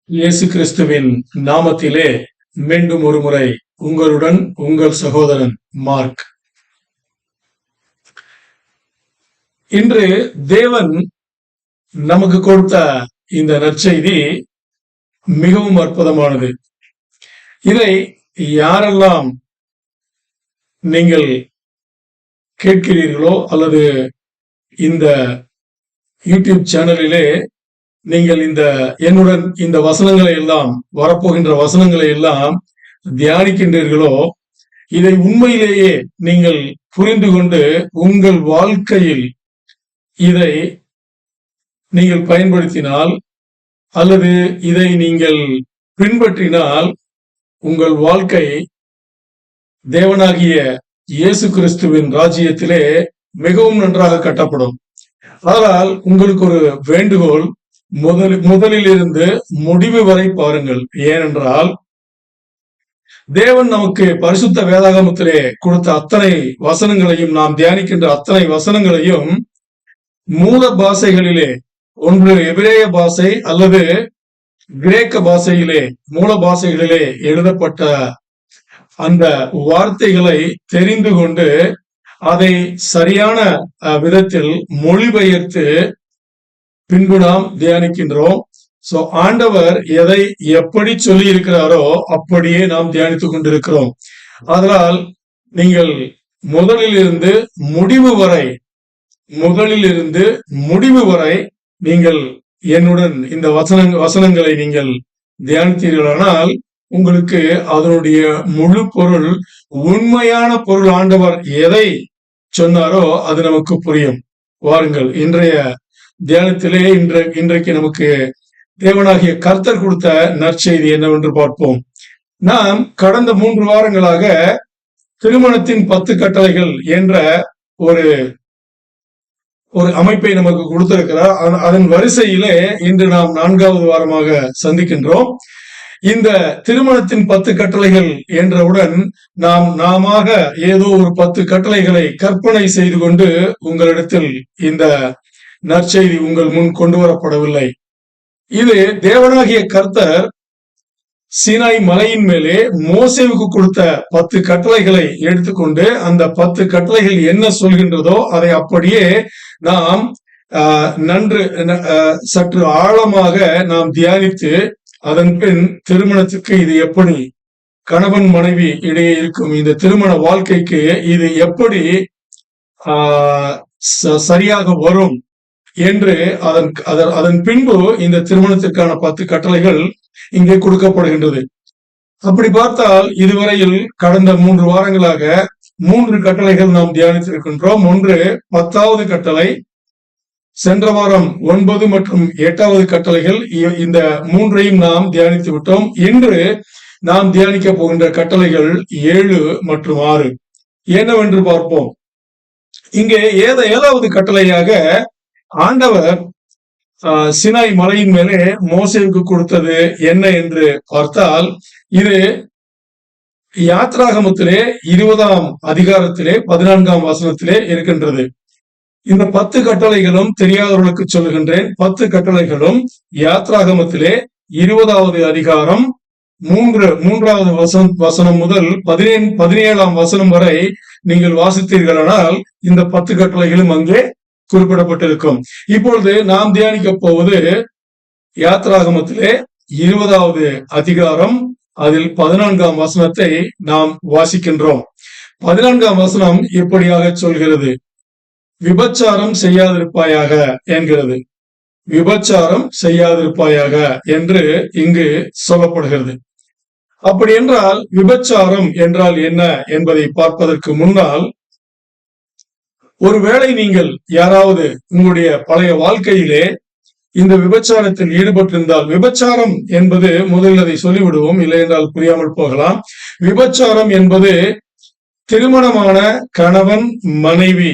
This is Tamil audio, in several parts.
இயேசு கிறிஸ்துவின் நாமத்திலே மீண்டும் ஒரு முறை உங்களுடன் உங்கள் சகோதரன் மார்க். இன்று தேவன் நமக்கு கொடுத்த இந்த நற்செய்தி மிகவும் அற்புதமானது. இதை யாரெல்லாம் நீங்கள் கேட்கிறீர்களோ அல்லது இந்த யூடியூப் சேனலிலே நீங்கள் என்னுடன் இந்த வசனங்களை எல்லாம், வரப்போகின்ற வசனங்களை எல்லாம் தியானிக்கின்றீர்களோ, இதை உண்மையிலேயே நீங்கள் புரிந்து கொண்டு உங்கள் வாழ்க்கையில் இதை நீங்கள் பயன்படுத்தினால் அல்லது இதை நீங்கள் பின்பற்றினால் உங்கள் வாழ்க்கை தேவனாகிய இயேசு கிறிஸ்துவின் ராஜ்யத்திலே மிகவும் நன்றாக கட்டப்படும். ஆனால் உங்களுக்கு ஒரு வேண்டுகோள், முதலில் இருந்து முடிவு வரை பாருங்கள். ஏனென்றால் தேவன் நமக்கு பரிசுத்த வேதாகமத்திலே கொடுத்த அத்தனை வசனங்களையும், நாம் தியானிக்கின்ற அத்தனை வசனங்களையும் மூல பாஷைகளிலே, ஒன்று எபிரேய பாஷை அல்லது கிரேக்க பாஷையிலே, மூல பாஷைகளிலே எழுதப்பட்ட அந்த வார்த்தைகளை தெரிந்து கொண்டு அதை சரியான விதத்தில் மொழிபெயர்த்து பின்பு நாம் தியானிக்கின்றோம். சோ ஆண்டவர் எதை எப்படி சொல்லி இருக்கிறாரோ அப்படியே நாம் தியானித்துக் கொண்டிருக்கிறோம். அதனால் நீங்கள் முதலிலிருந்து முடிவு வரை நீங்கள் என்னுடன் இந்த வசனங்களை நீங்கள் தியானித்தீர்களானால் உங்களுக்கு அதனுடைய முழு பொருள், உண்மையான பொருள், ஆண்டவர் எதை சொன்னாரோ அது நமக்கு புரியும். வாருங்கள், இன்றைய தியானத்திலே இன்றைக்கு நமக்கு தேவனாகிய கர்த்தர் கொடுத்த நற்செய்தி என்னவென்று பார்ப்போம். நாம் கடந்த 3 வாரங்களாக திருமணத்தின் 10 கட்டளைகள் என்ற ஒரு அமைப்பை நமக்கு கொடுத்திருக்கிறார். அதன் வரிசையிலே இன்று நாம் 4வது வாரமாக சந்திக்கின்றோம். இந்த திருமணத்தின் 10 கட்டளைகள் என்றவுடன் நாம ஏதோ ஒரு 10 கட்டளைகளை கற்பனை செய்து கொண்டு உங்களிடத்தில் இந்த நற்செய்தி உங்கள் முன் கொண்டு வரப்படவில்லை. இது தேவனாகிய கர்த்தர் சீனாய் மலையின் மேலே மோசேவுக்கு கொடுத்த 10 கட்டளைகளை எடுத்துக்கொண்டு அந்த 10 கட்டளைகள் என்ன சொல்கின்றதோ அதை அப்படியே நாம் சற்று ஆழமாக நாம் தியானித்து, அதன் பின் திருமணத்துக்கு இது எப்படி, கணவன் மனைவி இடையே இருக்கும் இந்த திருமண வாழ்க்கைக்கு இது எப்படி சரியாக வரும் என்று அதன் பின்பு இந்த திருமணத்திற்கான 10 கட்டளைகள் இங்கே கொடுக்கப்படுகின்றது. அப்படி பார்த்தால் இதுவரையில் கடந்த 3 வாரங்களாக 3 கட்டளைகள் நாம் தியானித்திருக்கின்றோம். ஒன்று 10வது கட்டளை, சென்ற வாரம் 9 மற்றும் 8வது கட்டளைகள். இந்த 3ஐயும் நாம் தியானித்து விட்டோம். இன்று நாம் தியானிக்க போகின்ற கட்டளைகள் 7 மற்றும் 6 என்னவென்று பார்ப்போம். இங்கே 7வது கட்டளையாக ஆண்டவர் சினாய் மலையின் மேலே மோசேவுக்கு கொடுத்தது என்ன என்று பார்த்தால், இது யாத்ராகமத்திலே 20ஆம் அதிகாரத்திலே 14ஆம் வசனத்திலே இருக்கின்றது. இந்த 10 கட்டளைகளும் தெரியாதவர்களுக்கு சொல்லுகின்றேன். 10 கட்டளைகளும் யாத்ராகமத்திலே 20வது அதிகாரம் 3வது வசனம் முதல் 17ஆம் வசனம் வரை நீங்கள் வாசித்தீர்களானால் இந்த 10 கட்டளைகளும் அங்கே குறிப்பிடப்பட்டிருக்கும். இப்பொழுது நாம் தியானிக்க போவது யாத்ராகமத்திலே 20வது அதிகாரம், அதில் 14ஆம் வசனத்தை நாம் வாசிக்கின்றோம். 14ஆம் வசனம் இப்படியாக சொல்கிறது: விபச்சாரம் செய்யாதிருப்பாயாக என்கிறது. விபச்சாரம் செய்யாதிருப்பாயாக என்று இங்கு சொல்லப்படுகிறது. அப்படி என்றால் விபச்சாரம் என்றால் என்ன என்பதை பார்ப்பதற்கு முன்னால், ஒருவேளை நீங்கள் யாராவது உங்களுடைய பழைய வாழ்க்கையிலே இந்த விபச்சாரத்தில் ஈடுபட்டிருந்தால், விபச்சாரம் என்பது, முதலில் அதை சொல்லிவிடுவோம், இல்லை என்றால் புரியாமல் போகலாம். விபச்சாரம் என்பது திருமணமான கணவன் மனைவி,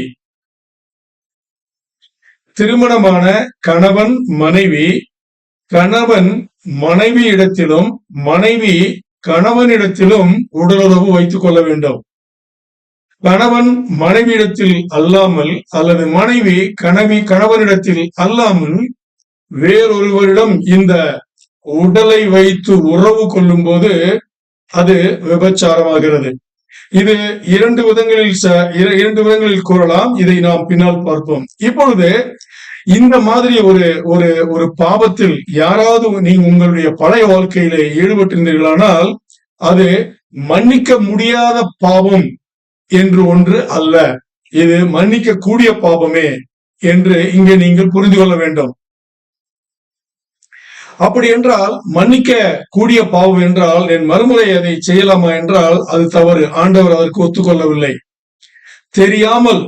கணவன் மனைவியிடத்திலும் மனைவி கணவனிடத்திலும் உடலுறவு வைத்துக் கொள்ள வேண்டும். கணவன் மனைவியிடத்தில் அல்லாமல் அல்லது மனைவி கணவனிடத்தில் அல்லாமல் வேறொருவரிடம் இந்த உடலை வைத்து உறவு கொள்ளும் போது அது விபச்சாரமாகிறது. இது இரண்டு விதங்களில் கூறலாம். இதை நாம் பின்னால் பார்ப்போம். இப்பொழுது இந்த மாதிரி ஒரு ஒரு ஒரு பாவத்தில் யாராவது நீங்க உங்களுடைய பழைய வாழ்க்கையிலே ஈடுபட்டிருந்தீர்களானால் அது மன்னிக்க முடியாத பாவம் என்று ஒன்று அல்ல, இது மன்னிக்க கூடிய பாவமே என்று இங்கே நீங்கள் புரிந்து கொள்ள வேண்டும். அப்படி என்றால் மன்னிக்க கூடிய பாவம் என்றால் என் மறுமுறை அதை செய்யலாமா என்றால் அது தவறு. ஆண்டவர் அதற்கு ஒத்துக்கொள்ளவில்லை. தெரியாமல்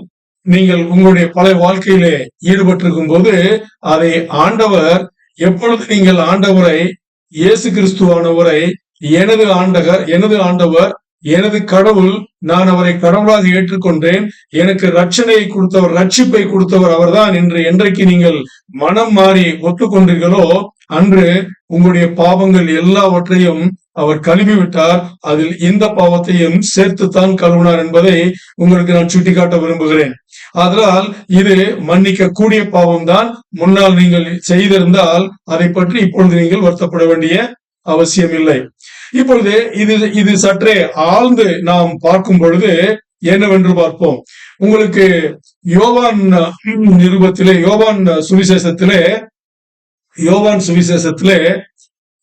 நீங்கள் உங்களுடைய பழைய வாழ்க்கையிலே ஈடுபட்டிருக்கும் போது அதை ஆண்டவர் எப்பொழுது நீங்கள் ஆண்டவரை இயேசு கிறிஸ்துவானவரை எனது ஆண்டவர் எனது கடவுள், நான் அவரை கடவுளாக ஏற்றுக்கொண்டேன், எனக்கு ரட்சணையை கொடுத்தவர், ரட்சிப்பை கொடுத்தவர் அவர்தான் என்று என்றைக்கு நீங்கள் மனம் மாறி ஒத்துக்கொண்டீர்களோ அன்று உங்களுடைய பாவங்கள் எல்லாவற்றையும் அவர் கழுவி விட்டார். அதில் இந்த பாவத்தையும் சேர்த்துத்தான் கழுவினார் என்பதை உங்களுக்கு நான் சுட்டிக்காட்ட விரும்புகிறேன். அதனால் இது மன்னிக்க கூடிய பாவம் தான். முன்னால் நீங்கள் செய்திருந்தால் அதை பற்றி இப்பொழுது நீங்கள் வருத்தப்பட வேண்டிய அவசியம் இல்லை. இப்பொழுது இது சற்றே ஆழ்ந்து நாம் பார்க்கும் பொழுது என்னவென்று பார்ப்போம். உங்களுக்கு யோவான் நிருபத்திலே யோவான் சுவிசேஷத்திலே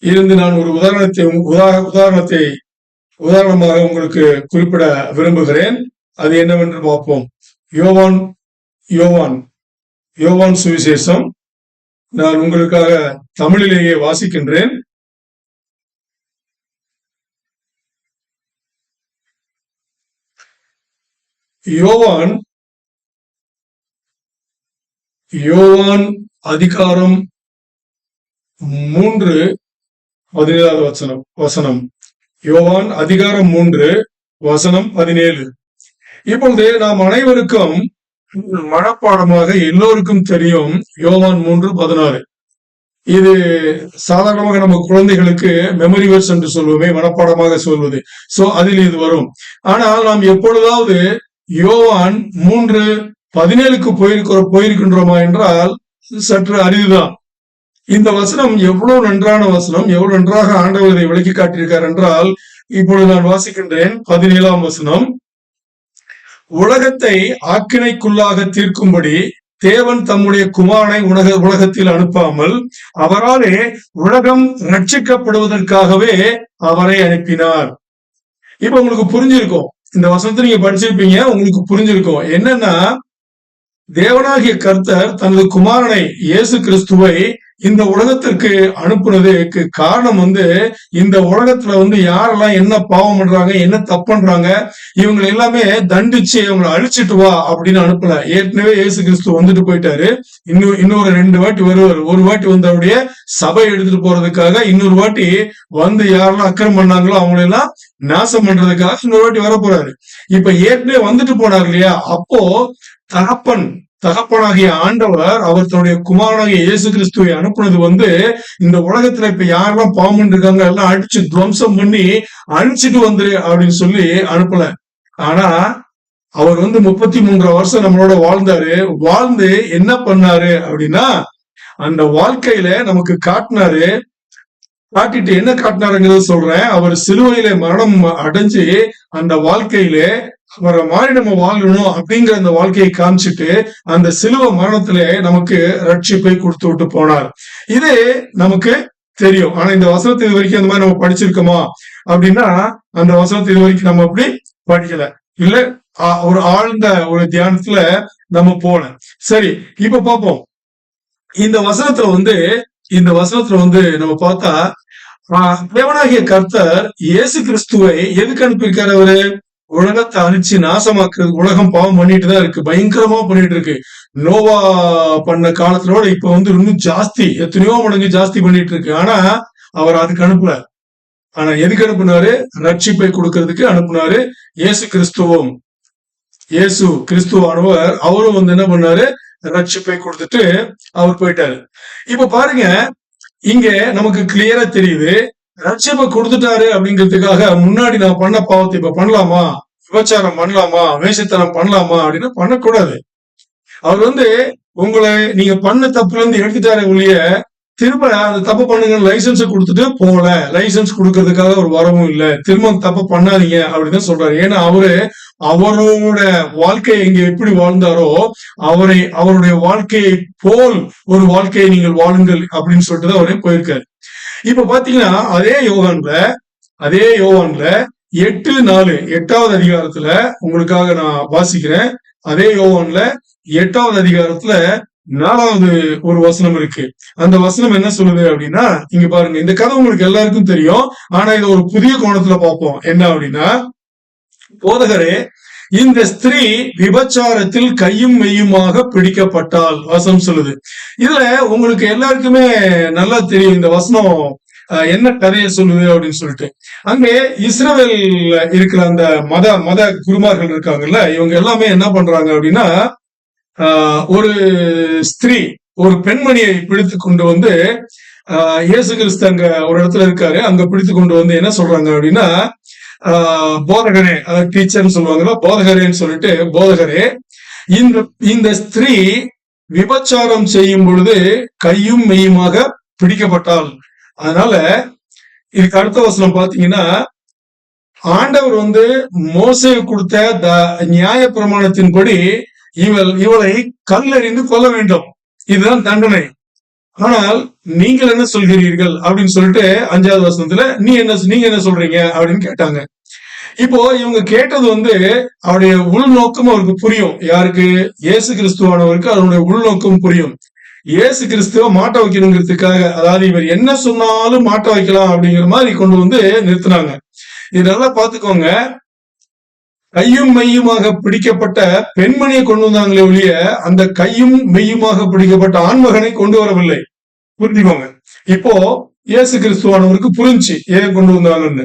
இருந்து நான் ஒரு உதாரணமாக உங்களுக்கு குறிப்பிட விரும்புகிறேன். அது என்னவென்று பார்ப்போம். யோவான் சுவிசேஷம் நான் உங்களுக்காக தமிழிலேயே வாசிக்கின்றேன். யோவான் அதிகாரம் 3 17 வசனம். யோவான் அதிகாரம் 3 வசனம் 17. இப்பொழுது நாம் அனைவருக்கும் மனப்பாடமாக எல்லோருக்கும் தெரியும் யோவான் 3:16. இது சாதாரணமாக நம்ம குழந்தைகளுக்கு மெமரி வேர்ஸ் என்று சொல்லுவோமே, மனப்பாடமாக சொல்வது. சோ அதில் இது வரும். ஆனால் நாம் எப்பொழுதாவது யோவான் 3:17 போயிருக்கின்றோமா என்றால் சற்று அரிதுதான். இந்த வசனம் எவ்வளவு நன்றான வசனம், எவ்வளவு நன்றாக ஆண்டவர் இதை விளக்கி காட்டியிருக்கார் என்றால், இப்பொழுது நான் வாசிக்கின்றேன் 17ஆம் வசனம். உலகத்தை ஆக்கினைக்குள்ளாக தீர்க்கும்படி தேவன் தம்முடைய குமாரனை உலகத்தில் அனுப்பாமல் அவராலே உலகம் ரட்சிக்கப்படுவதற்காகவே அவரை அனுப்பினார். இப்ப உங்களுக்கு புரிஞ்சிருக்கும், இந்த வசனத்தை நீங்க படிச்சிருப்பீங்க, உங்களுக்கு புரிஞ்சிருக்கும். என்னன்னா, தேவனாகிய கர்த்தர் தனது குமாரனை இயேசு கிறிஸ்துவை இந்த உலகத்திற்கு அனுப்புனதுக்கு காரணம் இந்த உலகத்துல யாரெல்லாம் என்ன பாவம் பண்றாங்க, என்ன தப்பு பண்றாங்க, இவங்க எல்லாமே தண்டிச்சு அவங்களை அழிச்சிட்டு வா அப்படின்னு அனுப்பல. ஏற்கனவே இயேசு கிறிஸ்து வந்துட்டு போயிட்டாரு. இன்னொரு 2 வாட்டி வருவார். ஒரு வாட்டி அவருடைய சபை எடுத்துட்டு போறதுக்காக, இன்னொரு வாட்டி யாரெல்லாம் அக்கிரம் பண்ணாங்களோ அவங்களெல்லாம் நாசம் பண்றதுக்காக இன்னொரு வாட்டி வர போறாரு. இப்ப ஏற்கனவே வந்துட்டு போனார் இல்லையா, அப்போ தகப்பனாகிய ஆண்டவர் அவர் தன்னுடைய குமாரனாகிய இயேசு கிறிஸ்துவை அனுப்புனது இந்த உலகத்துல இப்ப யாரெல்லாம் பாவம் இருக்காங்க எல்லாம் அடிச்சு துவம்சம் பண்ணி அழிச்சிட்டு வந்துரு அப்படின்னு சொல்லி அனுப்பல. ஆனா அவர் 33 வருஷம் நம்மளோட வாழ்ந்து என்ன பண்ணாரு அப்படின்னா, அந்த வாழ்க்கையில நமக்கு காட்டிட்டு என்ன காட்டினாருங்கிறத சொல்றேன். அவர் சிலுவையில மரணம் அடைஞ்சு அந்த வாழ்க்கையில அவரை மாதிரி நம்ம வாழணும் அப்படிங்கிற அந்த வாழ்க்கையை காமிச்சிட்டு அந்த சிலுவை மரணத்திலே நமக்கு ரட்சிப்பை கொடுத்து விட்டு போனார். இது நமக்கு தெரியும். ஆனா இந்த வசனத்தை இது வரைக்கும் அந்த மாதிரி நம்ம படிச்சிருக்கோமா அப்படின்னா, அந்த வசனத்தை இது வரைக்கும் நம்ம அப்படி படிக்கல. இல்ல ஒரு ஆழ்ந்த ஒரு தியானத்துல நம்ம போல. சரி, இப்ப பார்ப்போம். இந்த வசனத்துல நம்ம பார்த்தா, தேவனாகிய கர்த்தர் இயேசு கிறிஸ்துவை எதுக்கு அனுப்பியிருக்காரு? அவரு உலகத்தை அழிச்சு நாசமாக்குறது. உலகம் பாவம் பண்ணிட்டு தான் இருக்கு, பயங்கரமா பண்ணிட்டு இருக்கு. நோவா பண்ண காலத்திலோட இப்ப இன்னும் ஜாஸ்தி, எத்தனையோ மடங்கு ஜாஸ்தி பண்ணிட்டு இருக்கு. ஆனா அவர் அதுக்கு அனுப்பல. ஆனா எதுக்கு அனுப்புனாரு? ரட்சிப்பை கொடுக்கறதுக்கு அனுப்புனாரு. இயேசு கிறிஸ்துவானவர் அவரும் என்ன பண்ணாரு? ரட்சிப்பை கொடுத்துட்டு அவர் போயிட்டாரு. இப்ப பாருங்க, இங்க நமக்கு கிளியரா தெரியுது, ரட்சிப்பை கொடுத்துட்டாரு அப்படிங்கிறதுக்காக முன்னாடி நான் பண்ண பாவத்தை இப்ப பண்ணலாமா, விபச்சாரம் பண்ணலாமா, வேஷத்தனம் பண்ணலாமா அப்படின்னு பண்ணக்கூடாது. அவர் உங்களை நீங்க பண்ண தப்புல இருந்து எடுத்துட்டாரு ஒழிய திரும்ப அந்த தப்பு பண்ணுங்க லைசன்ஸ் கொடுத்துட்டு போல, லைசன்ஸ் கொடுக்கறதுக்காக ஒரு வரவும் இல்ல, திரும்ப தப்பு பண்ணாதீங்க அப்படின்னு சொல்றாரு. ஏன்னா அவரோட வாழ்க்கையை இங்க எப்படி வாழ்ந்தாரோ அவருடைய வாழ்க்கையை போல் ஒரு வாழ்க்கையை நீங்கள் வாழுங்கள் அப்படின்னு சொல்லிட்டு தான் அவரே போயிருக்காரு. இப்ப பாத்தீங்கன்னா அதே யோவான்ல 8:4 8வது அதிகாரத்துல உங்களுக்காக நான் வாசிக்கிறேன். அதே யோவான்ல 8வது அதிகாரத்துல 4வது ஒரு வசனம் இருக்கு. அந்த வசனம் என்ன சொல்லுது அப்படின்னா, இங்க பாருங்க, இந்த கதை உங்களுக்கு எல்லாருக்கும் தெரியும். ஆனா இதை ஒரு புதிய கோணத்துல பார்ப்போம். என்ன அப்படின்னா, போதகரே, இந்த ஸ்திரீ விபச்சாரத்தில் கையும் மெய்யுமாக பிடிக்கப்பட்டால் வசனம் சொல்லுது. இதுல உங்களுக்கு எல்லாருக்குமே நல்லா தெரியும் இந்த வசனம் என்ன கதையை சொல்லுது அப்படின்னு சொல்லிட்டு. அங்கே இஸ்ரவேல்ல இருக்கிற அந்த மத குருமார்கள் இருக்காங்கல்ல, இவங்க எல்லாமே என்ன பண்றாங்க அப்படின்னா, ஒரு ஸ்திரீ ஒரு பெண்மணியை பிடித்து கொண்டு வந்து இயேசு கிறிஸ்து அங்க ஒரு இடத்துல இருக்காரு, அங்க பிடித்து கொண்டு வந்து என்ன சொல்றாங்க அப்படின்னா, போதகரே, அதாவது டீச்சர்னு சொல்லுவாங்கல்ல, போதகரேன்னு சொல்லிட்டு, போதகரே, இந்த ஸ்திரீ விபச்சாரம் செய்யும் பொழுது கையும் மெய்யுமாக பிடிக்கப்பட்டாள். அதனால இதுக்கு அடுத்த வசனம் பாத்தீங்கன்னா, ஆண்டவர் வந்து மோசே கொடுத்த நியாய பிரமாணத்தின்படி இவளை கல்லெறிந்து கொல்ல வேண்டும், இதுதான் தண்டனை. ஆனால் நீங்கள் என்ன சொல்கிறீர்கள் அப்படின்னு சொல்லிட்டு 5வது வசனத்துல நீங்க என்ன சொல்றீங்க அப்படின்னு கேட்டாங்க. இப்போ இவங்க கேட்டது வந்து அவருடைய உள்நோக்கம் அவருக்கு புரியும். யாருக்கு? இயேசு கிறிஸ்துவானவருக்கு அவருடைய உள்நோக்கம் புரியும். இயேசு கிறிஸ்துவ மாட்ட வைக்கணுங்கிறதுக்காக, அதாவது இவர் என்ன சொன்னாலும் மாட்ட வைக்கலாம் அப்படிங்கிற மாதிரி கொண்டு வந்து நிறுத்தினாங்க. இது நல்லா பாத்துக்கோங்க. கையும் மெய்யுமாக பிடிக்கப்பட்ட பெண்மணியை கொண்டு வந்தாங்களே ஒழிய அந்த கையும் மெய்யுமாக பிடிக்கப்பட்ட ஆண்மகனை கொண்டு வரவில்லை. புரிஞ்சுக்கோங்க. இப்போ இயேசு கிறிஸ்துவானவருக்கு புரிஞ்சு ஏன் கொண்டு வந்தாங்கன்னு.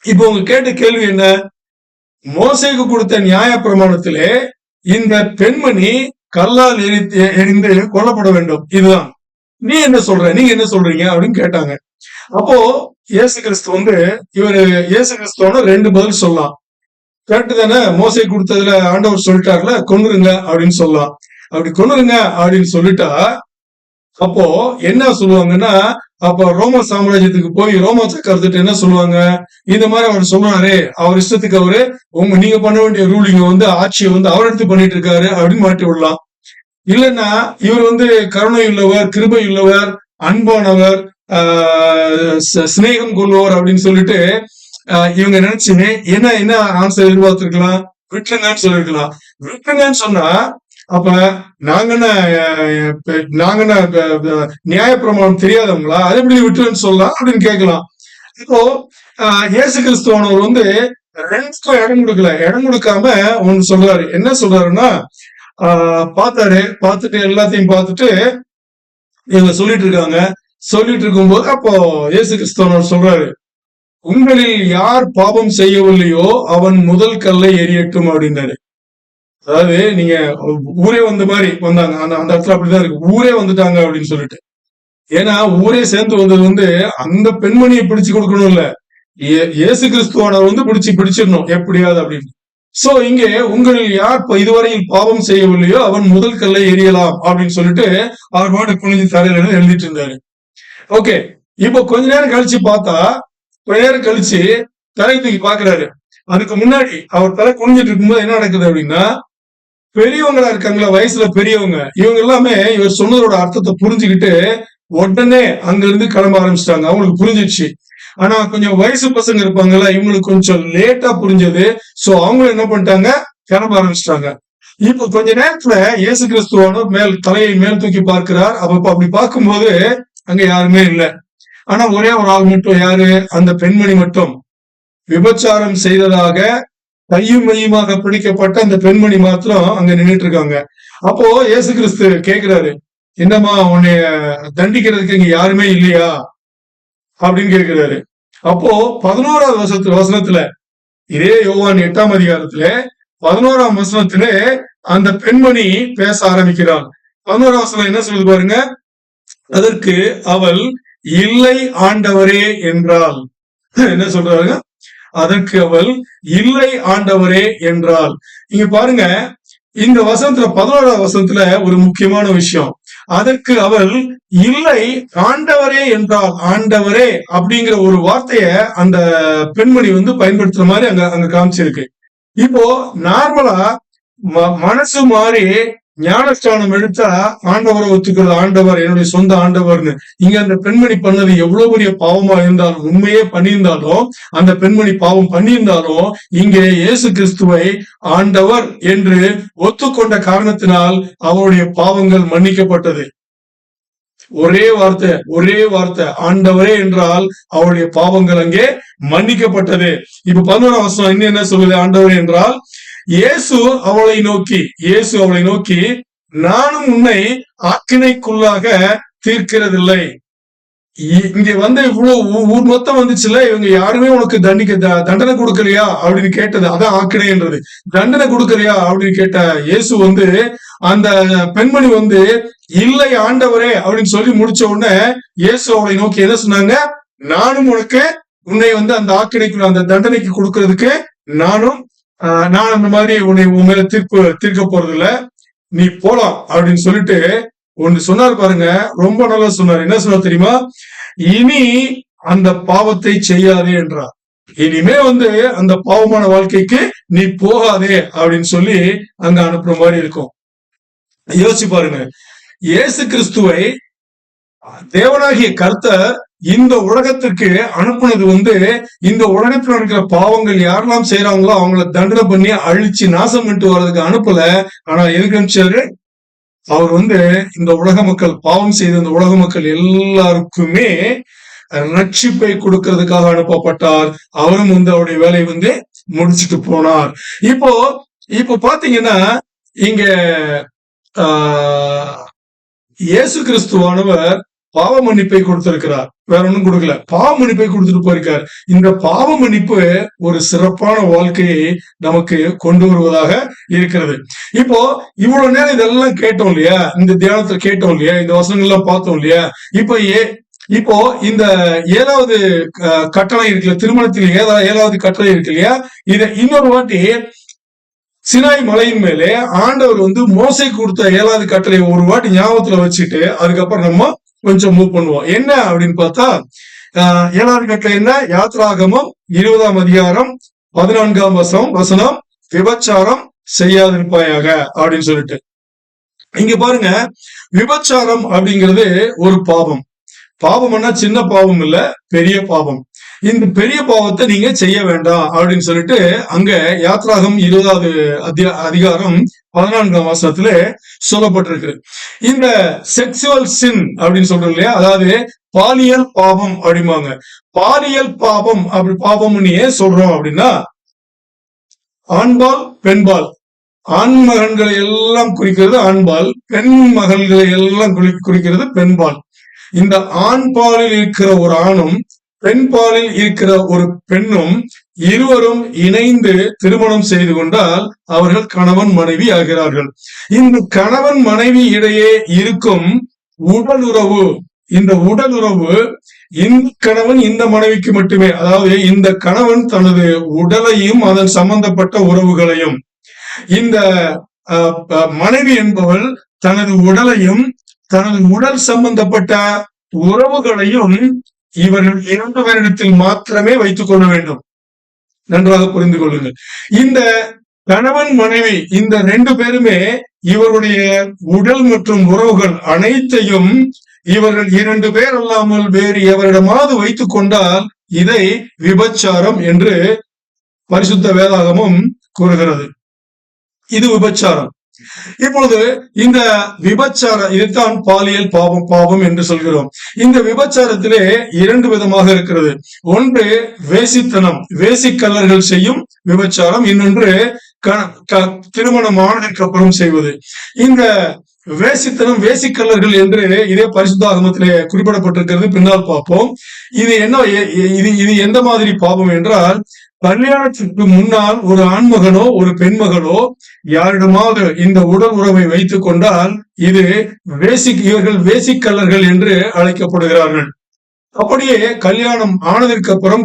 இப்போ உங்க கேட்ட கேள்வி என்ன? மோசேக்கு கொடுத்த நியாய பிரமாணத்திலே இந்த பெண்மணி கல்லால் எரிந்து கொல்லப்பட வேண்டும், இதுதான். நீங்க என்ன சொல்றீங்க அப்படின்னு கேட்டாங்க. அப்போ இயேசு கிறிஸ்து வந்து இயேசு கிறிஸ்துவான 2 பதில் சொல்லலாம். கரெக்ட் தானே? மோசே கொடுத்ததுல ஆண்டவர் சொல்லிட்டாருல, கொன்னுருங்க அப்படின்னு சொல்லலாம். அப்படி கொன்னுருங்க அப்படின்னு சொல்லிட்டா அப்போ என்ன சொல்லுவாங்கன்னா, அப்ப ரோம சாம்ராஜ்யத்துக்கு போய் ரோம சக்கரத்துட்டு என்ன சொல்லுவாங்க, இந்த மாதிரி அவர் சொல்றாரு, அவர் இஷ்டத்துக்கு அவரு நீங்க பண்ண வேண்டிய ரூலிங்க வந்து ஆட்சியை வந்து அவர் எடுத்து பண்ணிட்டு இருக்காரு அப்படின்னு மாட்டி விடலாம். இல்லைன்னா இவர் வந்து கருணை உள்ளவர், கிருபை உள்ளவர், அன்பானவர், சிநேகம் கொள்வோர் அப்படின்னு சொல்லிட்டு இவங்க நினைச்சு என்ன ஆன்சர் எதிர்பார்த்திருக்கலாம், விட்டுருங்கன்னு சொல்லிருக்கலாம். விட்டுருங்கன்னு சொன்னா அப்ப நாங்க நியாய பிரமாணம் தெரியாதவங்களா, அதை எப்படி விட்டுருன்னு சொல்லலாம் அப்படின்னு கேட்கலாம். இப்போ இயேசு கிறிஸ்துவானவர் வந்து 2க்கும் இடம் கொடுக்காம ஒன்னு சொல்றாரு. என்ன சொல்றாருன்னா, பார்த்துட்டு எல்லாத்தையும் பார்த்துட்டு இவங்க சொல்லிட்டு இருக்காங்க. சொல்லிட்டு இருக்கும்போது அப்போ இயேசு கிறிஸ்துவானவர் சொல்றாரு, உங்களில் யார் பாவம் செய்யவில்லையோ அவன் முதல் கல்லை எரியட்டும் அப்படின்னாரு. அதாவது நீங்க ஊரே வந்த மாதிரி வந்தாங்க, அந்த இடத்துல அப்படிதான் இருக்கு, ஊரே வந்துட்டாங்க அப்படின்னு சொல்லிட்டு. ஏன்னா ஊரே சேர்ந்து வந்தது வந்து அந்த பெண்மணியை பிடிச்சு கொடுக்கணும் இல்ல, இயேசு கிறிஸ்துவானவர் வந்து பிடிச்சிடணும் எப்படியாவது அப்படின்னு. சோ இங்கே உங்களில் யார் இதுவரையில் பாவம் செய்யவில்லையோ அவன் முதல் கல்லை எரியலாம் அப்படின்னு சொல்லிட்டு அவர் பாட்டு குனிஞ்சு தரையில எழுதிட்டு இருந்தாரு. ஓகே, இப்போ கொஞ்ச நேரம் கழிச்சு தலை தூக்கி பாக்குறாரு. அதுக்கு முன்னாடி அவர் தலை குனிஞ்சிட்டு இருக்கும்போது என்ன நடக்குது அப்படின்னா, பெரியவங்களா இருக்காங்களா, வயசுல பெரியவங்க, இவங்க எல்லாமே இவர் சொன்னதோட அர்த்தத்தை புரிஞ்சுக்கிட்டு உடனே அங்க இருந்து கிளம்ப ஆரம்பிச்சிட்டாங்க. அவங்களுக்கு புரிஞ்சிடுச்சு. ஆனா கொஞ்சம் வயசு பசங்க இருப்பாங்கல்ல, இவங்களுக்கு கொஞ்சம் லேட்டா புரிஞ்சது. சோ அவங்களும் என்ன பண்ணிட்டாங்க, கிளம்ப ஆரம்பிச்சிட்டாங்க. இப்ப கொஞ்ச நேரத்துல இயேசு கிறிஸ்துவானவர் தலையை மேல் தூக்கி பார்க்கிறார். அப்படி பார்க்கும்போது அங்க யாருமே இல்லை. ஆனா ஒரே ஒரு ஆள் மட்டும், யாரு? அந்த பெண்மணி மட்டும், விபச்சாரம் செய்ததாக கையும் மையுமாக பிடிக்கப்பட்ட அந்த பெண்மணி மாத்திரம் அங்க நின்றுட்டு இருக்காங்க. அப்போ இயேசு கிறிஸ்து கேக்குறாரு, என்னம்மா உன்னைய தண்டிக்கிறதுக்கு இங்க யாருமே இல்லையா அப்படின்னு கேட்கிறாரு. அப்போ 11வது வசனத்துல, இதே யோவான் 8ஆம் அதிகாரத்துல 11ஆம் வசனத்துல அந்த பெண்மணி பேச ஆரம்பிக்கிறாள். 11ஆம் வசனம் என்ன சொல்லுது பாருங்க. அதற்கு அவள், இல்லை ஆண்டவரே என்றாள். என்ன சொல்றாங்க? அதற்கு அவள், இல்லை ஆண்டவரே என்றாள். இங்க பாருங்க, இந்த வசனத்துல 11ஆம் வசனத்துல ஒரு முக்கியமான விஷயம். அதற்கு அவள் இல்லை, ஆண்டவரே என்றால். ஆண்டவரே அப்படிங்கிற ஒரு வார்த்தைய அந்த பெண்மணி பயன்படுத்துற மாதிரி அங்க அங்க காமிச்சிருக்கு. இப்போ நார்மலா மனசு மாறி ஞானஸ்தானம் எடுத்தா ஆண்டவரை ஒத்துக்கிறது, ஆண்டவர் என்னுடைய சொந்த ஆண்டவர்னு. இங்க அந்த பெண்மணி பண்ணது எவ்வளவு பெரிய பாவமா இருந்தாலும், உண்மையே பண்ணியிருந்தாலும், அந்த பெண்மணி பாவம் பண்ணியிருந்தாலும், இங்கே இயேசு கிறிஸ்துவை ஆண்டவர் என்று ஒத்துக்கொண்ட காரணத்தினால் அவருடைய பாவங்கள் மன்னிக்கப்பட்டது. ஒரே வார்த்தை ஆண்டவரே என்றால் அவருடைய பாவங்கள் அங்கே மன்னிக்கப்பட்டது. இப்ப 11ஆம் வசனம் இன்னும் என்ன சொல்லுது? ஆண்டவரே என்றால் இயேசு அவளை நோக்கி நானும் உன்னை ஆக்கினைக்குள்ளாக தீர்க்கிறதில்லை. இங்க இவ்வளவு ஊர் மொத்தம் வந்துச்சுல, இவங்க யாருமே உனக்கு தண்டனை கொடுக்கலையா அப்படின்னு கேட்டது. அதான் ஆக்கினைன்றது. தண்டனை கொடுக்கலையா அப்படின்னு கேட்ட இயேசு அந்த பெண்மணி இல்லை ஆண்டவரே அப்படின்னு சொல்லி முடிச்ச உடனே இயேசு அவளை நோக்கி என்ன சொன்னாங்க? நானும் உன்னை அந்த ஆக்கினைக்குள்ள அந்த தண்டனைக்கு கொடுக்கறதுக்கு நான் அந்த மாதிரி உன் மேல தீர்க்க போறது இல்ல, நீ போலாம் அப்படின்னு சொல்லிட்டு ஒன்னு சொன்னார் பாருங்க. ரொம்ப நல்லா சொன்னார். என்ன சொன்னார் தெரியுமா? இனி அந்த பாவத்தை செய்யாதே என்றார். இனிமே அந்த பாவமான வாழ்க்கைக்கு நீ போகாதே அப்படின்னு சொல்லி அங்க அனுப்புற மாதிரி இருக்கும். யோசிச்சு பாருங்க. இயேசு கிறிஸ்துவை தேவனாகிய கர்த்தர் இந்த உலகத்திற்கு அனுப்புனது இந்த உலகத்துல இருக்கிற பாவங்கள் யாரெல்லாம் செய்யறாங்களோ அவங்கள தண்டனை பண்ணி அழிச்சு நாசம் பண்ணிட்டு வர்றதுக்கு அனுப்பல. ஆனா எதுக்கு அனுப்பிச்சாரு? அவர் இந்த உலக மக்கள், பாவம் செய்த இந்த உலக மக்கள் எல்லாருக்குமே ரட்சிப்பை கொடுக்கறதுக்காக அனுப்பப்பட்டார். அவரும் அவருடைய வேலையை முடிச்சுட்டு போனார். இப்போ பாத்தீங்கன்னா இங்க இயேசு கிறிஸ்துவானவர் பாவ மன்னிப்பை கொடுத்திருக்கிறார். வேற ஒண்ணும் கொடுக்கல, பாவ மன்னிப்பை கொடுத்துட்டு போயிருக்கார். இந்த பாவ மன்னிப்பு ஒரு சிறப்பான வாழ்க்கையை நமக்கு கொண்டு வருவதாக இருக்கிறது. இப்போ இவ்வளவு நேரம் இதெல்லாம் கேட்டோம் இல்லையா? இந்த தியானத்துல கேட்டோம் இல்லையா? இந்த வசனங்கள்லாம் பார்த்தோம் இல்லையா? இப்போ இந்த 7வது கட்டளை இருக்குல்ல, திருமணத்தில் 7வது கட்டளை இருக்கு இல்லையா? இத இன்னொரு வாட்டி சினாய் மலையின் மேலே ஆண்டவர் மோசே கொடுத்த 7வது கட்டளை ஒரு வாட்டி ஞாபகத்துல வச்சுட்டு அதுக்கப்புறம் நம்ம கொஞ்சம் மூவ் பண்ணுவோம். என்ன அப்படின்னு பார்த்தா 7வது கட்டளை என்ன? யாத்ராகமம் 20ஆம் அதிகாரம் 14ஆம் வசனம், விபச்சாரம் செய்யாதிருப்பாயாக அப்படின்னு சொல்லிட்டு. இங்க பாருங்க, விபச்சாரம் அப்படிங்கிறது ஒரு பாவம். பாவம்னா சின்ன பாவம் இல்ல, பெரிய பாவம். இந்த பெரிய பாவத்தை நீங்க செய்ய வேண்டாம் அப்படின்னு சொல்லிட்டு அங்க யாத்ராகம் 20வது அதிகாரம் 14ஆம் வசனத்துல சொல்லப்பட்டிருக்கு. இந்த செக்சுவல் சின் அப்படின்னு சொல்றோம் இல்லையா? அதாவது பாலியல் பாவம் அப்படிம்பாங்க. பாலியல் பாவம் பாவம்னு ஏன் சொல்றோம் அப்படின்னா, ஆண்பால் பெண்பால், ஆண் மகன்களை எல்லாம் குறிக்கிறது ஆண்பால், பெண் மகள்களை எல்லாம் குறிக்கிறது பெண்பால். இந்த ஆண் பாலில் இருக்கிற ஒரு ஆணும் பெண் பாலில் இருக்கிற ஒரு பெண்ணும் இருவரும் இணைந்து திருமணம் செய்து கொண்டால் அவர்கள் கணவன் மனைவி ஆகிறார்கள். இந்த கணவன் மனைவி இடையே இருக்கும் உடல் உறவு, இந்த உடல் உறவு இந்த கணவன் இந்த மனைவிக்கு மட்டுமே. அதாவது இந்த கணவன் தனது உடலையும் அதன் சம்பந்தப்பட்ட உறவுகளையும், இந்த மனைவி என்பவள் தனது உடலையும் தனது உடல் சம்பந்தப்பட்ட உறவுகளையும் இவர்கள் 2 பேரிடத்தில் மாத்திரமே வைத்துக் கொள்ள வேண்டும். நன்றாக புரிந்து கொள்ளுங்கள். இந்த கணவன் மனைவி இந்த 2 பேருமே இவருடைய உடல் மற்றும் உறவுகள் அனைத்தையும் இவர்கள் 2 பேர் அல்லாமல் வேறு எவரிடமாவது வைத்துக் கொண்டால் இதை விபச்சாரம் என்று பரிசுத்த வேதாகமும் கூறுகிறது. இது விபச்சாரம். இப்பொழுது இந்த விபச்சாரம், இதுதான் பாலியல் பாவம் என்று சொல்கிறோம். இந்த விபச்சாரத்திலே 2 விதமாக இருக்கிறது. ஒன்று வேசித்தனம், வேசிக்கல்லர்கள் செய்யும் விபச்சாரம். இன்னொன்று திருமணம் ஆனதற்கு அப்புறம் செய்வது. இந்த வேசித்தனம், வேசிக்கல்லர்கள் என்று இதே பரிசுத்தாகமத்திலே குறிப்பிடப்பட்டிருக்கிறது. பின்னால் பார்ப்போம். இது எந்த மாதிரி பாவம் என்றால், கல்யாணத்திற்கு முன்னால் ஒரு ஆண்மகனோ ஒரு பெண்மகனோ யாரிடமாவது இந்த உடல் உறவை வைத்துக் கொண்டால் இது இவர்கள் வேசிக்கல்லர்கள் என்று அழைக்கப்படுகிறார்கள். அப்படியே கல்யாணம் ஆனதற்கு அப்புறம்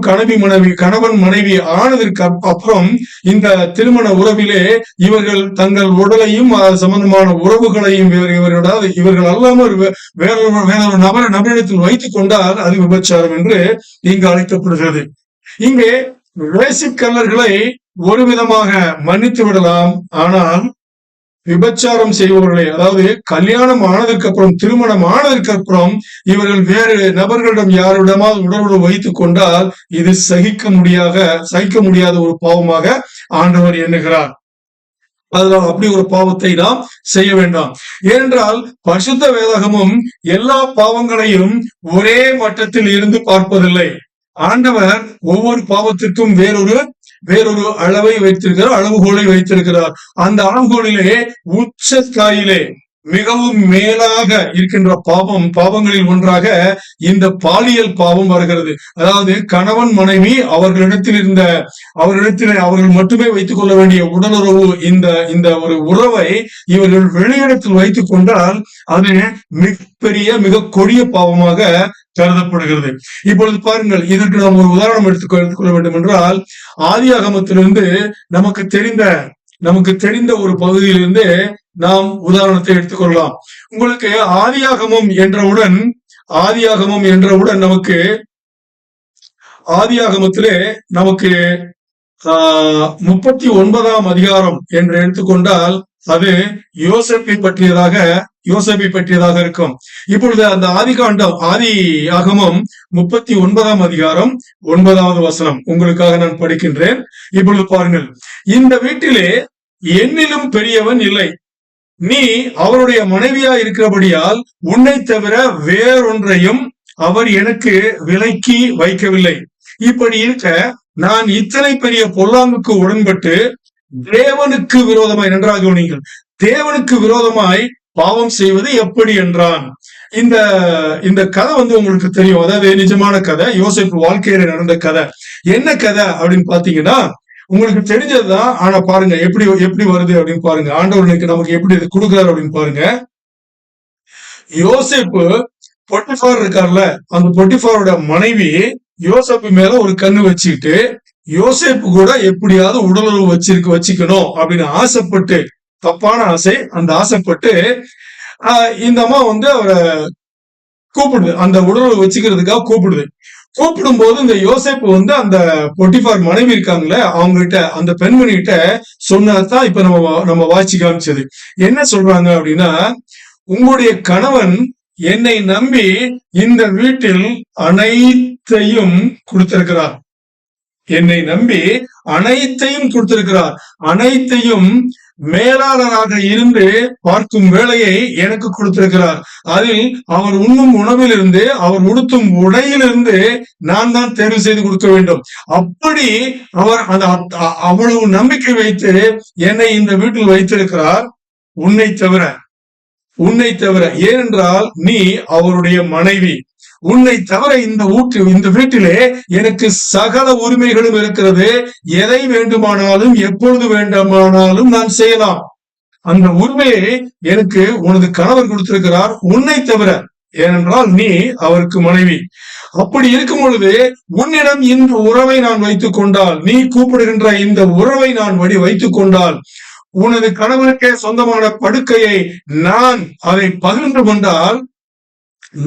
கணவன் மனைவி ஆனதற்கு அப்புறம் இந்த திருமண உறவிலே இவர்கள் தங்கள் உடலையும் சம்பந்தமான உறவுகளையும் இவர்கள் அல்லாமல் வேறொரு நபரிடத்தில் வைத்துக் கொண்டால் அது விபச்சாரம் என்று இங்கு அழைக்கப்படுகிறது. இங்கே வேசிக்கல்லர்களை ஒரு விதமாக மன்னித்து விடலாம். ஆனால் விபச்சாரம் செய்பவர்களை, அதாவது கல்யாணம் ஆனதற்கு அப்புறம் திருமணம் ஆனதற்கு அப்புறம் இவர்கள் வேறு நபர்களிடம் யாரிடமாவது உடலுறவு வைத்துக் கொண்டால் இது சகிக்க முடியாத ஒரு பாவமாக ஆண்டவர் எண்ணுகிறார். அதனால் அப்படி ஒரு பாவத்தை நாம் செய்ய வேண்டாம். ஏனென்றால் பரிசுத்த வேதாகமும் எல்லா பாவங்களையும் ஒரே மட்டத்தில் இருந்து பார்ப்பதில்லை. ஆண்டவர் ஒவ்வொரு பாவத்திற்கும் வேறொரு அளவை வைத்திருக்கிறார், அளவுகோலை வைத்திருக்கிறார். அந்த அளவுகோலிலே உச்சஸ்தாயிலே மிகவும் மேலாக இருக்கின்ற பாவங்களில் ஒன்றாக இந்த பாலியல் பாவம் வருகிறது. அதாவது கணவன் மனைவி அவர்களிடத்தில் அவர்கள் மட்டுமே வைத்துக் கொள்ள வேண்டிய உடலுறவு, இந்த ஒரு உறவை இவர்கள் வெளியிடத்தில் வைத்துக் கொண்டால் அது மிக கொடிய பாவமாக கருதப்படுகிறது. இப்பொழுது பாருங்கள், இதற்கு நாம் ஒரு உதாரணம் எடுத்துக்கொள்ள வேண்டும் என்றால், ஆதியாகமத்திலிருந்து நமக்கு தெரிந்த ஒரு பகுதியிலிருந்து நாம் உதாரணத்தை எடுத்துக்கொள்ளலாம். உங்களுக்கு ஆதியாகமம் என்றவுடன் நமக்கு ஆதியாகமத்திலே நமக்கு 39ஆம் அதிகாரம் என்று எடுத்துக்கொண்டால் அது யோசேப்பை பற்றியதாக இருக்கும். இப்பொழுது அந்த ஆதியாகமம் 39ஆம் அதிகாரம் 9வது வசனம் உங்களுக்காக நான் படிக்கின்றேன். இப்பொழுது பாருங்கள், இந்த வீட்டிலே என்னிலும் பெரியவன் இல்லை. நீ அவருடைய மனைவியா இருக்கிறபடியால் உன்னை தவிர வேறொன்றையும் அவர் எனக்கு விலக்கி வைக்கவில்லை. இப்படி இருக்க நான் இத்தனை பெரிய பொல்லாங்குக்கு உடன்பட்டு தேவனுக்கு விரோதமாய், நன்றாக கவனியுங்கள், தேவனுக்கு விரோதமாய் பாவம் செய்வது எப்படி என்றான். இந்த கதை உங்களுக்கு தெரியும். அதாவது நிஜமான கதை, யோசேப்பு வாழ்க்கையில நடந்த கதை. என்ன கதை அப்படின்னு பாத்தீங்கன்னா உங்களுக்கு தெரிஞ்சதுதான். ஆனா பாருங்க எப்படி வருது அப்படின்னு பாருங்க. ஆண்டவர் நமக்கு எப்படி கொடுக்குறாரு அப்படின்னு பாருங்க. யோசேப்பு பொட்டிஃபார் இருக்கார்ல, அந்த பொட்டிஃபாரோட மனைவி யோசேப்பு மேல ஒரு கண்ணு வச்சுக்கிட்டு யோசேப்பு கூட எப்படியாவது உடலுறவு வச்சுக்கணும் அப்படின்னு ஆசைப்பட்டு, தப்பான ஆசை, அந்த ஆசைப்பட்டு இந்த அம்மா அவரை கூப்பிடுது, அந்த உடலுறவு வச்சுக்கிறதுக்காக கூப்பிடும் போது இந்த யோசேப்பு அந்த பொட்டிஃபார் மனைவி இருக்காங்களே அவங்க கிட்ட, அந்த பெண்மணி கிட்ட சொன்னதான் இப்ப நம்ம வாட்சி காமிச்சது. என்ன சொல்றாங்க அப்படின்னா, உங்களுடைய கணவன் என்னை நம்பி இந்த வீட்டில் அனைத்தையும் கொடுத்திருக்கிறார். அனைத்தையும் மேலாளராக இருந்து பார்க்கும் வேலையை எனக்கு கொடுத்திருக்கிறார். அதில் அவர் உண்ணும் உணவிலிருந்து, அவர் உடுத்தும் உடையிலிருந்து நான் தான் தேர்வு செய்து கொடுக்க வேண்டும். அப்படி அவர் அவ்வளவு நம்பிக்கை வைத்து என்னை இந்த வீட்டில் வைத்திருக்கிறார், உன்னை தவிர. ஏனென்றால் நீ அவருடைய மனைவி. உன்னை தவிர இந்த வீட்டிலே எனக்கு சகல உரிமைகளும் இருக்கிறது. எதை வேண்டுமானாலும் எப்பொழுது வேண்டுமானாலும் நான் செய்யலாம். அந்த உரிமையை எனக்கு உனது கணவர் கொடுத்திருக்கிறார், உன்னை தவிர. ஏனென்றால் நீ அவருக்கு மனைவி. அப்படி இருக்கும் பொழுது உன்னிடம் இந்த உறவை நான் வைத்துக் கொண்டால், நீ கூப்பிடுகின்ற இந்த உறவை நான் வைத்துக் கொண்டால், உனது கணவனுக்கே சொந்தமான படுக்கையை நான் அதை பகிர்ந்து கொண்டால்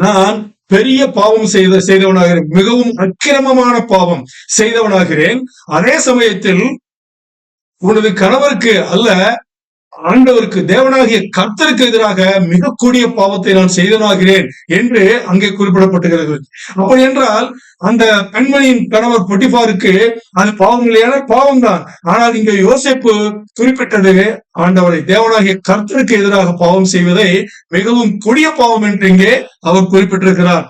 நான் பெரிய பாவம் செய்தவனாகிறேன், மிகவும் அக்கிரமமான பாவம் செய்தவனாகிறேன். அதே சமயத்தில் உனது கணவருக்கு அல்ல, ஆண்டவருக்கு, தேவனாகிய கர்த்தருக்கு எதிராக மிக கூடிய பாவத்தை நான் செய்தவனாகிறேன் என்று அங்கே குறிப்பிடப்பட்டுகிறது. அப்படி என்றால் அந்த பெண்மணியின் கணவர் பொட்டிஃபாருக்கு அது பாவம் இல்லையான பாவம் தான். ஆனால் இங்க யோசேப்பு குறிப்பிட்டது ஆண்டவரை, தேவனாகிய கர்த்தருக்கு எதிராக பாவம் செய்வதை மிகவும் கொடிய பாவம் என்று இங்கே அவர் குறிப்பிட்டிருக்கிறார்.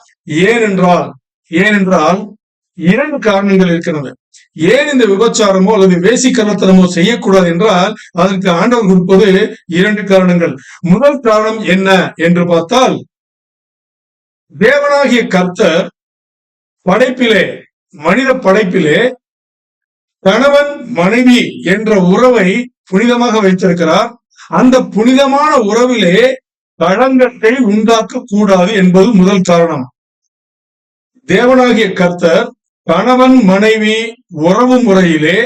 ஏனென்றால் 2 காரணங்கள் இருக்கிறது. ஏன் இந்த விபச்சாரமோ அல்லது வேசிக்கள்ளத்தனமோ செய்யக்கூடாது என்றால் அதற்கு ஆண்டவர் கொடுப்பது 2 காரணங்கள். முதல் காரணம் என்ன என்று பார்த்தால், தேவனாகிய கர்த்தர் மனித படைப்பிலே கணவன் மனைவி என்ற உறவை புனிதமாக வைத்திருக்கிறார். அந்த புனிதமான உறவிலே களங்கத்தை உண்டாக்க கூடாது என்பது முதல் காரணம். தேவனாகிய கர்த்தர் கணவன் மனைவி உறவு முறையிலே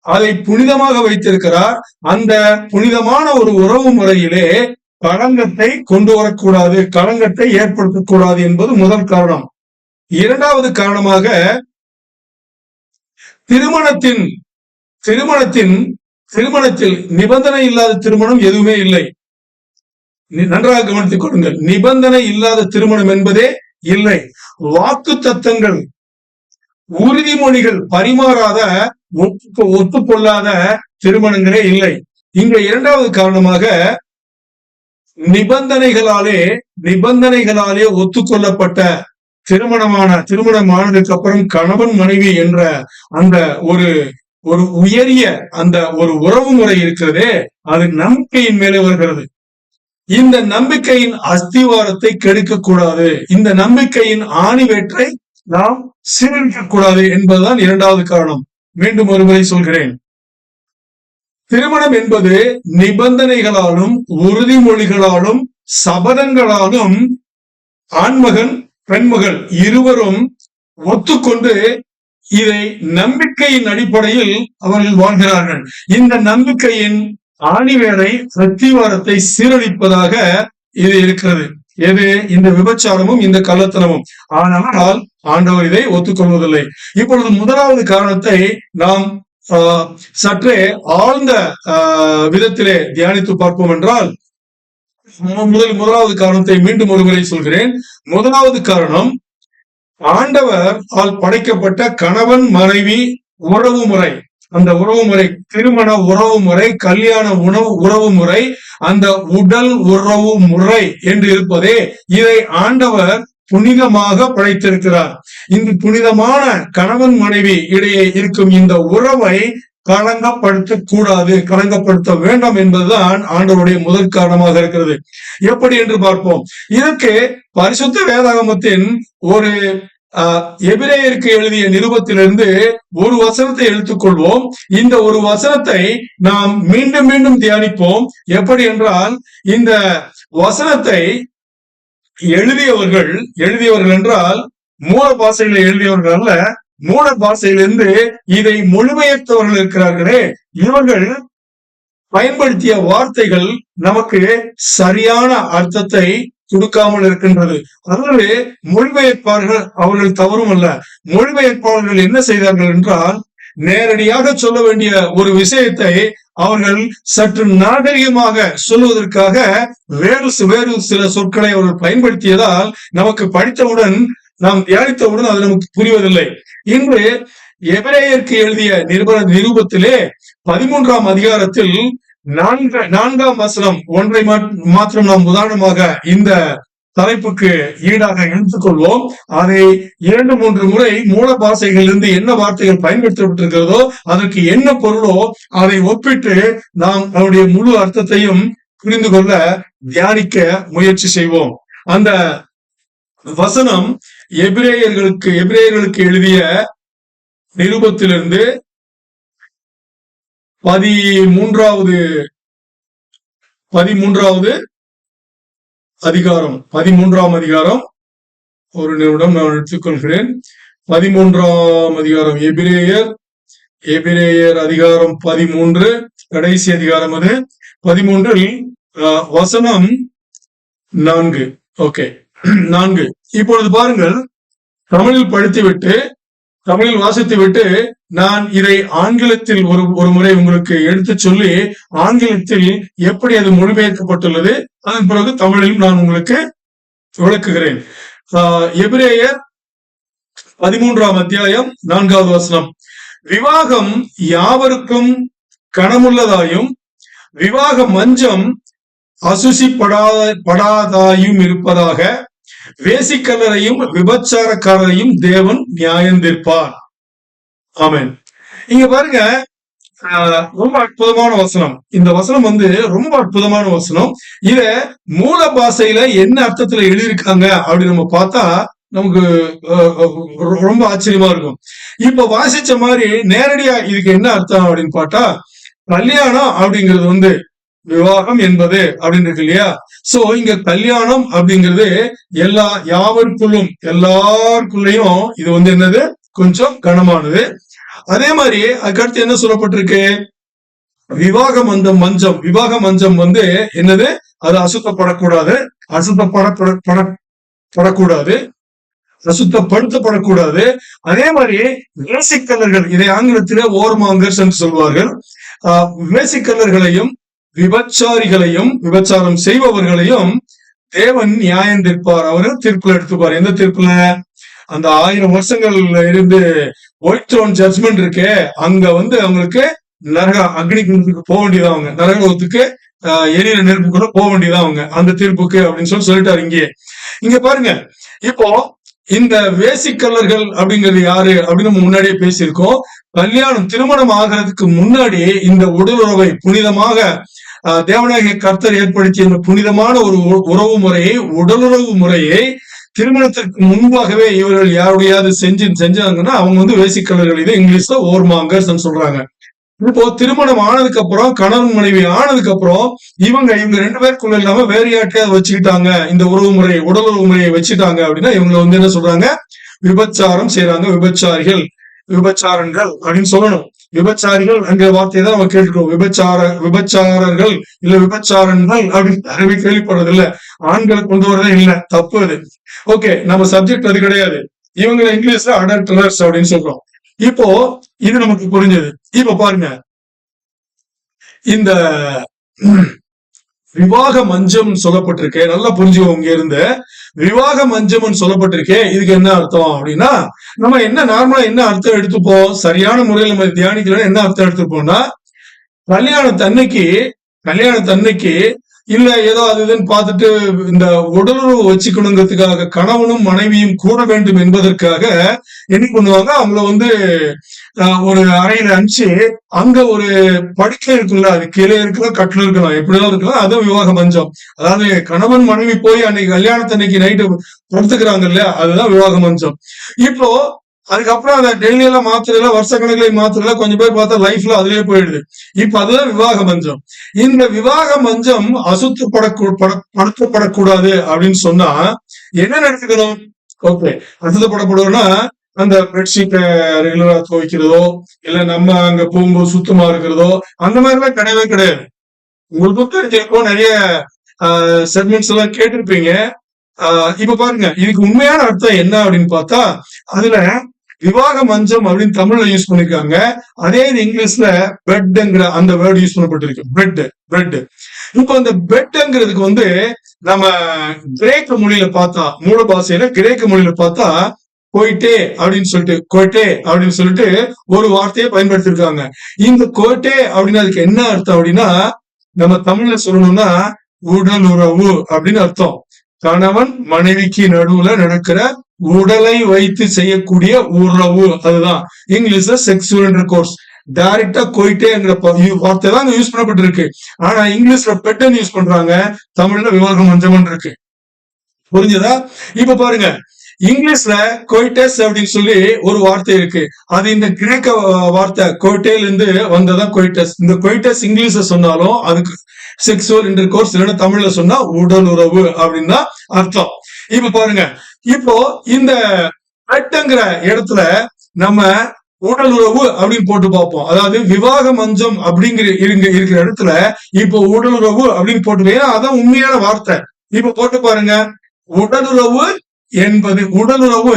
அதை புனிதமாக வைத்திருக்கிறார். அந்த புனிதமான ஒரு உறவு முறையிலே களங்கத்தை கொண்டு வரக்கூடாது, களங்கத்தை ஏற்படுத்தக்கூடாது என்பது முதல் காரணம். இரண்டாவது காரணமாக, திருமணத்தில் நிபந்தனை இல்லாத திருமணம் எதுவுமே இல்லை. நன்றாக கவனித்துக் கொள்ளுங்கள். நிபந்தனை இல்லாத திருமணம் என்பதே இல்லை. வாக்கு தத்தங்கள், உறுதிமொழிகள் பரிமாறாத, ஒத்துக்கொள்ளாத திருமணங்களே இல்லை. இங்க இரண்டாவது காரணமாக, நிபந்தனைகளாலே ஒத்துக்கொள்ளப்பட்ட திருமணமானதுக்கு அப்புறம் கணவன் மனைவி என்ற அந்த ஒரு உயரிய அந்த ஒரு உறவு முறை இருக்கிறதே, அது நம்பிக்கையின் மேலே வருகிறது. இந்த நம்பிக்கையின் அஸ்திவாரத்தை கெடுக்கக்கூடாது, இந்த நம்பிக்கையின் ஆணிவேற்றை நாம் சீரழிக்கக்கூடாது என்பதுதான் இரண்டாவது காரணம். மீண்டும் ஒருமுறை சொல்கிறேன். திருமணம் என்பது நிபந்தனைகளாலும் உறுதிமொழிகளாலும் சபதங்களாலும் ஆண்மகன் பெண்மகள் இருவரும் ஒத்துக்கொண்டு இதை நம்பிக்கையின் அடிப்படையில் அவர்கள் வாழ்கிறார்கள். இந்த நம்பிக்கையின் ஆணிவேரை அஸ்திவாரத்தை சீரழிப்பதாக இது இருக்கிறது. எது? இந்த விபச்சாரமும் இந்த கள்ளத்தனமும். ஆனால் ஆண்டவர் இதை ஒத்துக்கொள்வதில்லை. இப்பொழுது முதலாவது காரணத்தை நாம் சற்றே ஆழ்ந்த விதத்திலே தியானித்து பார்ப்போம் என்றால், முதலாவது காரணத்தை மீண்டும் ஒருமுறை சொல்கிறேன். முதலாவது காரணம், ஆண்டவர் படைக்கப்பட்ட கணவன் மனைவி உறவு முறை. அந்த உறவு முறை, திருமண உறவு முறை, கல்யாண உறவு முறை, அந்த உடல் உறவு முறை என்று இருப்பதே, இதை ஆண்டவர் புனிதமாக படைத்திருக்கிறார். இந்த புனிதமான கணவன் மனைவி இடையே இருக்கும் இந்த உறவை களங்கப்படுத்தக்கூடாது, களங்கப்படுத்த வேண்டாம் என்பதுதான் ஆண்டவருடைய முதல் காரணமாக இருக்கிறது. எப்படி என்று பார்ப்போம். இதற்கு பரிசுத்த வேதாகமத்தின் ஒரு எபிரேயருக்கு எழுதிய நிருபத்திலிருந்து ஒரு வசனத்தை எடுத்துக்கொள்வோம். இந்த ஒரு வசனத்தை நாம் மீண்டும் மீண்டும் தியானிப்போம். எப்படி என்றால், இந்த வசனத்தை எழுதியவர்கள் என்றால் மூல பாஷையில எழுதியவர்கள் அல்ல, மூல பாஷையிலிருந்து இதை மொழிபெயர்த்தவர்கள் இருக்கிறார்களே, இவர்கள் பயன்படுத்திய வார்த்தைகள் நமக்கு சரியான அர்த்தத்தை கொடுக்காமல் இருக்கின்றது. அதாவது மொழிபெயர்ப்பாளர்கள் அவர்கள் தவறும் அல்ல. மொழிபெயர்ப்பாளர்கள் என்ன செய்தார்கள் என்றால், நேரடியாக சொல்ல வேண்டிய ஒரு விஷயத்தை அவர்கள் சற்று நாகரிகமாக சொல்வதற்காக வேறு சில சொற்களை அவர்கள் பயன்படுத்தியதால் நமக்கு படித்தவுடன், நாம் தியானித்தவுடன் அது நமக்கு புரிவதில்லை. இன்று எபிரேயருக்கு எழுதிய நிருபத்திலே 13ஆம் அதிகாரத்தில் 4ஆம் வசனம் ஒன்றை மாத்திரம் நாம் உதாரணமாக இந்த தலைப்புக்கு ஈடாக எடுத்துக்கொள்வோம். அதை 2-3 முறை மூல பாஷைகளிலிருந்து என்ன வார்த்தைகள் பயன்படுத்தப்பட்டிருக்கிறதோ, அதற்கு என்ன பொருளோ அதை ஒப்பிட்டு நாம் அவருடைய முழு அர்த்தத்தையும் புரிந்து கொள்ள தியானிக்க முயற்சி செய்வோம். அந்த வசனம் எபிரேயர்களுக்கு எழுதிய நிருபத்திலிருந்து 13வது அதிகாரம், 13ஆம் அதிகாரம். ஒரு நிமிடம் நான் எடுத்துக்கொள்கிறேன். 13ஆம் அதிகாரம் எபிரேயர் அதிகாரம் 13, கடைசி அதிகாரம் அது. 13 வசனம் 4. ஓகே, 4. இப்பொழுது பாருங்கள், தமிழில் வாசித்துவிட்டு நான் இதை ஆங்கிலத்தில் ஒரு முறை உங்களுக்கு எடுத்து சொல்லி, ஆங்கிலத்தில் எப்படி அது மொழிபெயர்க்கப்பட்டுள்ளது, அதன் பிறகு தமிழிலும் நான் உங்களுக்கு விளக்குகிறேன். எபிரேயர் 13ஆம் அத்தியாயம் 4வது வசனம். விவாகம் யாவருக்கும் கனமுள்ளதாயும் விவாக மஞ்சம் அசுசிப்படாதாயும் இருப்பதாக, வேசிக்கல்லரையும் விபச்சாரக்காரரையும் தேவன் நியாயந்தீர்ப்பார். ஆமென். இங்க பாருங்க, ரொம்ப அற்புதமான வசனம். இந்த வசனம் ரொம்ப அற்புதமான வசனம். இத மூல பாஷையில என்ன அர்த்தத்துல எழுதியிருக்காங்க அப்படின்னு நம்ம பார்த்தா நமக்கு ரொம்ப ஆச்சரியமா இருக்கும். இப்ப வாசிச்ச மாதிரி நேரடியா இதுக்கு என்ன அர்த்தம் அப்படின்னு பார்த்தா, கல்யாணம் அப்படிங்கிறது விவாகம் என்பது அப்படின்னு இருக்கு இல்லையா? சோ இங்க கல்யாணம் அப்படிங்கிறது யாவருக்குள்ளும் எல்லாருக்குள்ளயும் இது என்னது, கொஞ்சம் கனமானது. அதே மாதிரி அதுக்கடுத்து என்ன சொல்லப்பட்டிருக்கு, விவாக மஞ்சம். விவாக மஞ்சம் என்னது, அது அசுத்தப்படக்கூடாது, அசுத்தப்படக்கூடாது, அசுத்தப்படுத்தப்படக்கூடாது. அதே மாதிரி வேசிக்கல்லர்கள், இதை ஆங்கிலத்திலே ஓர்மாங்கர்ஸ் என்று சொல்வார்கள். வேசிக்கல்லர்களையும் விபச்சாரிகளையும் விபச்சாரம் செய்பவர்களையும் தேவன் நியாயம் தீர்ப்பார். அவர்கள் தீர்ப்புல எடுத்துப்பார். எந்த தீர்ப்புல? அந்த 1000 வருஷங்கள்ல இருந்து ஒயிட் த்ரோன் ஜட்ஜ்மெண்ட் இருக்கே, அங்க அவங்களுக்கு நரக அக்னி குண்டத்துக்கு போக வேண்டியதான், அவங்க நரகத்துக்கு எரியிற நெருப்பு கூட போக வேண்டியதான் அவங்க அந்த தீர்ப்புக்கு அப்படின்னு சொல்லிட்டாரு. இங்க பாருங்க, இப்போ இந்த வேசிக்கல்லர்கள் அப்படிங்கிறது யாரு அப்படின்னு நம்ம முன்னாடியே பேசியிருக்கோம். கல்யாணம் திருமணம் ஆகிறதுக்கு முன்னாடி இந்த உடலுறவை புனிதமாக தேவனாகிய கர்த்தர் ஏற்படுத்திய இந்த புனிதமான ஒரு உறவு முறையை, உடலுறவு முறையை திருமணத்திற்கு முன்பாகவே இவர்கள் யாருடையாவது செஞ்சாங்கன்னா அவங்க வேசிக்கல்லர்கள். இதை இங்கிலீஷ்ல ஓர்மாங்கர்ஸ் சொல்றாங்க. இப்போ திருமணம் ஆனதுக்கு அப்புறம், கணவன் மனைவி ஆனதுக்கு அப்புறம் இவங்க 2 பேருக்குள்ள இல்லாம வேற யார்ட்டையாவது வச்சுக்கிட்டாங்க, இந்த உறவு முறை உடலுறவு முறையை வச்சுட்டாங்க அப்படின்னா இவங்க என்ன சொல்றாங்க, விபச்சாரம் செய்யறாங்க, விபச்சாரிகள், விபச்சாரங்கள் அப்படின்னு சொல்லணும். விபச்சாரிகள் என்கிற வார்த்தையை தான் நம்ம கேட்டுக்கிறோம். விபச்சாரர்கள் இல்ல விபச்சாரங்கள் அப்படின்னு கேள்விப்படுறது இல்ல. ஆண்களை கொண்டு வரதே இல்ல, தப்பு அது. ஓகே, நம்ம சப்ஜெக்ட் அது கிடையாது. இவங்க இங்கிலீஷ்ல அடல்டரர்ஸ் அப்படின்னு சொல்றோம். இப்போ இது நமக்கு புரிஞ்சது. இப்ப பாருங்க, இந்த விவாக மஞ்சம் சொல்லப்பட்டிருக்கே, நல்லா புரிஞ்சுக்கோங்க. இங்க இருந்து விவாக மஞ்சம் சொல்லப்பட்டிருக்கே, இதுக்கு என்ன அர்த்தம் அப்படின்னா, நம்ம நார்மலா என்ன அர்த்தம் எடுத்துப்போம், சரியான முறையில் நம்ம தியானிக்கல என்ன அர்த்தம் எடுத்துப்போம்னா, கல்யாணத்தன்னைக்கு இல்ல ஏதோ அது இதுன்னு பார்த்துட்டு இந்த உடலுறவு வச்சுக்கணுங்கிறதுக்காக கணவனும் மனைவியும் கூட வேண்டும் என்பதற்காக என்ன பண்ணுவாங்க, அவங்கள ஒரு அறையில அனுப்பிச்சு அங்க ஒரு படுக்கை இருக்குல்ல, அது கீழே இருக்கலாம், கட்டில இருக்கலாம், எப்படிதான் இருக்கலாம், அதுவும் விவாக மஞ்சம். அதாவது கணவன் மனைவி போய் அன்னைக்கு கல்யாணத்தன்னைக்கு நைட்டு படுத்துக்கிறாங்க இல்லையா, அதுதான் விவாக மஞ்சம். இப்போ அதுக்கப்புறம் அதை டெய்லி எல்லாம் மாத்திரல, வருஷ கணக்கில் மாத்திரல, கொஞ்சம் பேர் பார்த்தா லைஃப்ல அதுலயே போயிடுது. இப்ப அதுதான் விவாக மஞ்சம். இந்த விவாக மஞ்சம் அசுத்தப்படக்கூடாது அப்படின்னு சொன்னா என்ன நடத்துக்கணும்? ஓகே, அசுத்தப்படக்கூடாதுன்னா அந்த பெட்ஷீட்டை ரெகுலரா துவைக்கிறதோ, இல்ல நம்ம அங்க போகும்போது சுத்தமா இருக்கிறதோ, அந்த மாதிரிலாம் கிடையவே கிடையாது. உங்களுக்கு தெரிஞ்சிருக்கும், நிறைய செக்மெண்ட்ஸ் எல்லாம் கேட்டிருப்பீங்க. இப்ப பாருங்க, இதுக்கு உண்மையான அர்த்தம் என்ன அப்படின்னு பார்த்தா, அதுல விவாக மஞ்சம் அப்படின்னு தமிழ்ல யூஸ் பண்ணிருக்காங்க. அதே இது இங்கிலீஷ்ல பெட்ங்கிற அந்த வேர்டு யூஸ் பண்ணப்பட்டிருக்கு. பெட். இப்போ அந்த பெட்ங்கிறதுக்கு நம்ம கிரேக்க மொழியில பார்த்தா, மூல பாஷையில கிரேக்க மொழியில பார்த்தா கோயிட்டே அப்படின்னு சொல்லிட்டு ஒரு வார்த்தையை பயன்படுத்திருக்காங்க. இந்த கோயிட்டே அப்படின்னு அதுக்கு என்ன அர்த்தம் அப்படின்னா, நம்ம தமிழ்ல சொல்லணும்னா உடலுறவு அப்படின்னு அர்த்தம். கணவன் மனைவிக்கு நடுவுல நடக்கிற உடலை வைத்து செய்யக்கூடிய உறவு, அதுதான் இங்கிலீஷ்ல செக்ஸுவல் இன்டர்கோர்ஸ். டைரக்டா கோயிட்டேங்கிற வார்த்தை தான் யூஸ் பண்ணப்பட்டிருக்கு. ஆனா இங்கிலீஷ்ல பெட்டன் யூஸ் பண்றாங்க, தமிழ்ல விவாக மஞ்சம் இருக்கு. புரிஞ்சதா? இப்ப பாருங்க, இங்கிலீஷ்ல கோயிட்டஸ் அப்படின்னு சொல்லி ஒரு வார்த்தை இருக்கு. அது இந்த கிரேக்க வார்த்தை கோயிட்டேல இருந்து வந்ததான் கோயிட்டஸ். இந்த கோயிட்டஸ் இங்கிலீஷ்ல சொன்னாலும் அதுக்கு செக்ஸுவல் இன்டர்கோர்ஸ், இல்லைன்னா தமிழ்ல சொன்னா உடலுறவு அப்படின்னு தான் அர்த்தம். இப்ப பாருங்க, இப்போ இந்த பெட்ங்கிற இடத்துல நம்ம உடலுறவு அப்படின்னு போட்டு பார்ப்போம். அதாவது விவாக மஞ்சம் இருக்கிற இடத்துல இப்போ உடலுறவு அப்படின்னு போட்டு, அதான் உண்மையான வார்த்தை. இப்ப போட்டு பாருங்க, உடலுறவு என்பது, உடலுறவு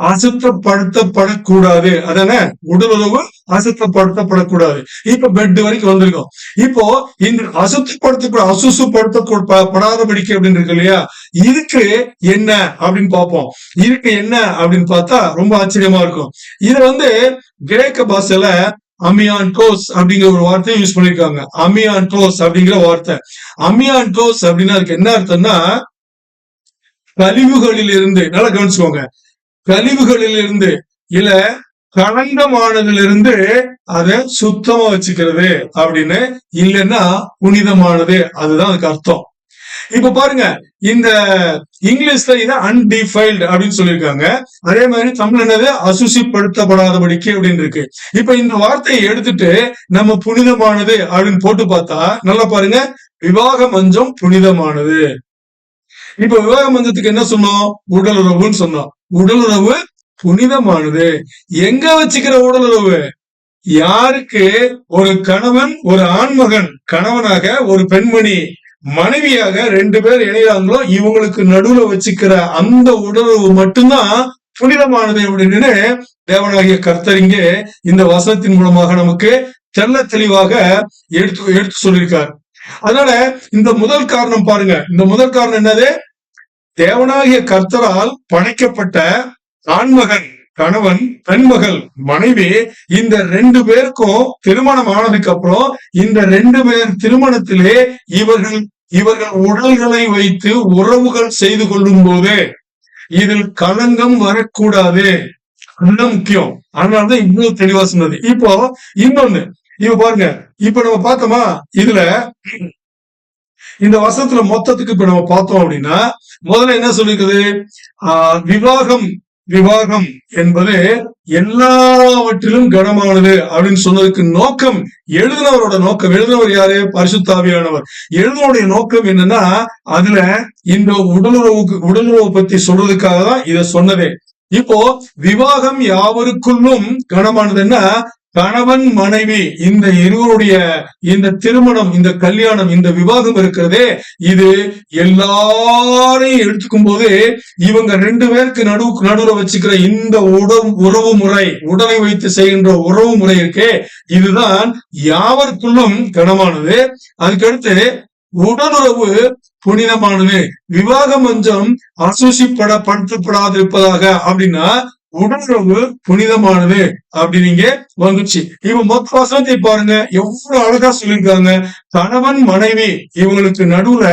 அசுத்தப்படுத்தப்படக்கூடாது, அதானே உடலுறவு அசுத்தப்படுத்தப்படக்கூடாது. இப்ப பெட் வரைக்கும் வந்திருக்கோம். இப்போ இந்த அசுசுப்படுத்தப்படாதபடிக்கு அப்படின்னு இருக்கு இல்லையா, இதுக்கு என்ன அப்படின்னு பார்ப்போம். இதுக்கு என்ன அப்படின்னு பார்த்தா ரொம்ப ஆச்சரியமா இருக்கும். இது கிரேக்க பாஷையில அமியான்டோஸ் அப்படிங்கிற ஒரு வார்த்தையை யூஸ் பண்ணிருக்காங்க. அமியான்டோஸ் அப்படிங்கிற வார்த்தை. அமியான்டோஸ் அப்படின்னா அதுக்கு என்ன அர்த்தம்னா, கழிவுகளில் இருந்து, நல்லா கவனிச்சுக்கோங்க, கழிவுகளில் இருந்து இல்ல களங்கமானதிலிருந்து அதை சுத்தமா வச்சுக்கிறது அப்படின்னு, இல்லைன்னா புனிதமானது, அதுதான் அதுக்கு அர்த்தம். இப்ப பாருங்க, இந்த இங்கிலீஷ்ல இத அன்டிஃபைல்டு அப்படின்னு சொல்லியிருக்காங்க. அதே மாதிரி தமிழ் என்னது அசுசிப்படுத்தப்படாதபடிக்கு அப்படின்னு இருக்கு. இப்ப இந்த வார்த்தையை எடுத்துட்டு நம்ம புனிதமானது அப்படின்னு போட்டு பார்த்தா நல்லா பாருங்க, விவாக மஞ்சம் புனிதமானது. இப்ப விவாக மஞ்சத்துக்கு என்ன சொன்னோம்? உடலுறவுன்னு சொன்னோம். உடலுறவு புனிதமானது. எங்க வச்சுக்கிற உடலுறவு? யாருக்கு ஒரு கணவன் ஒரு ஆண்மகன் கணவனாக, ஒரு பெண்மணி மனைவியாக 2 பேர் இணைகிறாங்களோ இவங்களுக்கு நடுவுல வச்சுக்கிற அந்த உடலுறவு மட்டும்தான் புனிதமானது அப்படின்னு தேவனாகிய கர்த்தர் இங்கே இந்த வசனத்தின் மூலமாக நமக்கு தெள்ள தெளிவாக எடுத்து சொல்லியிருக்கார். அதனால இந்த முதல் காரணம் பாருங்க, இந்த முதல் காரணம் என்னது? தேவனாகிய கர்த்தரால் படைக்கப்பட்ட ஆண்மகன் கணவன், பெண்மகள் மனைவி, இந்த 2 பேருக்கும் திருமணம் ஆனதுக்கு அப்புறம் இந்த 2 பேர் திருமணத்திலே இவர்கள் உடல்களை வைத்து உறவுகள் செய்து கொள்ளும் போது இதில் களங்கம் வரக்கூடாது. அதுதான் முக்கியம். அதனாலதான் இவ்வளவு தெளிவா சொன்னது. இப்போ இன்னொன்னு, இப்ப பாருங்க, இப்ப நம்ம பார்த்தோமா, இதுல இந்த வசனத்துல மொத்தத்துக்கு இப்ப நம்ம பார்த்தோம் அப்படின்னா, முதல்ல என்ன சொல்லிருக்குது? விவாகம் விவாகம் என்பது எல்லாவற்றிலும் கனமானது அப்படின்னு சொன்னதுக்கு நோக்கம், எழுதினவரோட நோக்கம், எழுதினவர் யாரு? பரிசுத்த ஆவியானவர். எழுதினருடைய நோக்கம் என்னன்னா, அதுல இந்த உடலுறவு பத்தி சொல்றதுக்காக தான் இத சொன்னதே. இப்போ விவாகம் யாவருக்குள்ளும் கனமானதுன்னா, கணவன் மனைவி இந்த இருவருடைய இந்த திருமணம், இந்த கல்யாணம், இந்த விவாகம் இருக்கிறதே, இது எல்லாரையும் எடுத்துக்கும் போது இவங்க 2 பேருக்கு நடுவுல வச்சுக்கிற இந்த உறவு முறை, உடலை வைத்து செய்கின்ற உறவு முறை இருக்கே, இதுதான் யாவருக்குள்ளும் கனமானது. அதுக்கடுத்து உடலுறவு புனிதமானது. விவாக மஞ்சம் அசூசிப்படுத்தப்படாதிருப்பதாக அப்படின்னா உடலுறவு புனிதமானது அப்படின்னு இங்க வந்துச்சு. இப்ப மொத்த வசனத்தை பாருங்க, எவ்வளவு அழகா சொல்லியிருக்காங்க. கணவன் மனைவி இவங்களுக்கு நடுவுல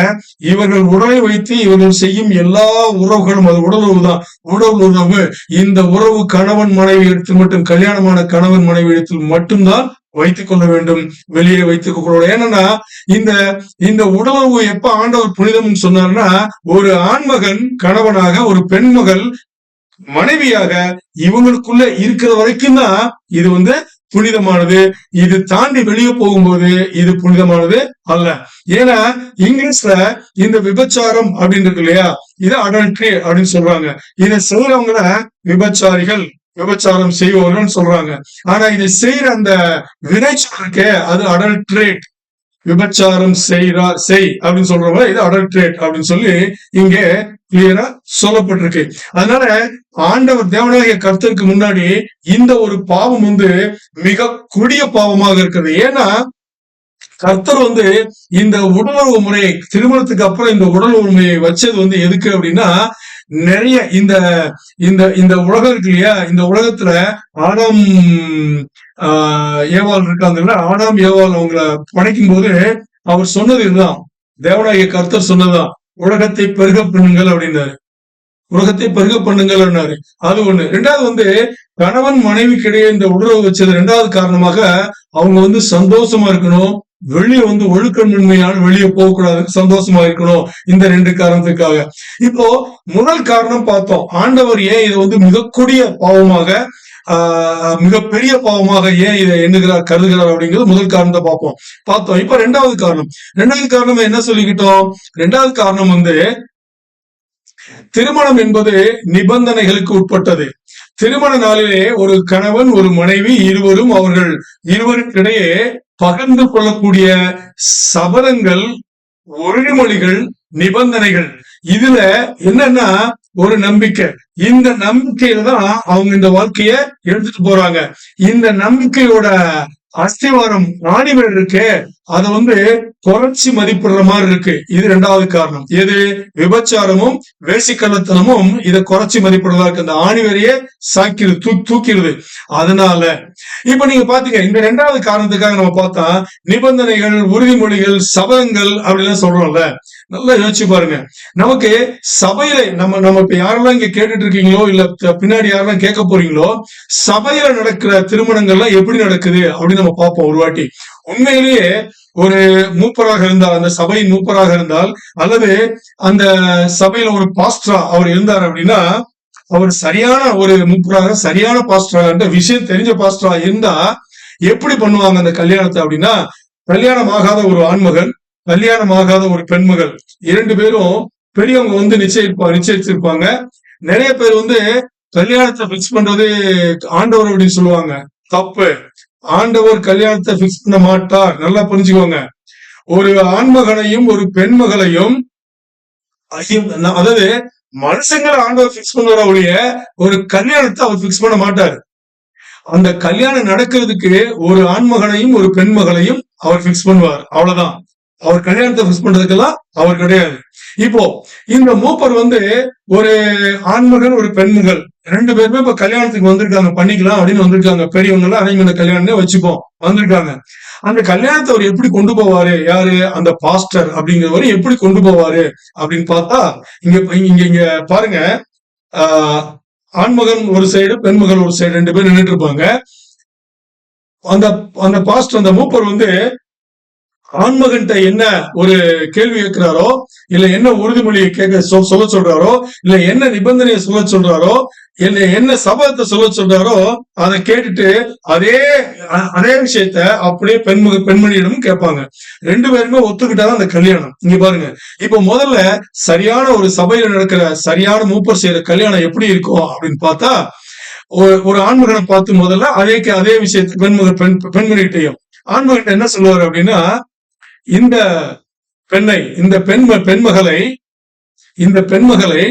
இவர்கள் உடலை வைத்து இவர்கள் செய்யும் எல்லா உறவுகளும் அது உடலுறவு தான். உடலுறவு, இந்த உறவு கணவன் மனைவி இடத்தில் மட்டும், கல்யாணமான கணவன் மனைவி இடத்தில் மட்டும்தான் வைத்துக் கொள்ள வேண்டும், வெளியே வைத்துக் கொள்ள. ஏன்னா இந்த உடலுறவு எப்ப ஆண்டவர் புனிதம் சொன்னார்னா, ஒரு ஆண்மகன் கணவனாக, ஒரு பெண்மகள் மனைவியாக இவங்களுக்குள்ள இருக்கிற வரைக்கும் தான் இது புனிதமானது. இது தாண்டி வெளியே போகும்போது இது புனிதமானது அல்ல. ஏன்னா இங்கிலீஷ்ல இந்த விபச்சாரம் அப்படின்றது இல்லையா, இது அடல்ட்ரி அப்படின்னு சொல்றாங்க. இதை செய்யறவங்கள விபச்சாரிகள், விபச்சாரம் செய்பவர்கள் சொல்றாங்க. ஆனா இதை செய்யற அந்த வினைச்சொல் இருக்கே, அது அடல்ட்ரேட், விபச்சாரம் செய் அப்படின்னு சொல்றவங்க இது அடல்ட்ரேட் அப்படின்னு சொல்லி இங்கே கிளியரா சொல்லப்பட்டிருக்கு. அதனால ஆண்டவர் தேவனாகிய கர்த்தருக்கு முன்னாடி இந்த ஒரு பாவம் மிக கொடிய பாவமாக இருக்கிறது. ஏன்னா கர்த்தர் இந்த உடலுறவு முறையை, திருமணத்துக்கு அப்புறம் இந்த உடலுறவு முறையை வச்சது எதுக்கு அப்படின்னா, நிறைய இந்த இந்த இந்த உலகம் இருக்கு இல்லையா, இந்த உலகத்துல ஆடாம் ஏவாள் இருக்காங்கல்ல, ஆடாம் ஏவாள் அவங்கள படைக்கும் போது அவர் சொன்னது இதுதான், தேவனாகிய கர்த்தர் சொன்னதுதான், உலகத்தை பெருக பண்ணுங்கள் அப்படின்னாரு. உலகத்தை பெருக பண்ணுங்கள். அது ஒண்ணு. ரெண்டாவது கணவன் மனைவிக்கு இடையே இந்த உடலுறவு வச்சது ரெண்டாவது காரணமாக அவங்க சந்தோஷமா இருக்கணும், வெளியே ஒழுக்கமின்மையான வெளியே போகக்கூடாது, சந்தோஷமா இருக்கணும். இந்த 2 காரணத்துக்காக. இப்போ முதல் காரணம் பார்த்தோம், ஆண்டவர் ஏன் இதை மிக கொடிய பாவமாக, மிகப்பெரிய பாவமாக ஏன் இதை கருதுகிறார் அப்படிங்கிறது முதல் காரணத்தை பார்த்தோம். இப்ப ரெண்டாவது காரணம் என்ன சொல்லிக்கிட்டோம்? ரெண்டாவது காரணம் திருமணம் என்பது நிபந்தனைகளுக்கு உட்பட்டது. திருமண நாளிலே ஒரு கணவன் ஒரு மனைவி அவர்கள் இருவருக்கிடையே பகிர்ந்து கொள்ளக்கூடிய சபதங்கள், உறுதிமொழிகள், நிபந்தனைகள். இதுல என்னன்னா ஒரு நம்பிக்கை. இந்த நம்பிக்கையில தான் அவங்க இந்த வாழ்க்கைய எடுத்துட்டு போறாங்க. இந்த நம்பிக்கையோட அஸ்திவாரம், ஆணிவேர் இருக்கே, அதை குறைச்சி மதிப்பிடுற மாதிரி இருக்கு. இது ரெண்டாவது காரணம். எது? விபச்சாரமும் வேசிக்கள்ளத்தனமும் இதை குறைச்சி மதிப்பிடுறதா இருக்கு. அந்த ஆணிவேரையே தூக்கிடுது. அதனால இப்ப நீங்க பாத்தீங்க, இந்த ரெண்டாவது காரணத்துக்காக நம்ம பார்த்தா நிபந்தனைகள், உறுதிமொழிகள், சபதங்கள் அப்படிலாம் சொல்றோம்ல. நல்லா யோசிச்சு பாருங்க. நமக்கு சபையில நம்ம இப்ப யாரெல்லாம் இங்க கேட்டுட்டு இருக்கீங்களோ இல்ல பின்னாடி யாரெல்லாம் கேட்க போறீங்களோ, சபையில நடக்கிற திருமணங்கள்லாம் எப்படி நடக்குது அப்படின்னு நம்ம பார்ப்போம் ஒரு வாட்டி. உண்மையிலேயே ஒரு மூப்பராக இருந்தால், அந்த சபையின் மூப்பராக இருந்தால், அல்லது அந்த சபையில ஒரு பாஸ்டரா அவர் இருந்தார் அப்படின்னா, அவர் சரியான ஒரு மூப்பராக, சரியான பாஸ்டரா, விஷயம் தெரிஞ்ச பாஸ்டரா இருந்தா எப்படி பண்ணுவாங்க அந்த கல்யாணத்தை அப்படின்னா, கல்யாணம் ஆகாத ஒரு ஆண்மகன், கல்யாணம் ஆகாத ஒரு பெண்மகள், 2 பேரும் பெரியவங்க வந்து நிச்சயிச்சிருப்பாங்க. நிறைய பேர் வந்து கல்யாணத்தை பிக்ஸ் பண்றது ஆண்டவர் அப்படின்னு சொல்லுவாங்க. தப்பு. ஆண்டவர் கல்யாணத்தை பிக்ஸ் பண்ண மாட்டார். நல்லா புரிஞ்சுக்கோங்க. ஒரு ஆண்மகனையும் ஒரு பெண்மகளையும், அதாவது மனுஷங்களை ஆண்டவர் பிக்ஸ் பண்ணுவார ஒழிய ஒரு கல்யாணத்தை அவர் பிக்ஸ் பண்ண மாட்டார். அந்த கல்யாணம் நடக்கிறதுக்கு ஒரு ஆண்மகனையும் ஒரு பெண்மகளையும் அவர் பிக்ஸ் பண்ணுவார். அவ்வளவுதான். அவர் கல்யாணத்தை பிக்ஸ் பண்றதுக்கெல்லாம் அவர் கிடையாது. இப்போ இந்த மூப்பர் வந்து ஒரு ஆண்மகன் ஒரு பெண்மகள் 2 பேருமே இப்ப கல்யாணத்துக்கு வந்திருக்காங்க, பண்ணிக்கலாம் அப்படின்னு வந்திருக்காங்க. பெரியவங்க எல்லாம் அரேஞ்ச் கல்யாணம் வச்சுப்போம், வந்திருக்காங்க. அந்த கல்யாணத்தை அவர் எப்படி கொண்டு போவாரு? யாரு? அந்த பாஸ்டர் அப்படிங்கிறவரு எப்படி கொண்டு போவாரு அப்படின்னு பார்த்தா, இங்க இங்க இங்க பாருங்க. ஆண்மகன் ஒரு சைடு, பெண்மகள் ஒரு சைடு, 2 பேர் நின்றுட்டு இருப்பாங்க. அந்த அந்த பாஸ்டர், அந்த மூப்பர் வந்து ஆண்மகன்கிட்ட என்ன ஒரு கேள்வி கேட்கிறாரோ, இல்ல என்ன உறுதிமொழியை சொல்ல சொல்றாரோ, இல்ல என்ன நிபந்தனையை சொல்ல சொல்றாரோ, என்ன சபதத்தை சொல்ல சொல்றாரோ, அதை கேட்டுட்டு அதே விஷயத்த அப்படியே பெண்மணியிடம் கேட்பாங்க. 2 பேருமே ஒத்துக்கிட்டாதான் அந்த கல்யாணம். இங்க பாருங்க. இப்ப முதல்ல சரியான ஒரு சபையில நடக்கிற சரியான மூப்பர் செய்யற கல்யாணம் எப்படி இருக்கும் அப்படின்னு பார்த்தா, ஒரு ஆண்மகனை பார்த்து முதல்ல அதே விஷயத்த பெண்மணிகிட்டையும் ஆண்மகன் என்ன சொல்லுவாரு அப்படின்னா, இந்த பெண்மகளை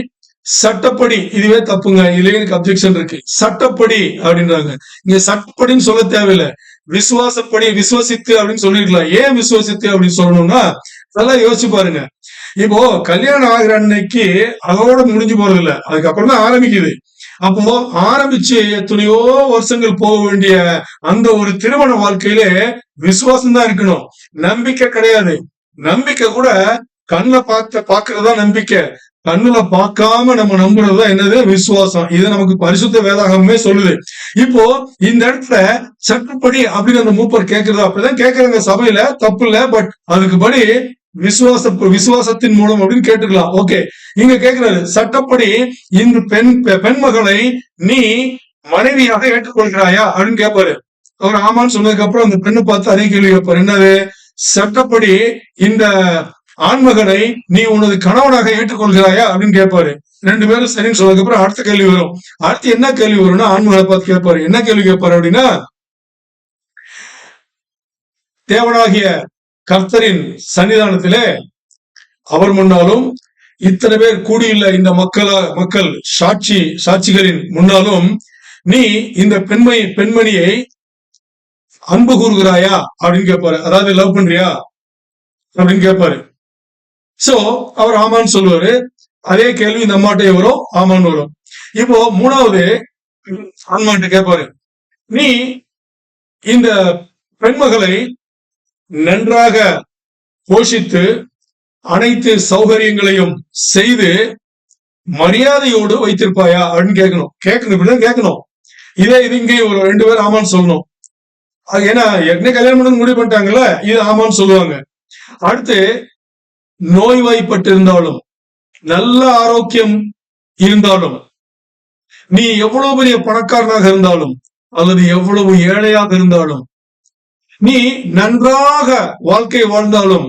சட்டப்படி, இதுவே தப்புங்க, இதுல எனக்கு அப்ஜெக்ஷன் இருக்கு, சட்டப்படி அப்படின்றாங்க. இங்க சட்டப்படின்னு சொல்ல தேவையில்லை, விசுவாசப்படி, விசுவசித்து அப்படின்னு சொல்லிருக்கலாம். ஏன் விசுவசித்து அப்படின்னு சொல்லணும்னா, நல்லா யோசிச்சு பாருங்க. இப்போ கல்யாணம் ஆகிற அன்னைக்கு அதோட முடிஞ்சு போறது இல்ல, அதுக்கப்புறம் தான் ஆரம்பிக்குது. அப்போ ஆரம்பிச்சு எத்தனையோ வருஷங்கள் போக வேண்டிய அந்த ஒரு திருமண வாழ்க்கையில விசுவாசம் தான் இருக்கணும், நம்பிக்கை கிடையாது. நம்பிக்கை கூட கண்ணுல பாக்குறதா நம்பிக்கை, கண்ணுல பார்க்காம நம்ம நம்புறதுதான் என்னது? விசுவாசம். இது நமக்கு பரிசுத்த வேதாகமே சொல்லுது. இப்போ இந்த இடத்துல சட்டப்படி அப்படின்னு அந்த மூப்பர் கேட்கறது, அப்படிதான் கேட்கறாங்க சபையில, தப்பு இல்ல. பட் அதுக்கு படி விசுவாசத்தின் மூலம் அப்படின்னு கேட்டுக்கலாம். ஓகே, இங்க கேட்கிறாரு, சட்டப்படி இந்த பெண்மகளை நீ மனைவியாக ஏற்றுக்கொள்கிறாயா அப்படின்னு கேட்பாரு. அவர் ஆமான்னு சொன்னதுக்கு அப்புறம் அந்த பெண்ணை பார்த்து அதே கேள்வி கேட்பாரு. என்னது? சட்டப்படி இந்த ஆண்மகனை நீ உனது கணவனாக ஏற்றுக்கொள்கிறாயா அப்படின்னு கேட்பாரு. 2 பேரும் சரின்னு சொன்னதுக்கு அப்புறம் அடுத்த கேள்வி வரும். அடுத்து என்ன கேள்வி வரும்னா, ஆண்மகளை பார்த்து கேட்பாரு. என்ன கேள்வி கேட்பாரு அப்படின்னா, தேவனாகிய கர்த்தரின் சன்னிதானத்திலே அவர் முன்னாலும், இத்தனை பேர் கூடியுள்ள இந்த மக்கள் சாட்சிகளின் முன்னாலும் நீ இந்த பெண்மணியை அன்பு கூறுகிறாயா அப்படின்னு கேட்பாரு. அதாவது லவ் பண்றியா அப்படின்னு கேட்பாரு. சோ அவர் ஆமான்னு சொல்லுவாரு. அதே கேள்வி இந்த அம்மாட்டே வரும், ஆமான்னு வரும். இப்போ 3வது ஆண்மாட்ட கேட்பாரு, நீ இந்த பெண்மகளை நன்றாக போஷித்து அனைத்து சௌகரியங்களையும் செய்து மரியாதையோடு வைத்திருப்பாயா அப்படின்னு கேட்கணும். இது இங்கே ஒரு 2 பேர் ஆமான்னு சொல்லணும். ஏன்னா ஏற்கனவே கல்யாணம் பண்ண முடிவு பண்ணிட்டாங்கல்ல, இது ஆமான்னு சொல்லுவாங்க. அடுத்து, நோய்வாய்ப்பட்டு இருந்தாலும், நல்ல ஆரோக்கியம் இருந்தாலும், நீ எவ்வளவு பெரிய பணக்காரனாக இருந்தாலும் அல்லது எவ்வளவு ஏழையாக இருந்தாலும், நீ நன்றாக வாழ்க்கை வாழ்ந்தாலும்,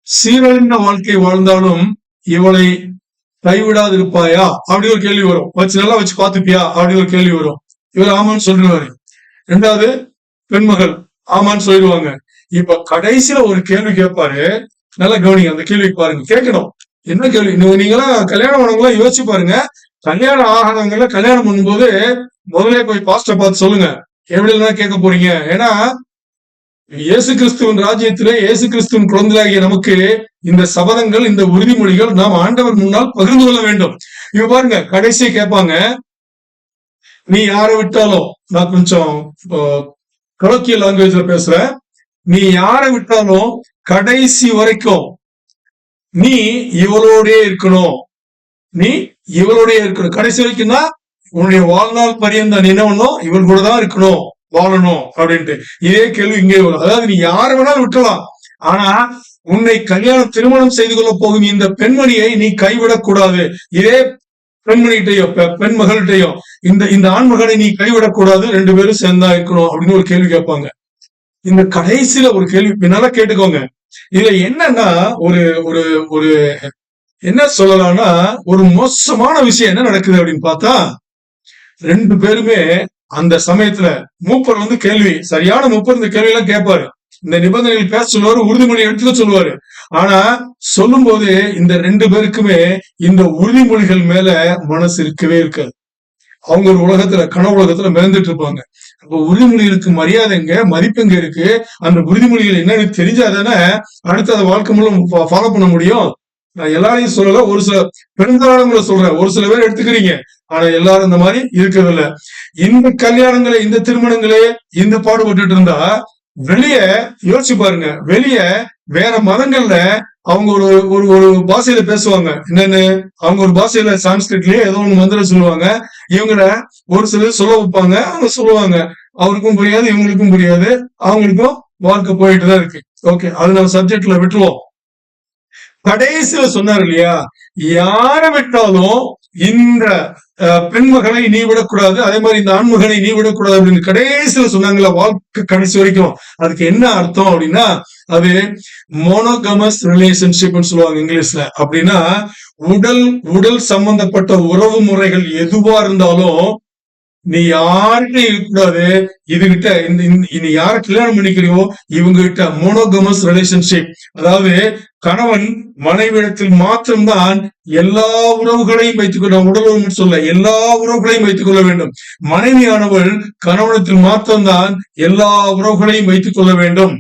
சீரழிந்த வாழ்க்கை வாழ்ந்தாலும் இவளை கைவிடாது இருப்பாயா அப்படி ஒரு கேள்வி வரும். நல்லா வச்சு பாத்துப்பியா அப்படி ஒரு கேள்வி வரும். இவர் ஆமான்னு சொல்லிடுவாரு. 2வது பெண்மகள் ஆமான்னு சொல்லிடுவாங்க. இப்ப கடைசியில ஒரு கேள்வி கேட்பாரு. நல்லா கவனிங்க, அந்த கேள்விக்கு பாருங்க, கேட்கணும். என்ன கேள்வி? நீங்களாம் கல்யாணம் ஆனவங்களாம் யோசிச்சு பாருங்க. கல்யாணம் ஆகாதவங்க கல்யாணம் பண்ணும்போது முதல்ல போய் பாஸ்டர் பார்த்து சொல்லுங்க, எப்படிலாம் கேட்க போறீங்க. ஏன்னா இயேசு கிறிஸ்துவின் ராஜ்யத்திலே இயேசு கிறிஸ்துவின் குழந்தையாகிய நமக்கு இந்த சபதங்கள், இந்த உறுதிமொழிகள் நாம் ஆண்டவர் முன்னால் பகிர்ந்து கொள்ள வேண்டும். இப்ப பாருங்க, கடைசியை கேட்பாங்க, நீ யாரை விட்டாலும், நான் கொஞ்சம் நீ இவளோடே இருக்கணும், நீ இவளோடய இருக்கணும் கடைசி வரைக்கும்னா உன்னுடைய வாழ்நாள் பரியந்த நீ என்ன பண்ணணும், இவள் கூட தான் இருக்கணும், வாழணும் அப்படின்ட்டு. இதே கேள்வி இங்கே வரும். அதாவது நீ யார வேணாலும் விட்டுலாம், ஆனா உன்னை திருமணம் செய்து கொள்ள போகும் இந்த பெண்மணியை நீ கைவிடக் கூடாது. இதே பெண்மணிகிட்டையும் பெண் மகள்கிட்டையும் இந்த ஆண் மகனை நீ கைவிடக் கூடாது, 2 பேரும் சேர்ந்தா இருக்கணும் அப்படின்னு ஒரு கேள்வி கேட்பாங்க. இந்த கடைசியில ஒரு கேள்வி பின்னால கேட்டுக்கோங்க. இதுல என்னன்னா ஒரு ஒரு ஒரு என்ன சொல்லலாம்னா, ஒரு மோசமான விஷயம் என்ன நடக்குது அப்படின்னு பார்த்தா, 2 பேருமே அந்த சமயத்துல மூப்பர் கேள்வி, சரியான மூப்பர் இந்த கேள்வி எல்லாம் கேட்பாரு, இந்த நிபந்தனைகள் பேச சொல்லுவாரு, உறுதிமொழி எடுத்துக்க சொல்லுவாரு. ஆனா சொல்லும் போது இந்த 2 பேருக்குமே இந்த உறுதிமொழிகள் மேல மனசு இருக்கவே இருக்காது. அவங்க ஒரு உலகத்துல கனவு உலகத்துல மிதந்துட்டு இருப்பாங்க. அப்ப உறுதிமொழிகளுக்கு மரியாதை எங்க, மதிப்பு எங்க இருக்கு? அந்த உறுதிமொழிகள் என்னன்னு தெரிஞ்சாதானே அடுத்து அதை வாழ்க்கை மூலம் ஃபாலோ பண்ண முடியும். நான் எல்லாரையும் சொல்லல, ஒரு சில பெரும்பாலானவங்களை சொல்றேன், ஒரு சில பேர் எடுத்துக்கிறீங்க, ஆனா எல்லாரும் இந்த மாதிரி இருக்கிறது இல்ல. இந்த கல்யாணங்களே, இந்த திருமணங்களே இந்த பாடுபட்டு இருந்தா வெளிய யோசிச்சு பாருங்க, வெளிய வேற மதங்கள்ல அவங்க ஒரு ஒரு ஒரு பாஷையில பேசுவாங்க. என்னன்னு, அவங்க ஒரு பாஷையில சான்ஸ்கிரிட்லயே ஏதோ ஒண்ணு மந்திரம் சொல்லுவாங்க. இவங்கள ஒரு சிலர் சொல்ல வைப்பாங்க, அவங்க சொல்லுவாங்க, அவருக்கும் புரியாது, இவங்களுக்கும் புரியாது, அவங்களுக்கும் வாழ்க்கை போயிட்டுதான் இருக்கு. ஓகே, அது நம்ம சப்ஜெக்ட்ல விட்டுருவோம். கடைசியில சொன்னார் இல்லையா, யார விட்டாலும் இந்த பெண்மகனை நீ விடக்கூடாது, அதே மாதிரி இந்த ஆண்மகனை நீ விடக்கூடாது அப்படின்னு கடைசியில சொன்னாங்களா, வாழ்க்கை கடைசி வரைக்கும். அதுக்கு என்ன அர்த்தம் அப்படின்னா, அது மோனோகமஸ் ரிலேஷன்ஷிப்னு சொல்லுவாங்க இங்கிலீஷ்ல. அப்படின்னா உடல் சம்பந்தப்பட்ட உறவு முறைகள் எதுவா இருந்தாலும் நீ யார்கிட்ட இருக்கக்கூடாது, இதுகிட்ட நீ யார கல்யாணம் பண்ணிக்கிறியோ இவங்க கிட்ட மோனோகமஸ் ரிலேஷன்ஷிப், அதாவது கணவன் மனைவிடத்தில் மாத்திரம்தான் எல்லா உறவுகளையும் வைத்துக் கொள்ள, உடல் உறவு சொல்ல எல்லா உறவுகளையும் வைத்துக் கொள்ள வேண்டும். மனைவியானவள் கணவனத்தில் மாத்திரம்தான் எல்லா உறவுகளையும் வைத்துக் கொள்ள வேண்டும்.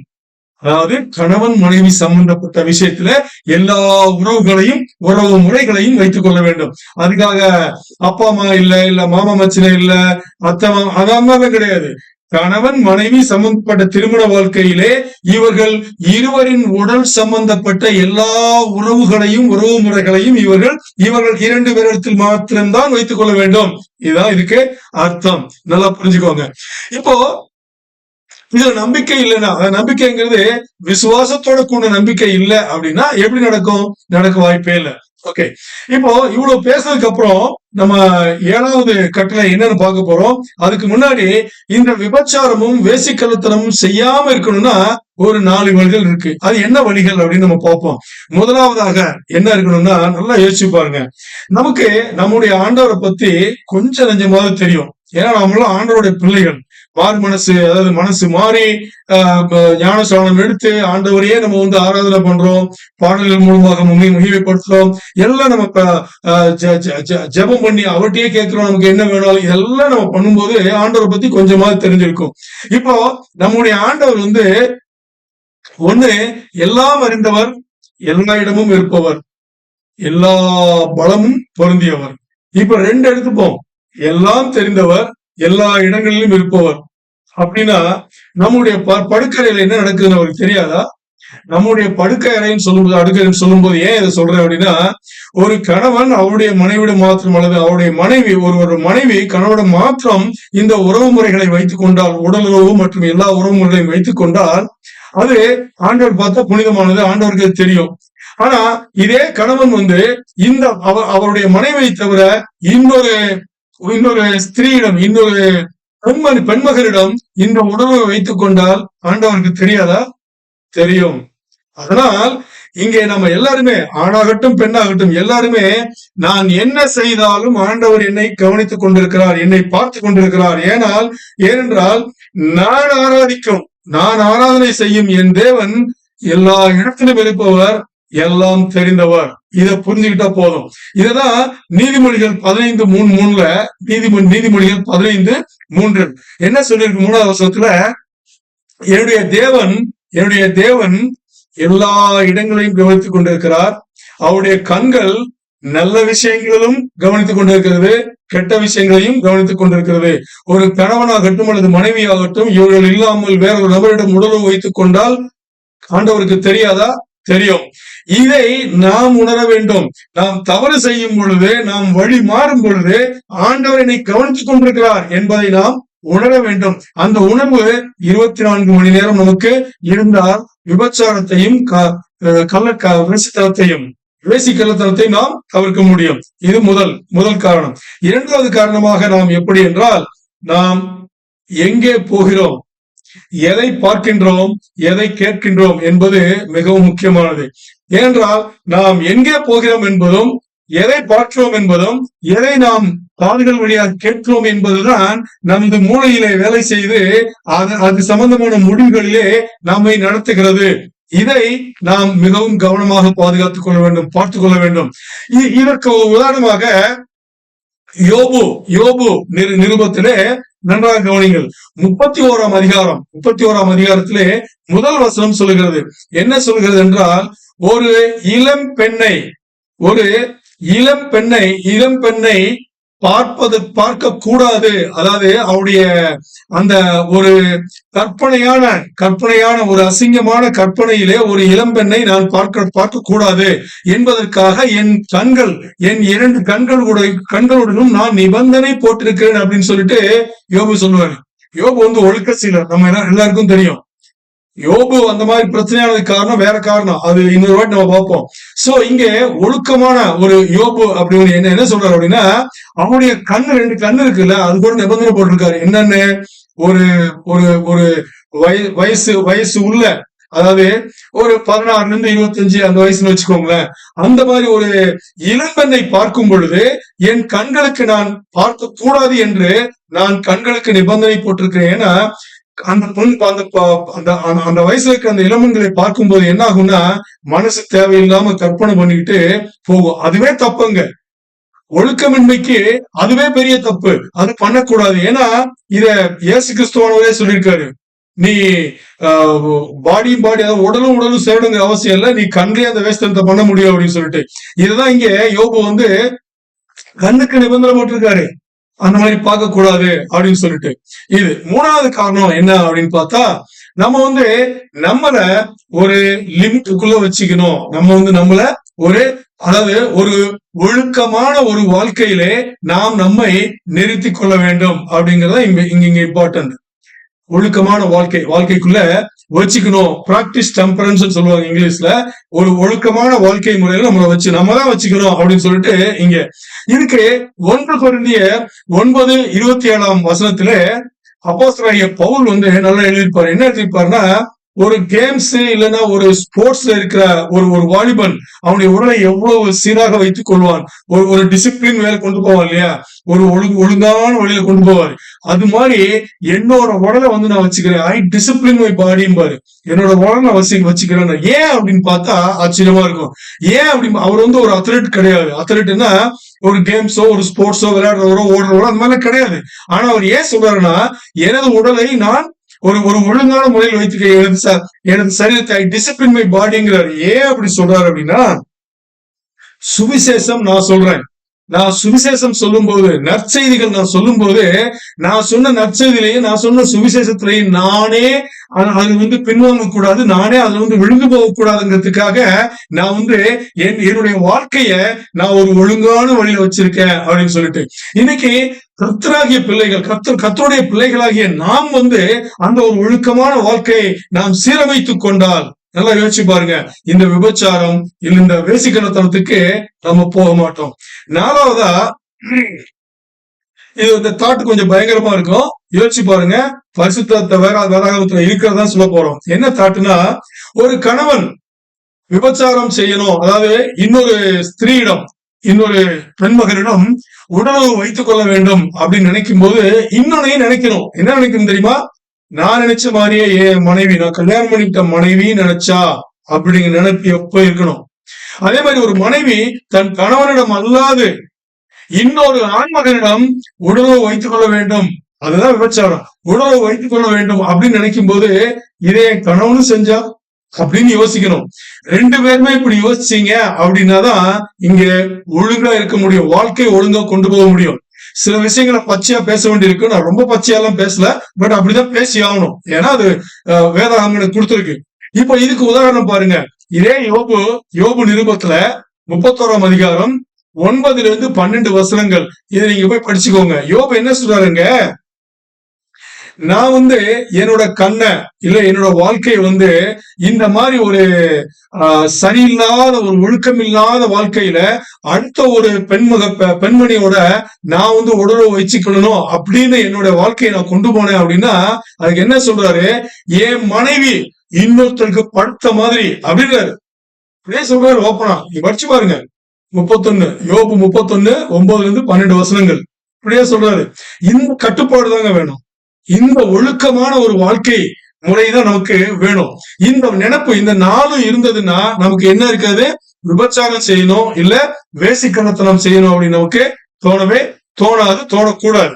அதாவது கணவன் மனைவி சம்பந்தப்பட்ட விஷயத்துல எல்லா உறவுகளையும் உறவு முறைகளையும் வைத்துக் கொள்ள வேண்டும். அதுக்காக அப்பா அம்மா இல்ல மாமா மச்சினை இல்ல அத்தை அதான் கிடையாது. கணவன் மனைவி சம்பந்தப்பட்ட திருமண வாழ்க்கையிலே இவர்கள் இருவரின் உடல் சம்பந்தப்பட்ட எல்லா உறவுகளையும் உறவு முறைகளையும் இவர்கள் 2 பேரிடத்தில் மாத்திரம்தான் வைத்துக் கொள்ள வேண்டும். இதுதான் இதுக்கு அர்த்தம். நல்லா புரிஞ்சுக்கோங்க. இப்போ இதுல நம்பிக்கை இல்லைன்னா, நம்பிக்கைங்கிறது விசுவாசத்தோட கூட நம்பிக்கை இல்லை அப்படின்னா எப்படி நடக்கும்? நடக்க வாய்ப்பே இல்லை. ஓகே, இப்போ இவ்வளவு பேசுனதுக்கு அப்புறம் நம்ம 7வது கட்டளை என்னன்னு பார்க்க போறோம். அதுக்கு முன்னாடி இந்த விபச்சாரமும் வேசிக்கள்ளத்தனமும் செய்யாம இருக்கணும்னா ஒரு 4 வழிகள் இருக்கு. அது என்ன வழிகள் அப்படின்னு நம்ம பார்ப்போம். முதலாவதாக என்ன இருக்கணும்னா, நல்லா யோசிச்சு பாருங்க, நமக்கு நம்முடைய ஆண்டவரை பத்தி கொஞ்சம் நெஞ்சமாவது தெரியும். ஏன்னா நம்மளாம் ஆண்டவருடைய பிள்ளைகள். மாறு மனசு, அதாவது மனசு மாறி ஞானஸ்நானம் எடுத்து ஆண்டவரையே நம்ம ஆராதனை பண்றோம், பாடல்கள் மூலமாக மகிமைப்படுத்துறோம், எல்லாம் நம்ம ஜெபம் பண்ணி அவர்கிட்டயே கேட்கிறோம் நமக்கு என்ன வேணாலும். இதெல்லாம் நம்ம பண்ணும்போது ஆண்டவரை பத்தி கொஞ்சமாவது தெரிஞ்சிருக்கும். இப்போ நம்முடைய ஆண்டவர் ஒண்ணு எல்லாம் அறிந்தவர், எல்லா இடமும் இருப்பவர், எல்லா பலமும் பொருந்தியவர். இப்ப 2 எடுத்துப்போம், எல்லாம் தெரிந்தவர், எல்லா இடங்களிலும் இருப்பவர். அப்படின்னா நம்முடைய படுக்கறையில என்ன நடக்குதுன்னு அவருக்கு தெரியாதா? நம்முடைய படுக்கை அறைன்னு சொல்லும்போது, அடுக்கறைன்னு சொல்லும்போது ஏன் இதை சொல்றேன் அப்படின்னா, ஒரு கணவன் அவருடைய மனைவியிடம் மாத்திரம் அல்லது அவருடைய மனைவி ஒரு மனைவி கணவனிடம் மாத்திரம் இந்த உறவு முறைகளை வைத்துக் கொண்டால், உடல் உறவு மற்றும் எல்லா உறவு முறைகளையும் வைத்துக் கொண்டால் அது ஆண்டவர் பார்த்தா புனிதமானது, ஆண்டவருக்கு தெரியும். ஆனா இதே கணவன் இந்த அவருடைய மனைவியை தவிர இன்னொரு ஸ்திரீயிடம், இன்னொரு பெண்மகனிடம் இந்த உணர்வை வைத்துக் கொண்டால் ஆண்டவருக்கு தெரியாதா? தெரியும். அதனால் இங்கே நம்ம எல்லாருமே, ஆணாகட்டும் பெண்ணாகட்டும், எல்லாருமே நான் என்ன செய்தாலும் ஆண்டவர் என்னை கவனித்துக் கொண்டிருக்கிறார், என்னை பார்த்து கொண்டிருக்கிறார். ஏனென்றால் நான் ஆராதனை செய்யும் என் தேவன் எல்லா இடத்திலும் இருப்பவர், எல்லாம் தெரிந்தவர். இதை புரிஞ்சுக்கிட்டா போதும். இததான் நீதிமொழிகள் 15:3 நீதிமொழிகள் 15:3 என்ன சொல்லிருக்கு? 3வது வசனத்துல, என்னுடைய தேவன் எல்லா இடங்களையும் கவனித்துக் கொண்டிருக்கிறார், அவருடைய கண்கள் நல்ல விஷயங்களிலும் கவனித்துக் கொண்டிருக்கிறது, கெட்ட விஷயங்களையும் கவனித்துக் கொண்டிருக்கிறது. ஒரு கணவனாகட்டும் அல்லது மனைவியாகட்டும் இவர்கள் இல்லாமல் வேறொரு நபரிடம் உடலுறவு வைத்துக் கொண்டால் ஆண்டவருக்கு தெரியாதா? தெரியும். இதை நாம் உணர வேண்டும். நாம் தவறு செய்யும் பொழுது, நாம் வழி மாறும் பொழுது ஆண்டவர் என்னை கவனித்துக் கொண்டிருக்கிறார் என்பதை நாம் உணர வேண்டும். அந்த உணர்வு 24 மணி நேரம் நமக்கு இருந்தால் விபச்சாரத்தையும் வேசிக்கள்ளத்தனத்தை நாம் தவிர்க்க முடியும். இது முதல் காரணம். இரண்டாவது காரணமாக நாம் எப்படி என்றால், நாம் எங்கே போகிறோம், எதை பார்க்கின்றோம், எதை கேட்கின்றோம் என்பது மிகவும் முக்கியமானது. ஏனென்றால் நாம் எங்கே போகிறோம் என்பதும், எதை பார்க்கிறோம் என்பதும், எதை நாம் காதுகள் வழியாக கேட்கிறோம் என்பதுதான் நமது மூளையிலே வேலை செய்து அது சம்பந்தமான முடிவுகளிலே நம்மை நடத்துகிறது. இதை நாம் மிகவும் கவனமாக பாதுகாத்துக் கொள்ள வேண்டும், பார்த்துக் கொள்ள வேண்டும். இதற்கு உதாரணமாக யோபு நிருபத்திலே நன்றாக கவனிங்கள். 31ஆம் அதிகாரத்திலே முதல் வசனம் சொல்லுகிறது. என்ன சொல்கிறது என்றால், ஒரு இளம் பெண்ணை பார்க்க கூடாது. அதாவது அவருடைய அந்த ஒரு கற்பனையான ஒரு அசிங்கமான கற்பனையிலே ஒரு இளம்பெண்ணை நான் பார்க்க கூடாது என்பதற்காக என் 2 கண்களுடனும் நான் நிபந்தனை போட்டிருக்கிறேன் அப்படின்னு சொல்லிட்டு யோபு சொல்லுவாரு. யோபு ஒழுக்க சீலர், நம்ம எல்லாருக்கும் தெரியும். யோபு அந்த மாதிரி பிரச்சனையானதுக்கு காரணம் வேற காரணம், அது இன்னொரு வாட்டி நம்ம பார்ப்போம். சோ இங்க ஒழுக்கமான ஒரு யோபு அப்படி என்ன சொல்றாரு அப்படின்னா, அவனுடைய 2 கண்ணு இருக்குல்ல, அது கூட நிபந்தனை போட்டிருக்காரு. என்னன்னு, ஒரு ஒரு வயசு உள்ள, அதாவது ஒரு 16 25 அந்த வயசுன்னு வச்சுக்கோங்களேன், அந்த மாதிரி ஒரு இளம்பெண்ணை பார்க்கும் பொழுது என் கண்களுக்கு நான் பார்க்க கூடாது என்று நான் கண்களுக்கு நிபந்தனை போட்டிருக்கிறேன். ஏன்னா அந்த வயசுல இருக்க அந்த இளமன்களை பார்க்கும்போது என்ன ஆகும்னா, மனசு தேவையில்லாம கற்பனை பண்ணிக்கிட்டு போகும். அதுவே தப்புங்க. ஒழுக்கமின்மைக்கு அதுவே பெரிய தப்பு. அது பண்ணக்கூடாது. ஏன்னா இத இயேசு கிறிஸ்துவானவரே சொல்லியிருக்காரு. நீ பாடியும் அதாவது உடலும் சேரணுங்கிற அவசியம் இல்ல, நீ கண்ணிலே அந்த வேஸ்தனத்தை பண்ண முடியும் அப்படின்னு சொல்லிட்டு. இதுதான் இங்க யோபு கண்ணுக்கு நிபந்தனை போட்டிருக்காரு, அந்த மாதிரி பார்க்க கூடாது அப்படின்னு சொல்லிட்டு. இது மூணாவது காரணம் என்ன அப்படின்னு பார்த்தா, நம்ம நம்மள ஒரு லிமிட்டுக்குள்ள வச்சுக்கணும். நம்மள அதாவது ஒரு ஒழுக்கமான ஒரு வாழ்க்கையிலே நாம் நம்மை நிறுத்தி கொள்ள வேண்டும் அப்படிங்கறத இங்க இம்பார்ட்டன்ட். ஒழுக்கமான வாழ்க்கைக்குள்ள வச்சுக்கணும். பிராக்டிஸ் டெம்பரன்ஸ் சொல்லுவாங்க இங்கிலீஷ்ல. ஒரு ஒழுக்கமான வாழ்க்கை முறையில நம்ம தான் வச்சுக்கணும் அப்படின்னு சொல்லிட்டு இங்க இதுக்கு 1 கொரிந்தியர் 9:27 அப்போஸ்தலனாகிய பவுல் நல்லா எழுதியிருப்பாரு. என்ன எழுதியிருப்பாருன்னா, ஒரு கேம்ஸ் இல்லைன்னா ஒரு ஸ்போர்ட்ஸ்ல இருக்கிற ஒரு வாலிபன் அவனுடைய உடலை எவ்வளவு சீராக வைத்துக் கொள்வான், ஒரு டிசிப்ளின் வேலை கொண்டு போவான் இல்லையா, ஒரு ஒழுங்கான வழியில கொண்டு போவாரு. அது மாதிரி என்னோட உடலை நான் வச்சுக்கிறேன். ஐ டிசிப்ளின் மை பாடியும் பாரு, என்னோட உடலை நான் வச்சுக்கிறேன். ஏன் அப்படின்னு பார்த்தா ஆச்சரியமா இருக்கும். ஏன் அப்படி, அவர் ஒரு அத்லெட் கிடையாது. அத்லெட்னா ஒரு கேம்ஸோ ஒரு ஸ்போர்ட்ஸோ விளையாடுறவரோ ஓடுறவரோ அந்த மாதிரி கிடையாது. ஆனா அவர் ஏன் சொல்றாருன்னா, எனது உடலை நான் ஒரு ஒழுங்கான முறையில் வைத்துக்க, எனது சரீரத்தை டிசிப்ளின் மை பாடிங்கிறாரு. ஏன் அப்படி சொல்றாரு அப்படின்னா, சுவிசேஷம் நான் சுவிசேஷம் சொல்லும் போது, நற்செய்திகள் நான் சொல்லும் போது, நான் சொன்ன நற்செய்தியிலேயே நான் சொன்ன சுவிசேஷத்திலேயே நானே அது பின்வாங்க கூடாது, நானே அதுல விழுந்து போக கூடாதுங்கிறதுக்காக நான் என்னுடைய வாழ்க்கைய நான் ஒரு ஒழுங்கான வழியில வச்சிருக்கேன் அப்படின்னு சொல்லிட்டு. இன்னைக்கு கர்த்தராகிய பிள்ளைகள், கர்த்தருடைய பிள்ளைகளாகிய நாம் அந்த ஒரு ஒழுக்கமான வாழ்க்கையை நாம் சீரமைத்துக் கொண்டால், நல்லா யோசிச்சு பாருங்க, இந்த விபச்சாரம் இல்ல இந்த வேசிக்கணத்தனத்துக்கு நம்ம போக மாட்டோம். 4வதா, இது இந்த தாட்டு கொஞ்சம் பயங்கரமா இருக்கும். யோசிச்சு பாருங்க, பரிசுத்த வேதாகமத்துல இருக்கிறதா சொல்ல போறோம். என்ன தாட்டுனா, ஒரு கணவன் விபச்சாரம் செய்யணும், அதாவது இன்னொரு ஸ்திரீயிடம், இன்னொரு பெண்மகனிடம் உடலுறவு வைத்துக் கொள்ள வேண்டும் அப்படின்னு நினைக்கும் போது இன்னொன்னையும் நினைக்கணும். என்ன நினைக்கணும் தெரியுமா? நான் நினைச்ச மாதிரியே என் மனைவி, நான் கல்யாணம் பண்ணிட்ட மனைவி நினைச்சா அப்படிங்கிற நினைப்பு எப்ப இருக்கணும். அதே மாதிரி ஒரு மனைவி தன் கணவனிடம் அல்லாது இன்னொரு ஆண்மகனிடம் உடலுறவு வைத்துக் கொள்ள வேண்டும், அதுதான் விபச்சாரம். உடலுறவு வைத்துக் கொள்ள வேண்டும் அப்படின்னு நினைக்கும் போது, இதே கணவனும் செஞ்சா அப்படின்னு யோசிக்கணும். 2 பேருமே இப்படி யோசிச்சீங்க அப்படின்னாதான் இங்க ஒழுங்கா இருக்க முடியும், வாழ்க்கை ஒழுங்கா கொண்டு போக முடியும். சில விஷயங்களை பச்சையா பேச வேண்டியிருக்கு. நான் ரொம்ப பச்சையாலாம் பேசல, பட் அப்படிதான் பேசி ஆகணும். ஏன்னா அது வேதாகமம் கொடுத்திருக்கு. இப்ப இதுக்கு உதாரணம் பாருங்க. இதே யோபு நிருபத்துல 31ஆம் அதிகாரம் 9-12 வசனங்கள், இதை நீங்க போய் படிச்சுக்கோங்க. யோபு என்ன சொல்றாருங்க, நான் என்னோட கண்ணை இல்ல என்னோட வாழ்க்கையை இந்த மாதிரி ஒரு சரியில்லாத ஒரு ஒழுக்கம் இல்லாத வாழ்க்கையில அடுத்த ஒரு பெண்மணியோட நான் உடலை வச்சுக்கணும் அப்படின்னு என்னோட வாழ்க்கையை நான் கொண்டு போனேன் அப்படின்னா அதுக்கு என்ன சொல்றாரு, என் மனைவி இன்னொருத்தருக்கு படுத்த மாதிரி அப்படின்றாரு. அப்படியே சொல்றாரு ஓப்பனா. நீ படிச்சு பாருங்க 31 யோபு 31:9-12 வசனங்கள். இப்படியே சொல்றாரு. இந்த கட்டுப்பாடு தாங்க வேணும். இந்த ஒழுக்கமான ஒரு வாழ்க்கை முறைதான் நமக்கு வேணும். இந்த நினைப்பு இந்த 4 இருந்ததுன்னா நமக்கு என்ன இருக்காது, விபச்சாரம் செய்யணும் இல்ல வேசிக்கணத்தனம் செய்யணும் அப்படின்னு நமக்கு தோணவே தோணாது, தோணக்கூடாது.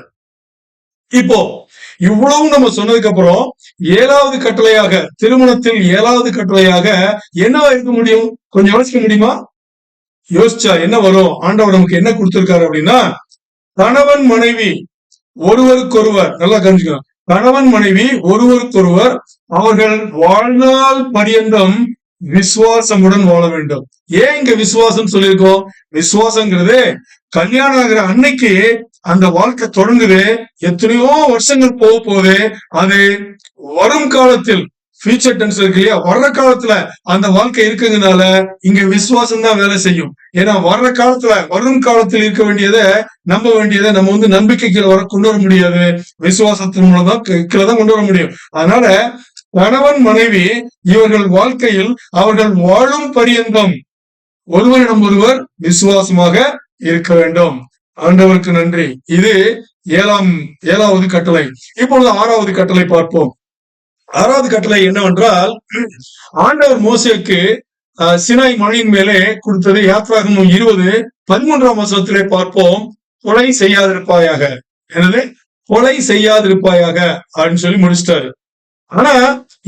இப்போ இவ்வளவு நம்ம சொன்னதுக்கு அப்புறம் 7வது கட்டளையாக, திருமணத்தில் 7வது கட்டளையாக என்னவா இருக்க முடியும், கொஞ்சம் யோசிக்க முடியுமா? யோசிச்சா என்ன வரும்? ஆண்டவர் நமக்கு என்ன கொடுத்திருக்காரு அப்படின்னா, கணவன் மனைவி ஒருவருக்கொருவர், நல்லா கவனிச்சுக்கணும், கணவன் மனைவி ஒருவருக்கொருவர் அவர்கள் வாழ்நாள் பரியந்தம் விசுவாசமுடன் வாழ வேண்டும். ஏன் இங்க விசுவாசம் சொல்லியிருக்கோம்? விசுவாசங்கிறது கல்யாணம் ஆகிற அன்னைக்கு அந்த வாழ்க்கை தொடங்குது, எத்தனையோ வருஷங்கள் போக போகுது, அது வரும் காலத்தில் ஃபியூச்சர் டென்ஸ் இருக்கு இல்லையா, வர்ற காலத்துல அந்த வாழ்க்கை இருக்குங்கனால இங்க விசுவாசம் தான் வேலை செய்யும். ஏன்னா வரும் காலத்தில் இருக்க வேண்டியதை நம்ப வேண்டியதை நம்ம நம்பிக்கைக்கு கொண்டு வர முடியாது, விசுவாசத்தின் மூலம் தான் கீழே தான் கொண்டு வர முடியும். அதனால கணவன் மனைவி இவர்கள் வாழ்க்கையில் அவர்கள் வாழும் பரியந்தம் ஒருவரிடம் ஒருவர் விசுவாசமாக இருக்க வேண்டும். ஆண்டவருக்கு நன்றி. இது 7வது கட்டளை. இப்பொழுது 6வது கட்டளை பார்ப்போம். 6வது கட்டளை என்னவென்றால், ஆண்டவர் மோசேக்கு சினாய் மலையின் மேலே கொடுத்தது. யாத்ராகமம் 20:13 வசனத்திலே பார்ப்போம், கொலை செய்யாதிருப்பாயாக. என்னது? கொலை செய்யாதிருப்பாயாக அப்படின்னு சொல்லி முடிச்சிட்டாரு. ஆனா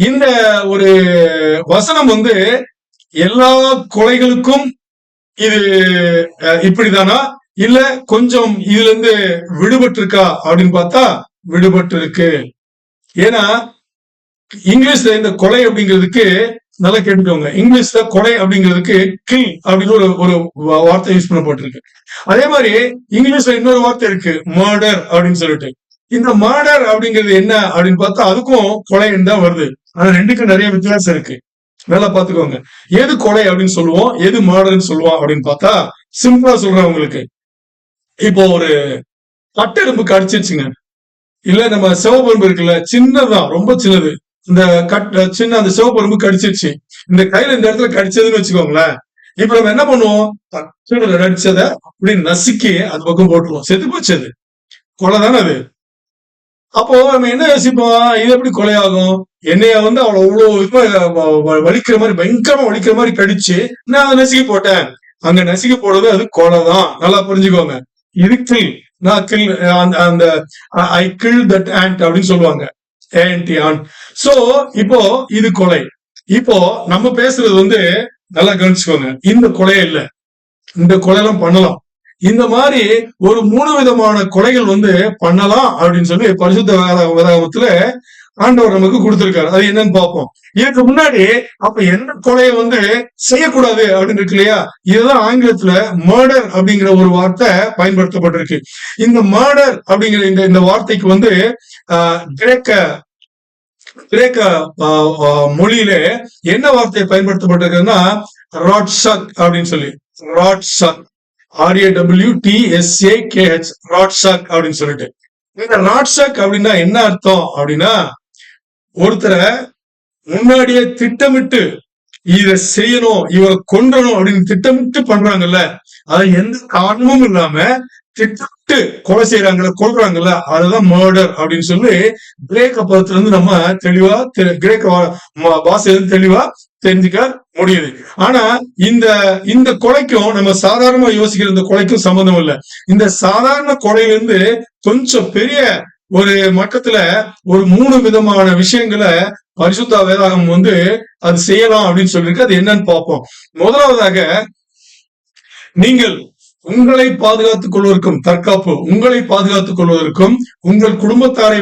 இந்த ஒரு வசனம் எல்லா கொலைகளுக்கும் இது இப்படிதானா இல்ல கொஞ்சம் இதுல இருந்து விடுபட்டு இருக்கா அப்படின்னு பார்த்தா விடுபட்டு இருக்கு. ஏன்னா இங்கிலீஷ்ல இந்த கொலை அப்படிங்கிறதுக்கு நல்லா கேட்டுக்கோங்க, இங்கிலீஷ்ல கொலை அப்படிங்கிறதுக்கு கில் அப்படின்னு ஒரு வார்த்தை யூஸ் பண்ணப்பட்டிருக்கு. அதே மாதிரி இங்கிலீஷ்ல இன்னொரு வார்த்தை இருக்கு, மர்டர் அப்படின்னு சொல்லிட்டு. இந்த மர்டர் அப்படிங்கிறது என்ன அப்படின்னு பார்த்தா அதுக்கும் கொலைன்னு தான் வருது. ஆனா ரெண்டுக்கும் நிறைய வித்தியாசம் இருக்கு, நல்லா பாத்துக்கோங்க. எது கொலை அப்படின்னு சொல்லுவோம், எது மர்டர்ன்னு சொல்லுவோம் அப்படின்னு பார்த்தா சிம்பிளா சொல்றேன் உங்களுக்கு. இப்போ ஒரு கட்டெரும்பு கடிச்சிருச்சுங்க, இல்ல நம்ம சிவப்பெரும்பு இருக்குல்ல, சின்னதான், ரொம்ப சின்னது, இந்த சின்ன அந்த சிவப்பெரும்பு கடிச்சிருச்சு, இந்த கையில இந்த இடத்துல கடிச்சதுன்னு வச்சுக்கோங்களேன். இப்ப நம்ம என்ன பண்ணுவோம், கடிச்சத அப்படி நசுக்கி அது பக்கம் போட்டுருவோம், செத்து போச்சு, அது கொலை தானே அது. அப்போ நம்ம என்ன யோசிப்போம், இது எப்படி கொலையாகும், என்னைய அவ்வளவு வலிக்கிற மாதிரி, பயங்கரமா வலிக்கிற மாதிரி கடிச்சு நான் அதை நசுக்கி போட்டேன். அங்க நசுக்கி போடுறது அது கொலைதான், நல்லா புரிஞ்சுக்கோங்க. இது கில், நான் கில், அந்த ஐ கில் தட் ஆண்ட் அப்படின்னு சொல்லுவாங்க, சோ இப்போ இது கொலை. இப்போ நம்ம பேசுறது நல்லா கவனிச்சுக்கோங்க, இந்த கொலையே இல்ல, இந்த கொலையெல்லாம் பண்ணலாம். இந்த மாதிரி ஒரு 3 விதமான கொலைகள் பண்ணலாம் அப்படின்னு சொல்லி பரிசுத்த வேதாகமத்துல ஆண்டவர் நமக்கு கொடுத்திருக்காரு. அது என்னன்னு பார்ப்போம். இதுக்கு முன்னாடி அப்ப எந்த கொலையை செய்யக்கூடாது அப்படின்னு இருக்கு இல்லையா, இதுதான் ஆங்கிலத்துல மர்டர் அப்படிங்கிற ஒரு வார்த்தை பயன்படுத்தப்பட்டிருக்கு. இந்த மர்டர் அப்படிங்கிற இந்த வார்த்தைக்கு கிரேக்க மொழியில என்ன வார்த்தை பயன்படுத்தப்பட்டிருக்குன்னா ராட்சக் அப்படின்னு சொல்லி, ராட்சக், RAWTSAKH, ராட்சக் அப்படின்னு சொல்லிட்டு. இந்த ராட்சக் அப்படின்னா என்ன அர்த்தம் அப்படின்னா, ஒருத்தரை முன்னாடியே திட்டமிட்டு இத செய்யணும், இவரை கொன்றணும் அப்படின்னு திட்டமிட்டு பண்றாங்கல்ல, அது எந்த காரணமும் இல்லாம திட்டமிட்டு கொலை செய்யறாங்கல்ல, கொல்றாங்கல்ல, அதுதான் மர்டர் அப்படின்னு சொல்லி கிரேக்க பதத்துல இருந்து நம்ம தெளிவா, கிரேக்க பாஷையிலிருந்து தெளிவா தெரிஞ்சுக்க முடியுது. ஆனா இந்த கொலைக்கும் நம்ம சாதாரணமா யோசிக்கிற இந்த கொலைக்கும் சம்பந்தம் இல்லை. இந்த சாதாரண கொலையிலிருந்து கொஞ்சம் பெரிய ஒரு மட்டத்துல ஒரு 3 விதமான விஷயங்களை பரிசுத்த வேதாகமம் அது செய்யலாம் அப்படின்னு சொல்லியிருக்கு. அது என்னன்னு பார்ப்போம். முதலாவதாக, நீங்கள் உங்களை பாதுகாத்துக் கொள்வதற்கும், தற்காப்பு, உங்களை பாதுகாத்துக் கொள்வதற்கும், உங்கள் குடும்பத்தாரை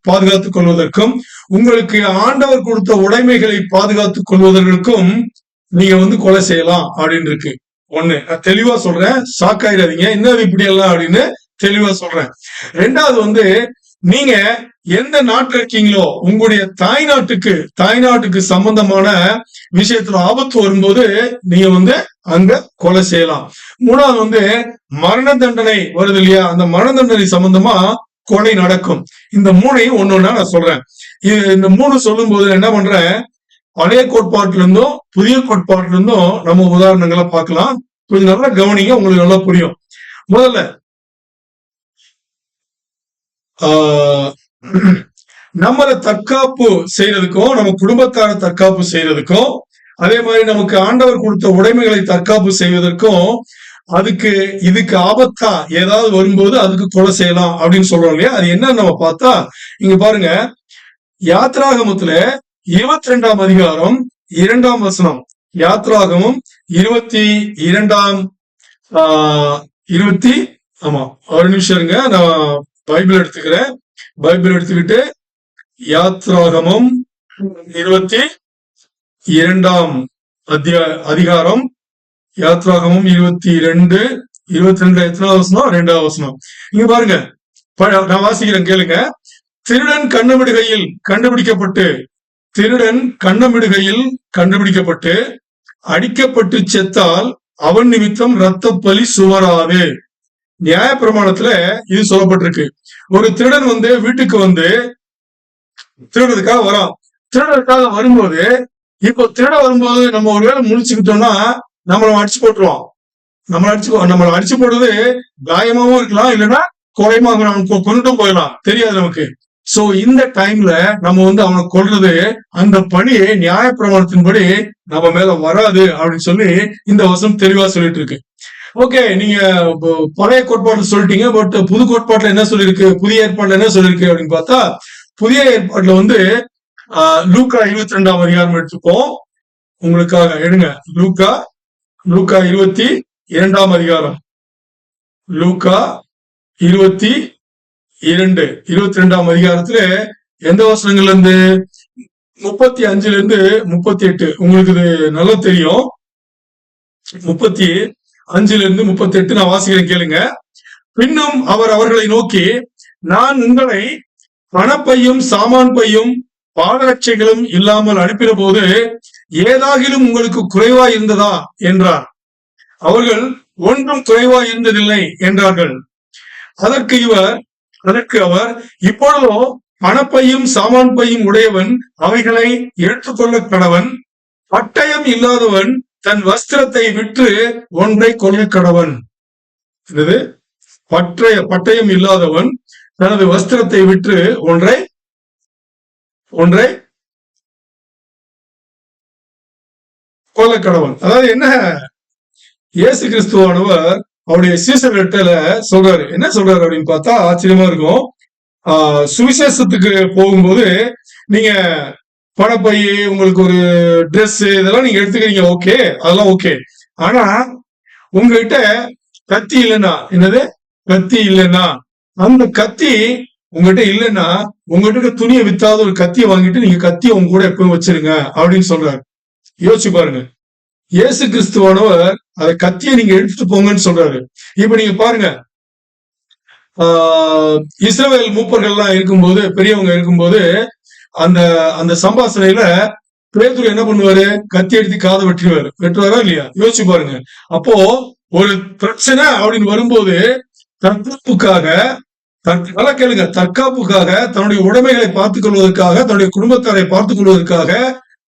பாதுகாத்துக் கொள்வதற்கும், உங்களுக்கு ஆண்டவர் கொடுத்த உடைமைகளை பாதுகாத்துக் கொள்வதற்கும் நீங்க வந்து கொலை செய்யலாம் அப்படின்னு இருக்கு. ஒண்ணு, நான் தெளிவா சொல்றேன், ஷாக் ஆயிடாதீங்க, என்னது இப்படி எல்லாம் அப்படின்னு தெளிவா சொல்றேன். ரெண்டாவது வந்து, நீங்க எந்த நாட்டுல இருக்கீங்களோ உங்களுடைய தாய்நாட்டுக்கு சம்பந்தமான விஷயத்துல ஆபத்து வரும்போது நீங்க வந்து அங்க கொலை செய்யலாம். மூணாவது வந்து, மரண தண்டனை வருது இல்லையா, அந்த மரண தண்டனை சம்பந்தமா கொலை நடக்கும். இந்த மூணையும் ஒன்னொன்னா நான் சொல்றேன். இந்த மூணு சொல்லும் போது என்ன பண்றேன், பழைய கோட்பாட்டில இருந்தும் புதிய கோட்பாட்டில இருந்தும் நம்ம உதாரணங்களை பார்க்கலாம். கொஞ்சம் நல்லா கவனிங்க, உங்களுக்கு நல்லா புரியும். முதல்ல நம்மளை தற்காப்பு செய்யறதுக்கும் நம்ம குடும்பத்தார தற்காப்பு செய்யறதுக்கும் அதே மாதிரி நமக்கு ஆண்டவர் கொடுத்த உடைமைகளை தற்காப்பு செய்வதற்கும் இதுக்கு ஆபத்தா ஏதாவது வரும்போது அதுக்கு கொலை செய்யலாம் அப்படின்னு சொல்றோம் இல்லையா, அது என்னன்னு நம்ம பார்த்தா இங்க பாருங்க, யாத்ராகமத்துல 22ஆம் அதிகாரம் 2ஆம் வசனம். யாத்ராகமம் 22ஆம் ஆமா, ஒரு நிமிஷம் இருங்க, நான் பைபிள் எடுத்துக்கிறேன். பைபிள் எடுத்துக்கிட்டு யாத்ராகமம் 22ஆம் அதிகாரம், யாத்ராகமம் 22 எத்தனாவது வசனம்? 2ஆவது வசனம். இங்க பாருங்க, நான் வாசிக்கிறேன், கேளுங்க. திருடன் கண்ணமிடுகையில் கண்டுபிடிக்கப்பட்டு அடிக்கப்பட்டு செத்தால் அவன் நிமித்தம் இரத்த பலி சுமராது. நியாய பிரமாணத்துல இது சொல்லப்பட்டிருக்கு. ஒரு திருடன் வந்து வீட்டுக்கு வந்து திருடுறதுக்காக வரான். திருடுறதுக்காக வரும்போது, இப்போ திருட வரும்போது நம்ம ஒருவேளை முழிச்சுக்கிட்டோம்னா நம்மள அடிச்சு போட்டுருவான். நம்மள அடிச்சு போடுறது காயமாவும் இருக்கலாம், இல்லைன்னா கொலைமாக கொண்டுட்டும் போயிடலாம், தெரியாது நமக்கு. சோ இந்த டைம்ல நம்ம வந்து அவனை கொல்றது, அந்த பணி நியாய பிரமாணத்தின்படி நம்ம மேல வராது அப்படின்னு சொல்லி இந்த வசனம் தெளிவா சொல்லிட்டு இருக்கு. ஓகே, நீங்க பழைய கோட்பாடு சொல்லிட்டீங்க, பட் புது கோட்பாட்டுல என்ன சொல்லிருக்கு, புதிய ஏற்பாடுல என்ன சொல்லிருக்கு அப்படின்னு பார்த்தா, புதிய ஏற்பாட்டுல வந்து லூக்கா 22ஆம் அதிகாரம் எடுத்துப்போம். உங்களுக்காக எடுங்க, லூக்கா 22ஆம் அதிகாரம். லூக்கா 22ஆம் அதிகாரத்துல எந்த வசனங்கள்ல இருந்து? 35ல இருந்து 38. உங்களுக்கு இது நல்லா தெரியும். 35ல இருந்து 38 நான் வாசிக்கிறேன், கேளுங்க. பின்னும் அவர் அவர்களை நோக்கி, நான் உங்களை பணப்பையும் சாமான் பையும் பாதரட்சைகளும் இல்லாமல் அனுப்பின போது ஏதாகிலும் உங்களுக்கு குறைவா இருந்ததா என்றார். அவர்கள் ஒன்றும் குறைவா இருந்ததில்லை என்றார்கள். அதற்கு அவர், இப்பொழுதோ பணப்பையும் சாமான் பையும் உடையவன் அவைகளை எடுத்துக்கொள்ள கடவன், பட்டயம் இல்லாதவன் தன் வஸ்திரத்தை விற்று ஒன்றை கொள்ள கடவன். பட்டயம் இல்லாதவன் தனது வஸ்திரத்தை விற்று ஒன்றை கொள்ள கடவன். அதாவது என்ன, இயேசு கிறிஸ்துவானவர் அவருடைய சீசர்கிட்ட சொல்றாரு. என்ன சொல்றாரு அப்படின்னு பார்த்தா ஆச்சரியமா இருக்கும். சுவிசேஷத்துக்கு போகும்போது நீங்க பணப்பை, உங்களுக்கு ஒரு ட்ரெஸ், இதெல்லாம் நீங்க எடுத்துக்கிறீங்க, ஓகே, அதெல்லாம் ஓகே. ஆனா உங்ககிட்ட கத்தி இல்லைன்னா, என்னது கத்தி இல்லைன்னா, அந்த கத்தி உங்ககிட்ட இல்லைன்னா உங்ககிட்ட துணியை வித்தாத ஒரு கத்தியை வாங்கிட்டு நீங்க கத்தியை உங்க கூட எப்பவும் வச்சிருங்க அப்படின்னு சொல்றாரு. யோசிச்சு பாருங்க, இயேசு கிறிஸ்துவானவர் அந்த கத்தியை நீங்க எடுத்துட்டு போங்கன்னு சொல்றாரு. இப்ப நீங்க பாருங்க, இஸ்ரவேல் மூப்பர்கள்லாம் இருக்கும்போது, பெரியவங்க இருக்கும்போது, அந்த அந்த சம்பாஷணையில பேதுரு என்ன பண்ணுவாரு, கத்தி எடுத்து காதை வெட்டுவாரா இல்லையா? யோசிச்சு பாருங்க. அப்போ ஒரு பிரச்சனை அப்படின்னு வரும்போது தற்காப்புக்காக, நல்லா கேளுங்க, தற்காப்புக்காக, தன்னுடைய உடைமைகளை பார்த்துக் கொள்வதற்காக, தன்னுடைய குடும்பத்தாரை பார்த்துக் கொள்வதற்காக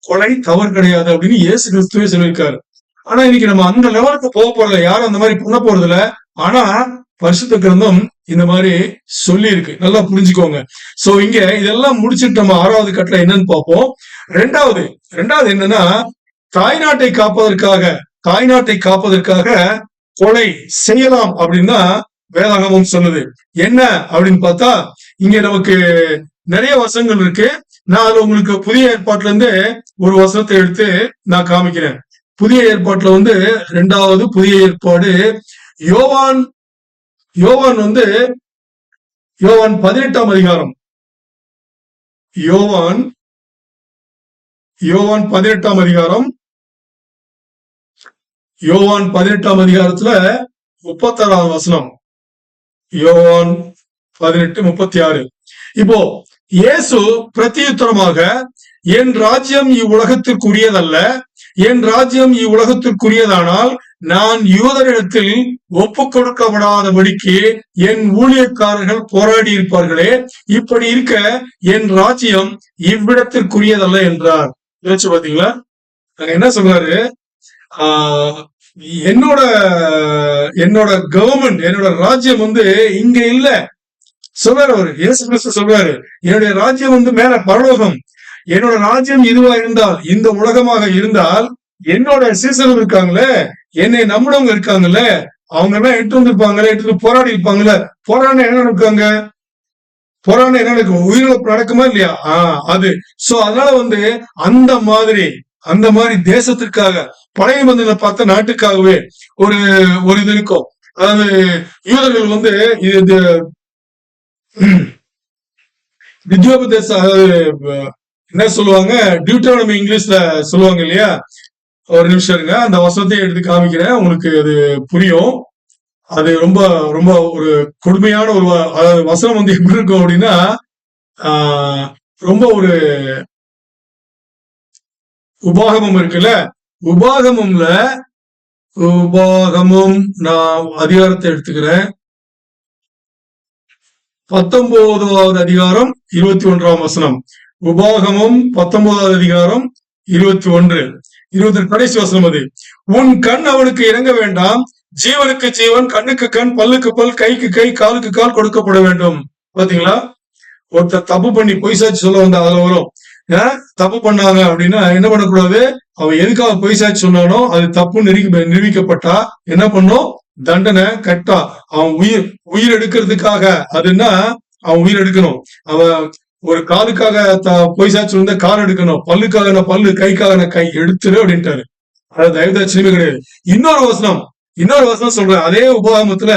கொலை தவறு கிடையாது அப்படின்னு இயேசு கிறிஸ்துவே சொல்லியிருக்காரு. ஆனா இன்னைக்கு நம்ம அந்த லெவலுக்கு போக போறதில்ல, யாரும் அந்த மாதிரி பண்ண போறது இல்ல. ஆனா பரிசுத்த கிரந்தம் இந்த மாதிரி சொல்லி இருக்கு, நல்லா புரிஞ்சுக்கோங்க. சோ இங்க இதெல்லாம் முடிச்சுட்டு நம்ம 6வது கட்டளை என்னன்னு பார்ப்போம். ரெண்டாவது என்னன்னா, தாய்நாட்டை காப்பதற்காக கொலை செய்யலாம் அப்படின்னா வேதாகமம் சொல்லுது. என்ன அப்படின்னு பார்த்தா, இங்க நமக்கு நிறைய வசனங்கள் இருக்கு. நான் அதுல உங்களுக்கு புதிய ஏற்பாட்டுல இருந்து ஒரு வசனத்தை எடுத்து நான் காமிக்கிறேன். புதிய ஏற்பாட்டுல வந்து 2வது புதிய ஏற்பாடு யோவான் 18ஆம் அதிகாரம். யோவான் 18ஆம் அதிகாரம் யோவான் 18ஆம் அதிகாரத்துல 36ஆம் வசனம். யோவான் 18:36. இப்போ இயேசு பிரதியுத்தரமாக, என் ராஜ்யம் இவ்வுலகத்திற்குரியதல்ல, என் ராஜ்யம் இவ்வுலகத்திற்குரியதானால் நான் யூதரிடத்தில் ஒப்புக் கொடுக்கப்படாதபடிக்கு என் ஊழியக்காரர்கள் போராடி இருப்பார்களே, இப்படி இருக்க என் ராஜ்யம் இவ்விடத்திற்குரியதல்ல என்றார். யோசிச்சு பாத்தீங்களா? அங்க என்ன சொல்றாரு? ஆஹ் என்னோட என்னோட கவர்மெண்ட், என்னோட ராஜ்யம் இங்க இல்ல சொல்றாரு. அவரு இயேசு கிறிஸ்து சொல்றாரு, என்னுடைய ராஜ்யம் மேல பரலோகம். என்னோட ராஜ்யம் இதுவா இருந்தால், இந்த உலகமாக இருந்தால், என்னோட சீசர்கள் இருக்காங்களே, என்னை நம்பினவங்க இருக்காங்கல்ல, அவங்க எல்லாம் எட்டு வந்திருப்பாங்களே, எட்டு போராடி இருப்பாங்கல்ல. போராடின என்ன நடக்காங்க? போராடின என்ன நடக்கும்? உயிரிழப்பு நடக்குமா இல்லையா? அது. சோ அதனால அந்த மாதிரி தேசத்திற்காக, பழைய நிபந்தனை பார்த்த நாட்டுக்காகவே ஒரு ஒரு இது இருக்கும். அதாவது யூதர்கள் இது வித்யோபதேச, என்ன சொல்லுவாங்க, டியூட்டரானமி இங்கிலீஷ்ல சொல்லுவாங்க இல்லையா? ஒரு நிமிஷம் இருங்க, அந்த வசனத்தை எடுத்து காமிக்கிறேன், உங்களுக்கு அது புரியும். அது ரொம்ப ரொம்ப ஒரு கொடுமையான ஒரு அதாவது வசனம் எப்படி இருக்கும் அப்படின்னா, ரொம்ப ஒரு உபாகமம் இருக்குல்ல, உபாகமம் நான் அதிகாரத்தை எடுத்துக்கிறேன். 19வது அதிகாரம் 21ஆம் வசனம். உபாகமம் 19வது அதிகாரம் 21 கடைசி வசனம். அது, உன் கண் அவனுக்கு இறங்க வேண்டாம், ஜீவனுக்கு ஜீவன், கண்ணுக்கு கண், பல்லுக்கு பல், கைக்கு கை, காலுக்கு கால் கொடுக்கப்பட வேண்டும். பாத்தீங்களா? ஒருத்தர் தப்பு பண்ணி பொய் சாட்சி சொல்ல வந்தா அதுல வரும். தப்பு பண்ணாங்க அப்படின்னா என்ன பண்ணக்கூடாது? அவன் எதுக்காக பொய் சாட்சி சொன்னானோ அது தப்பு நிரூபிக்கப்பட்டா என்ன பண்ணும்? தண்டனை கட்டா. அவன் உயிர் எடுக்கிறதுக்காக, அதுன்னா அவன் உயிர் எடுக்கணும். அவன் ஒரு காலுக்காக பொய் சாட்சி வந்தா கால் எடுக்கணும், பல்லுக்காக நான் பல்லு, கைக்காக நான் கை எடுத்துரு அப்படின்ட்டாரு. அது தயவுதாட்சியமே கிடையாது. இன்னொரு வசனம் சொல்றேன். அதே உபாகமத்துல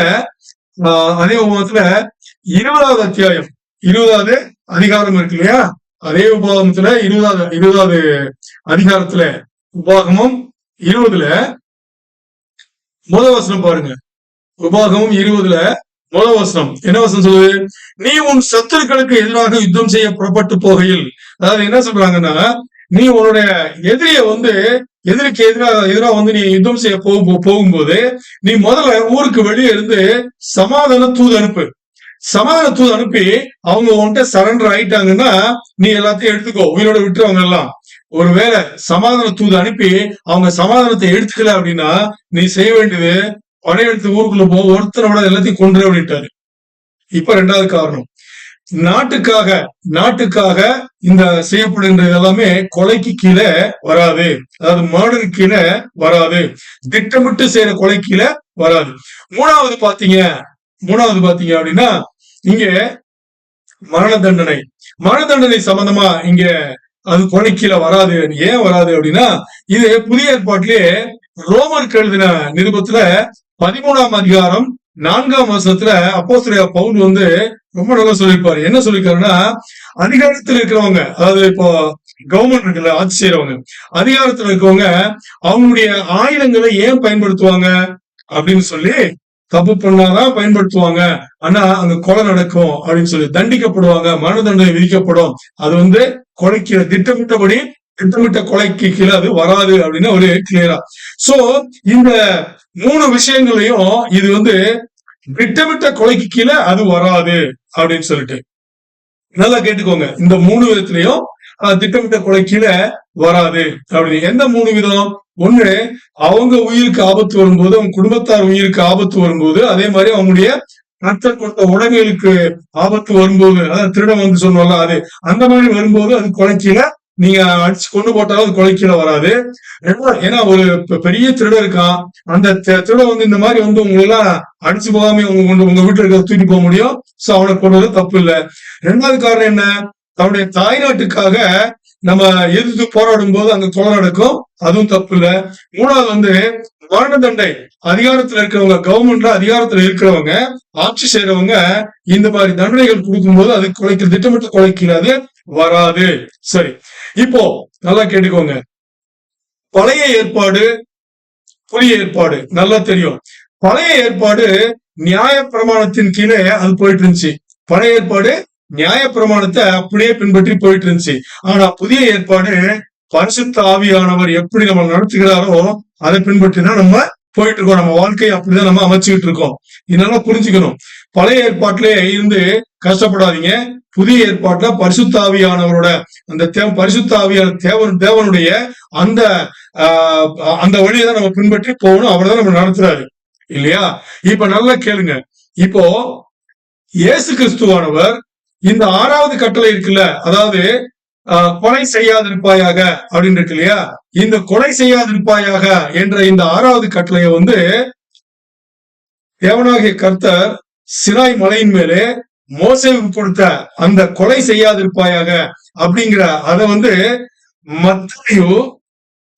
20வது அத்தியாயம் 20வது அதிகாரம் இருக்கு இல்லையா? அதே உபாகமத்துல 20வது அதிகாரத்துல, உபாகமம் 20ல முதல் வசனம் பாருங்க. உபாகமம் 20ல முதல் வசனம் என்ன வசனம் சொல்லுது? நீ உன் சத்துருக்களுக்கு எதிராக யுத்தம் செய்ய புறப்பட்டு போகையில், அதாவது என்ன சொல்றாங்கன்னா, நீ உன்னுடைய எதிரிக்கு எதிராக நீ யுத்தம் செய்ய போகும்போது நீ முதல்ல ஊருக்கு வெளியே இருந்து சமாதான தூது அனுப்பி அவங்க உன்கிட்ட சரண்டர் ஆயிட்டாங்கன்னா நீ எல்லாத்தையும் எடுத்துக்கோ, உயிரோட விட்டுறவங்க எல்லாம். ஒருவேளை சமாதான தூது அனுப்பி அவங்க சமாதானத்தை எடுத்துக்கல அப்படின்னா நீ செய்ய வேண்டியது படையெடுத்து ஊருக்குள்ள ஒருத்தரோட எல்லாத்தையும் கொண்டு அப்படின்ட்டாரு. இப்ப 2வது காரணம், நாட்டுக்காக இந்த செய்யப்படுகின்றது எல்லாமே கொலைக்கு கீழே வராது, அதாவது மர்டருக்கு கீழே வராது, திட்டமிட்டு செய்யற கொலை கீழே வராது. மூணாவது பாத்தீங்க அப்படின்னா, இங்க மரண தண்டனை சம்பந்தமா இங்க அது கொலை கீழே வராது. ஏன் வராது அப்படின்னா, இது புதிய ஏற்பாட்டிலேயே ரோமருக்கு எழுதின நிருபத்துல 13ஆம் அதிகாரம் 4ஆம் வசனத்துல அப்போஸ்தலர் பவுல் ரொம்ப நல்லா சொல்லியிருப்பாரு. என்ன சொல்லிருக்காருன்னா, அதிகாரத்தில் இருக்கிறவங்க, அதாவது இப்போ கவர்மெண்ட் இருக்குல்ல, ஆட்சி செய்யறவங்க, அதிகாரத்துல இருக்கவங்க அவங்களுடைய ஆயுதங்களை ஏன் பயன்படுத்துவாங்க அப்படின்னு சொல்லி, தப்பு பண்ணாதான் பயன்படுத்துவாங்க, ஆனா அங்க கொலை நடக்கும் அப்படின்னு சொல்லி தண்டிக்கப்படுவாங்க, மரண தண்டனை விதிக்கப்படும். அது கொலைக்கு திட்டமிட்ட கொலைக்கு கீழே அது வராது அப்படின்னு ஒரு கிளியரா. சோ இந்த 3 விஷயங்களையும் இது திட்டமிட்ட கொலைக்கு கீழே அது வராது அப்படின்னு சொல்லிட்டு நல்லா கேட்டுக்கோங்க. இந்த 3 விதத்திலையும் திட்டமிட்ட கொலை கீழே வராது அப்படின்னு. எந்த 3 விதம்? ஒண்ணு, அவங்க உயிருக்கு ஆபத்து வரும்போது, அவங்க குடும்பத்தார் உயிருக்கு ஆபத்து வரும்போது, அதே மாதிரி அவங்களுடைய கர்த்தர் கொடுத்த உடைமைகளுக்கு ஆபத்து வரும்போது, அதாவது திருடம் சொன்னோம்ல, அது அந்த மாதிரி வரும்போது அது கொலை கீழே, நீங்க அடிச்சு கொண்டு போட்டாலும் அது கொலை கீழே வராது. ஏன்னா ஒரு பெரிய திருடம் இருக்கான், அந்த திருடம் இந்த மாதிரி உங்களை எல்லாம் அடிச்சு போகாம உங்க வீட்டுல இருக்க தூக்கி போக முடியும். சோ அவனை கொண்டது தப்பு இல்லை. 2வது காரணம் என்ன? தன்னுடைய தாய்நாட்டுக்காக நம்ம எதிர்த்து போராடும் போது அங்க கொலை நடக்கும், அதுவும் தப்பு இல்லை. 3வது மரண தண்டனை, அதிகாரத்துல இருக்கிறவங்க, கவர்மெண்ட்ல அதிகாரத்துல இருக்கிறவங்க, ஆட்சி செய்யறவங்க இந்த மாதிரி தண்டனைகள் கொடுக்கும்போது அது கொலைக்கு திட்டமிட்ட கொலைக்கு அது வராது. சரி, இப்போ நல்லா கேட்டுக்கோங்க. பழைய ஏற்பாடு புதிய ஏற்பாடு நல்லா தெரியும். பழைய ஏற்பாடு நியாய பிரமாணத்தின் கீழே அது போயிட்டு இருந்துச்சு. பழைய ஏற்பாடு நியாய பிரமாணத்தை அப்படியே பின்பற்றி போயிட்டு இருந்துச்சு. ஆனா புதிய ஏற்பாடு பரிசுத்த ஆவியானவர் எப்படி நம்ம நடத்துகிறாரோ அதை பின்பற்றி தான் நம்ம போயிட்டு இருக்கோம். நம்ம வாழ்க்கையை அப்படிதான் நம்ம அமைச்சுக்கிட்டு இருக்கோம். இதனால புரிஞ்சுக்கணும். பழைய ஏற்பாட்டிலே இருந்து கஷ்டப்படாதீங்க. புதிய ஏற்பாட்டுல பரிசுத்த ஆவியானவரோட அந்த பரிசுத்த ஆவியான தேவனுடைய அந்த அந்த வழியை தான் நம்ம பின்பற்றி போகணும். அவர் தான் நம்ம நடத்துறாரு இல்லையா? இப்ப நல்லா கேளுங்க. இப்போ இயேசு கிறிஸ்துவானவர் இந்த 6வது கட்டளை இருக்குல்ல, அதாவது கொலை செய்யாதிருப்பாயாக அப்படின்னு இருக்கு இல்லையா? இந்த கொலை செய்யாதிருப்பாயாக என்ற இந்த 6வது கட்டளையை தேவனாகிய கர்த்தர் சினாய் மலையின் மேலே மோசேவுக்கு கொடுத்த அந்த கொலை செய்யாதிருப்பாயாக அப்படிங்கிற அதை மத்தேயு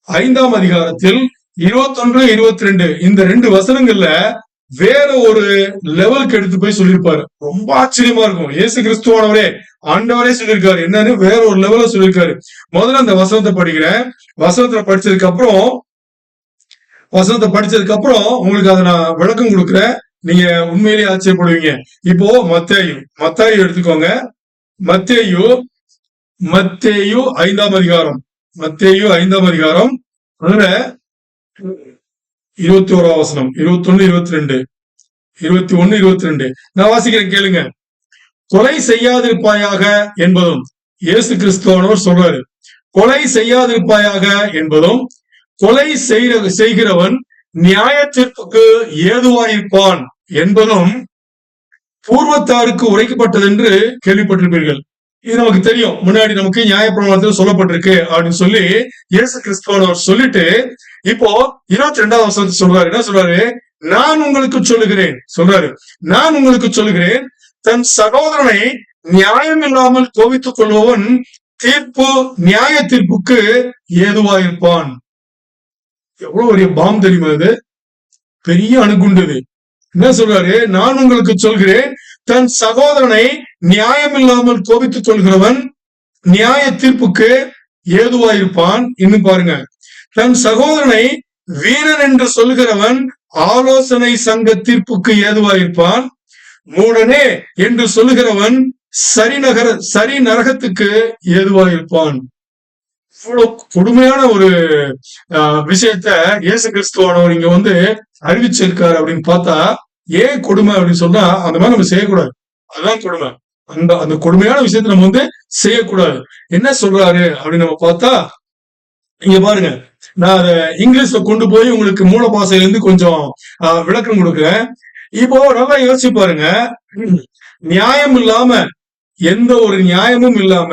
5ஆம் அதிகாரத்தில் 21, 22 இந்த 2 வசனங்கள்ல வேற ஒரு லெவலுக்கு எடுத்து போய் சொல்லியிருப்பாரு. ரொம்ப ஆச்சரியமா இருக்கும். இயேசு கிறிஸ்துவானவரே ஆண்டவரே சொல்லியிருக்காரு. என்னன்னு வேற ஒரு லெவல சொல்லியிருக்காரு. முதல்ல அந்த வசனத்தை படிக்கிறேன். வசனத்தை படிச்சதுக்கு அப்புறம் உங்களுக்கு அதை நான் விளக்கம் கொடுக்குறேன். நீங்க உண்மையிலேயே ஆச்சரியப்படுவீங்க. இப்போ மத்தேயு எடுத்துக்கோங்க. மத்தேயு 5ஆம் அதிகாரம். மத்தேயு 5ஆம் அதிகாரம் அதுல 21ஆம் வசனம், 21, 22, 21, 22 நான் வாசிக்கிறேன் கேளுங்க. கொலை செய்யாதிருப்பாயாக என்பதும் இயேசு கிறிஸ்துவானவர் சொல்றாரு. கொலை செய்யாதிருப்பாயாக என்பதும் கொலை செய்கிறவன் நியாய தீர்ப்புக்கு ஏதுவாயிருப்பான் என்பதும் பூர்வத்தாருக்கு உரைக்கப்பட்டது என்று கேள்விப்பட்டிருப்பீர்கள். இது நமக்கு தெரியும். முன்னாடி நமக்கு நியாயப்பிரமாணத்தில் சொல்லப்பட்டிருக்கு அப்படின்னு சொல்லி இயேசு கிறிஸ்துவானவர் சொல்லிட்டு இப்போ 22ஆம் வசனத்தை சொல்றாரு. என்ன சொல்றாரு? நான் உங்களுக்கு சொல்லுகிறேன் தன் சகோதரனை நியாயம் இல்லாமல் கோபித்துக் கொள்பவன் நியாய தீர்ப்புக்கு ஏதுவாயிருப்பான். எவ்வளவு பெரிய பாம் தெரியுமா? இது பெரிய அணுகுண்டது. என்ன சொல்றாரு? நான் உங்களுக்கு சொல்கிறேன் தன் சகோதரனை நியாயம் இல்லாமல் கோபித்துக் கொள்கிறவன் நியாய தீர்ப்புக்கு ஏதுவாயிருப்பான். இன்னும் பாருங்க, தன் சகோதரனை வீரன் என்று சொல்கிறவன் ஆலோசனை சங்க தீர்ப்புக்கு ஏதுவாயிருப்பான். மூடனே என்று சொல்லுகிறவன் சரி நரகத்துக்கு ஏதுவாயிருப்பான். இவ்வளவு கொடுமையான ஒரு விஷயத்த இயேசு கிறிஸ்துவானவர் இங்க அறிவிச்சிருக்காரு அப்படின்னு பார்த்தா, ஏன் கொடுமை அப்படின்னு சொன்னா அந்த மாதிரி நம்ம செய்யக்கூடாது. அதுதான் கொடுமை. அந்த கொடுமையான விஷயத்த நம்ம செய்யக்கூடாது. என்ன சொல்றாரு அப்படின்னு நம்ம பார்த்தா, இங்க பாருங்க, நான் அதை இங்கிலீஷ்ல கொண்டு போய் உங்களுக்கு மூல பாஷையில இருந்து கொஞ்சம் விளக்கம் கொடுக்குறேன். இப்போ நல்லா யோசிச்சு பாருங்க. நியாயம் இல்லாம, எந்த ஒரு நியாயமும் இல்லாம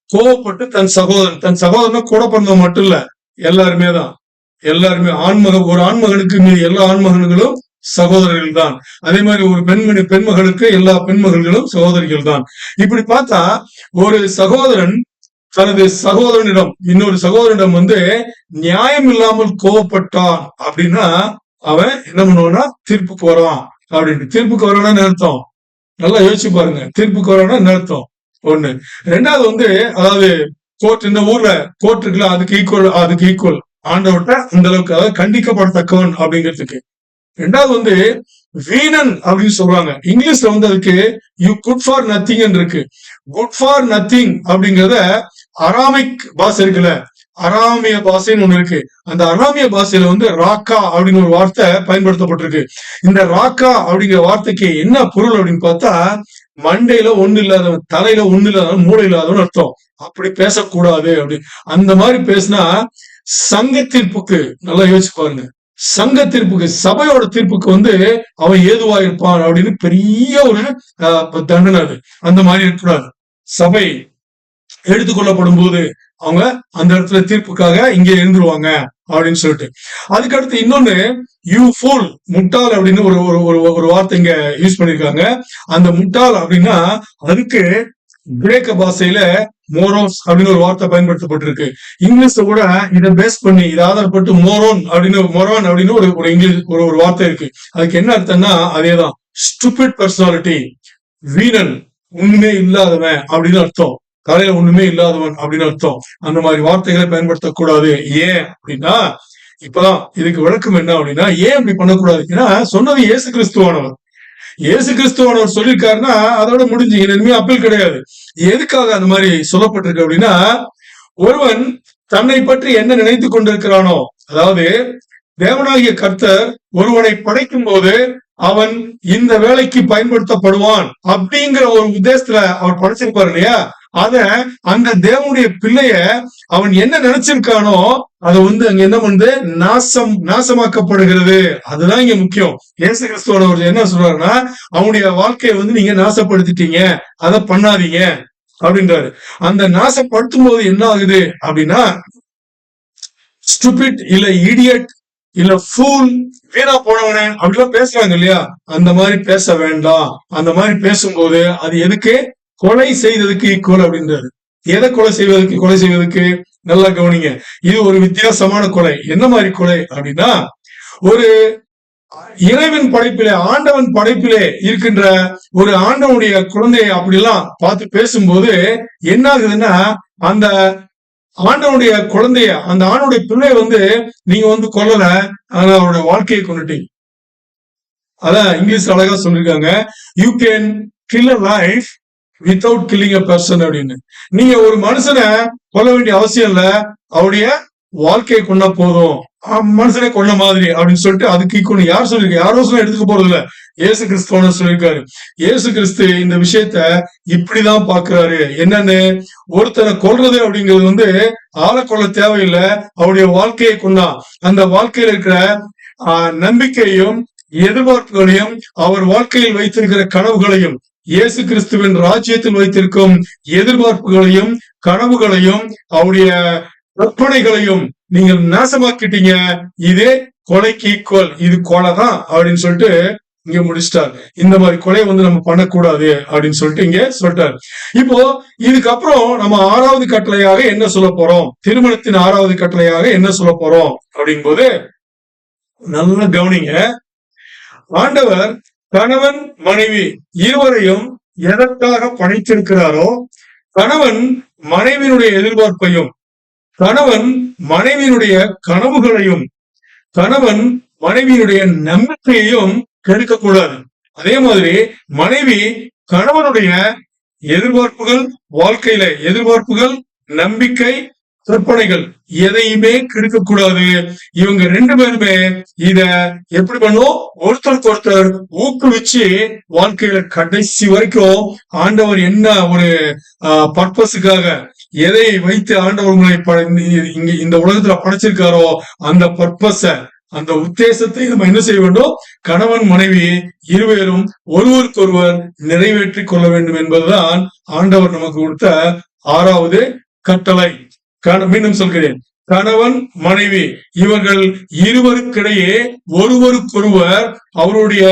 கோவப்பட்டு தன் சகோதரன் கூட பிறந்தவன் மட்டும் இல்ல, எல்லாருமே ஒரு ஆண்மகனுக்கு மீது எல்லா ஆண்மகன்களும் சகோதரர்கள் தான். அதே மாதிரி ஒரு பெண்மகளுக்கு எல்லா பெண்மகள்களும் சகோதரிகள் தான். இப்படி பார்த்தா ஒரு சகோதரன் தனது சகோதரனிடம் இன்னொரு சகோதரனிடம் நியாயம் இல்லாமல் கோவப்பட்டான் அப்படின்னா அவன் என்ன பண்ணுவான்னா தீர்ப்புக்கு வரான். அப்படின்ட்டு தீர்ப்புக்கு வரான்னு அர்த்தம். நல்லா யோசிச்சு பாருங்க. தீர்ப்புக்கு வரான்னு அர்த்தம் ஒண்ணு. ரெண்டாவது அதாவது கோர்ட், இந்த ஊர்ல கோர்ட் இருக்குல்ல, அதுக்கு ஈக்குவல் ஆண்டவர்கிட்ட அந்த அளவுக்கு, அதாவது கண்டிக்கப்படத்தக்கவன் அப்படிங்கிறதுக்கு. ரெண்டாவது வீணன் அப்படின்னு சொல்றாங்க. இங்கிலீஷ்ல அதுக்கு யூ குட் ஃபார் நத்திங் இருக்கு. குட் ஃபார் நத்திங் அப்படிங்கறத அராமிக் பாஷை இருக்குல்ல, அராமிய பாஷைன்னு ஒண்ணு இருக்கு. அந்த அராமிய பாஷையில ராக்கா அப்படின்னு ஒரு வார்த்தை பயன்படுத்தப்பட்டிருக்கு. இந்த ராக்கா அப்படிங்கிற வார்த்தைக்கு என்ன பொருள் அப்படின்னு பார்த்தா, மண்டையில ஒண்ணு இல்லாதவன், தலையில ஒண்ணு இல்லாதவன், மூளை இல்லாதவன் அர்த்தம். அப்படி பேசக்கூடாது. அப்படி அந்த மாதிரி பேசினா சங்க தீர்ப்புக்கு, நல்லா யோசிச்சு பாருங்க, சங்க தீர்ப்புக்கு, சபையோட தீர்ப்புக்கு அவன் ஏதுவா இருப்பான் அப்படின்னு பெரிய ஒரு தண்டனை. அது அந்த மாதிரி இருக்கக்கூடாது. சபை எடுத்துக்கொள்ளப்படும் போது அவங்க அந்த இடத்துல தீர்ப்புக்காக இங்க இருந்துருவாங்க அப்படின்னு சொல்லிட்டு. அதுக்கடுத்து இன்னொன்னு, யூ ஃபூல், முட்டாள் அப்படின்னு ஒரு வார்த்தை இங்க யூஸ் பண்ணிருக்காங்க. அந்த முட்டாள் அப்படின்னா அதுக்கு கிரேக்க பாஷையில மோரோஸ் அப்படின்னு ஒரு வார்த்தை பயன்படுத்தப்பட்டிருக்கு. இங்கிலீஷ்ல கூட இதை பேஸ் பண்ணி, இதை ஆதாரப்பட்டு மோரோன் அப்படின்னு ஒரு இங்கிலீஷ் ஒரு வார்த்தை இருக்கு. அதுக்கு என்ன அர்த்தம்னா அதேதான், ஸ்டூபிட் பர்சனாலிட்டி, வீணன், ஒண்ணுமே இல்லாதவன் அப்படின்னு அர்த்தம். தலையில ஒண்ணுமே இல்லாதவன் அப்படின்னு அர்த்தம். அந்த மாதிரி வார்த்தைகளை பயன்படுத்தக்கூடாது. ஏன் அப்படின்னா இப்பதான் இதுக்கு விளக்கம் என்ன அப்படின்னா, ஏன் அப்படி பண்ணக்கூடாது? ஏன்னா சொன்னது இயேசு கிறிஸ்துவானவர். இயேசு கிறிஸ்துவானவர் சொல்லியிருக்காருன்னா அதோட முடிஞ்சு, இனிமே அப்பீல் கிடையாது. எதுக்காக அந்த மாதிரி சொல்லப்பட்டிருக்கு அப்படின்னா, ஒருவன் தன்னை பற்றி என்ன நினைத்துக் கொண்டிருக்கிறானோ, அதாவது தேவனாகிய கர்த்தர் ஒருவனை படைக்கும் போது அவன் இந்த வேலைக்கு பயன்படுத்தப்படுவான் அப்படிங்கிற ஒரு உத்தேசத்துல அவர் படைச்சிருப்பாரு இல்லையா? அத அந்த தேவனுடைய பிள்ளைய அவன் என்ன நினைச்சிருக்கானோ அதை அங்க என்ன பண்ணுது, நாசமாக்கப்படுகிறது. அதுதான் இங்க முக்கியம். இயேசு கிறிஸ்துவானவர் என்ன சொல்றாருன்னா, அவனுடைய வாழ்க்கையை நீங்க நாசப்படுத்திட்டீங்க, அதை பண்ணாதீங்க அப்படின்றாரு. அந்த நாசப்படுத்தும் போது என்ன ஆகுது அப்படின்னா, ஸ்டூபிட் இல்ல இடியட் இல்ல ஃபூல், வீணா போனவனே அப்படிலாம் பேசுறாங்க இல்லையா? அந்த மாதிரி பேச வேண்டாம். அந்த மாதிரி பேசும்போது அது எதுக்கு? கொலை செய்ததுக்கு ஈக்குவல் அப்படின்றாரு. எதை கொலை செய்வதற்கு நல்லா கவனிங்க. இது ஒரு வித்தியாசமான கொலை. என்ன மாதிரி கொலை அப்படின்னா, ஒரு இறைவன் படைப்பிலே, ஆண்டவன் படைப்பிலே இருக்கின்ற ஒரு ஆண்டவனுடைய குழந்தையை அப்படிலாம் பார்த்து பேசும்போது என்ன ஆகுதுன்னா, அந்த ஆண்டவனுடைய குழந்தைய, அந்த ஆணுடைய பிள்ளை நீங்க கொல்லல, ஆனா அவருடைய வாழ்க்கையை கொண்டுட்டீங்க. அதான் இங்கிலீஷ்ல அழகா சொல்லிருக்காங்க, you can kill a life without killing a person அப்படின்னு. நீங்க ஒரு மனுஷனை கொல்ல வேண்டிய அவசியம் இல்ல, அவருடைய வாழ்க்கையை கொண்டா போதும், மனுஷனை கொண்ட மாதிரி அப்படின்னு சொல்லிட்டு அதுக்கு ஈக்குவல் யார் சொல்லிருக்க? யாரும் எடுத்துக்க போறது இல்ல, இயேசு கிறிஸ்துவ சொல்லியிருக்காரு. இயேசு கிறிஸ்து இந்த விஷயத்த இப்படிதான் பாக்குறாரு. என்னன்னு, ஒருத்தனை கொல்றது அப்படிங்கிறது ஆளை கொள்ள தேவையில்லை, அவருடைய வாழ்க்கையை கொண்டா. அந்த வாழ்க்கையில இருக்கிற நம்பிக்கையும் எதிர்பார்ப்புகளையும், அவர் வாழ்க்கையில் வைத்திருக்கிற கனவுகளையும், இயேசு கிறிஸ்துவின் ராஜ்யத்தில் வைத்திருக்கும் எதிர்பார்ப்புகளையும் கனவுகளையும் அவருடைய கற்பனைகளையும் நீங்கள் நாசமாக்கிட்டீங்க. இதே கொலைக்கு ஈக்குவல், இது கொலைதான் அப்படின்னு சொல்லிட்டு இங்க முடிச்சிட்டார். இந்த மாதிரி கொலை நம்ம பண்ணக்கூடாது அப்படின்னு சொல்லிட்டு இங்க சொல்லிட்டார். இப்போ இதுக்கப்புறம் நம்ம 6வது கட்டளையாக என்ன சொல்ல போறோம், திருமணத்தின் 6வது கட்டளையாக என்ன சொல்ல போறோம் அப்படிங்கும் போது நல்லா கவனிங்க. ஆண்டவர் கணவன் மனைவி இருவரையும் எதற்காக படைத்திருக்கிறாரோ, கணவன் மனைவியினுடைய எதிர்பார்ப்பையும், கணவன் மனைவியினுடைய கனவுகளையும், கணவன் மனைவியினுடைய நம்பிக்கையையும் கெடுக்கக்கூடாது. அதே மாதிரி மனைவி கணவனுடைய எதிர்பார்ப்புகள், வாழ்க்கையில எதிர்பார்ப்புகள், நம்பிக்கை, கற்பனைகள் எதையுமே கெடுக்கக்கூடாது. இவங்க 2 பேருமே இத எப்படி பண்ணும், ஒருத்தருக்கு ஒருத்தர் ஊக்குவிச்சு வாழ்க்கையில கடைசி வரைக்கும் ஆண்டவர் என்ன ஒரு பர்பஸுக்காக, எதை வைத்து ஆண்டவர் உங்களை இங்க இந்த உலகத்துல படைச்சிருக்காரோ அந்த பர்பஸ, அந்த உத்தேசத்தை நம்ம என்ன செய்ய வேண்டும், கணவன் மனைவி இருவரும் ஒருவருக்கொருவர் நிறைவேற்றி கொள்ள வேண்டும் என்பதுதான் ஆண்டவர் நமக்கு கொடுத்த 6வது கட்டளை. மீண்டும் சொல்கிறேன், கணவன் மனைவி இவர்கள் இருவருக்கிடையே ஒருவருக்கொருவர் அவருடைய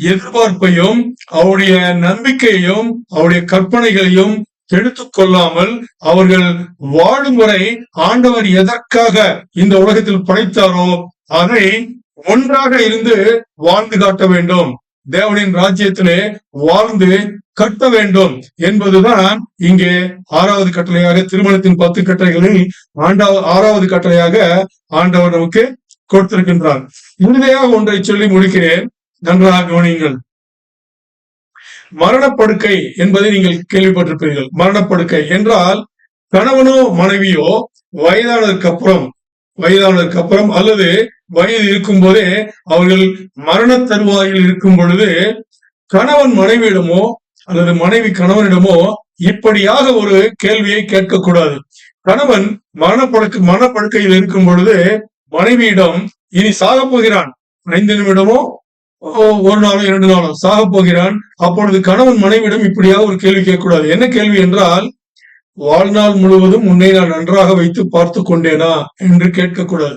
எதிர்பார்ப்பையும், அவருடைய நம்பிக்கையையும், அவருடைய கற்பனைகளையும் எடுத்துக் கொள்ளாமல் அவர்கள் வாழும் வரை ஆண்டவர் எதற்காக இந்த உலகத்தில் படைத்தாரோ அதை ஒன்றாக இருந்து வாழ்ந்து காட்ட வேண்டும், தேவனின் ராஜ்யத்திலே வாழ்ந்து கட்ட வேண்டும் என்பதுதான் இங்கே 6வது கட்டளையாக, திருமணத்தின் 10 கட்டளைகளில் 6வது கட்டளையாக ஆண்டவர் நமக்கு கொடுத்திருக்கின்றார். இறுதியாக ஒன்றை சொல்லி முடிக்கிறேன், நன்றாக கவனியுங்கள். மரணப்படுக்கை என்பதை நீங்கள் கேள்விப்பட்டிருப்பீர்கள். மரணப்படுக்கை என்றால் கணவனோ மனைவியோ வயதானதற்கு அப்புறம் அல்லது வயது இருக்கும் போதே அவர்கள் மரண தருவாயில் இருக்கும் பொழுது கணவன் மனைவியிடமோ அல்லது மனைவி கணவனிடமோ இப்படியாக ஒரு கேள்வியை கேட்கக்கூடாது. கணவன் மரணப்படுக்கையில் இருக்கும் பொழுது மனைவியிடம் இனி சாக போகிறான், 5 நிமிடமோ 1 நாளோ 2 நாளோ சாக போகிறான், அப்பொழுது கணவன் மனைவியிடம் இப்படியாக ஒரு கேள்வி கேட்கக்கூடாது. என்ன கேள்வி என்றால், வாழ்நாள் முழுவதும் உன்னை நான் நன்றாக வைத்து பார்த்து கொண்டேனா என்று கேட்கக்கூடாது.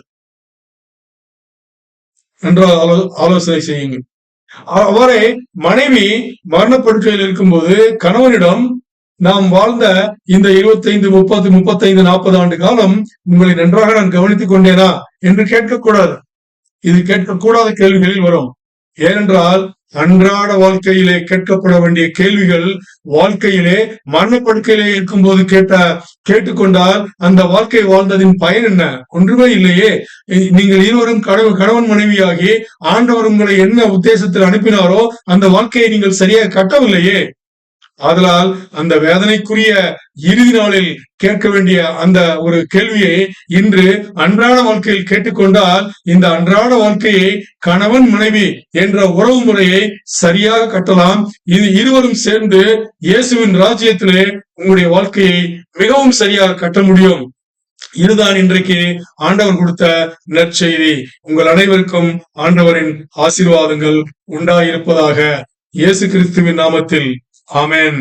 நன்றாக ஆலோசனை செய்யுங்கள். அவரை மனைவி மரணப்படுக்கையில் இருக்கும்போது கணவனிடம் நாம் வாழ்ந்த இந்த 25, 30, 35, 40 ஆண்டு காலம் உங்களை நன்றாக நான் கவனித்துக் கொண்டேனா என்று கேட்கக்கூடாது. இது கேட்கக்கூடாத கேள்விகளில் வரும். ஏனென்றால் அன்றாட வாழ்க்கையிலே கேட்கப்பட வேண்டிய கேள்விகள், வாழ்க்கையிலே மரணப்படுக்கையிலே இருக்கும்போது கேட்டுக்கொண்டால் அந்த வாழ்க்கை வாழ்ந்ததின் பயன் என்ன? ஒன்றுமே இல்லையே. நீங்கள் இருவரும் கணவன் மனைவியாகி ஆண்டவர் உங்களை என்ன உத்தேசத்தில் அனுப்பினாரோ அந்த வாழ்க்கையை நீங்கள் சரியாக கட்டவில்லையே. ஆதலால் அந்த வேதனைக்குரிய இறுதி நாளில் கேட்க வேண்டிய அந்த ஒரு கேள்வியை இன்று அன்றாட வாழ்க்கையில் கேட்டுக்கொண்டால் இந்த அன்றாட வாழ்க்கையை கணவன் மனைவி என்ற உறவு முறையை சரியாக கட்டலாம். இது இருவரும் சேர்ந்து இயேசுவின் ராஜ்யத்திலே உங்களுடைய வாழ்க்கையை மிகவும் சரியாக கட்ட முடியும். இதுதான் இன்றைக்கு ஆண்டவர் கொடுத்த நற்செய்தி. உங்கள் அனைவருக்கும் ஆண்டவரின் ஆசீர்வாதங்கள் உண்டாயிருப்பதாக. இயேசு கிறிஸ்துவின் நாமத்தில் ஆமென்.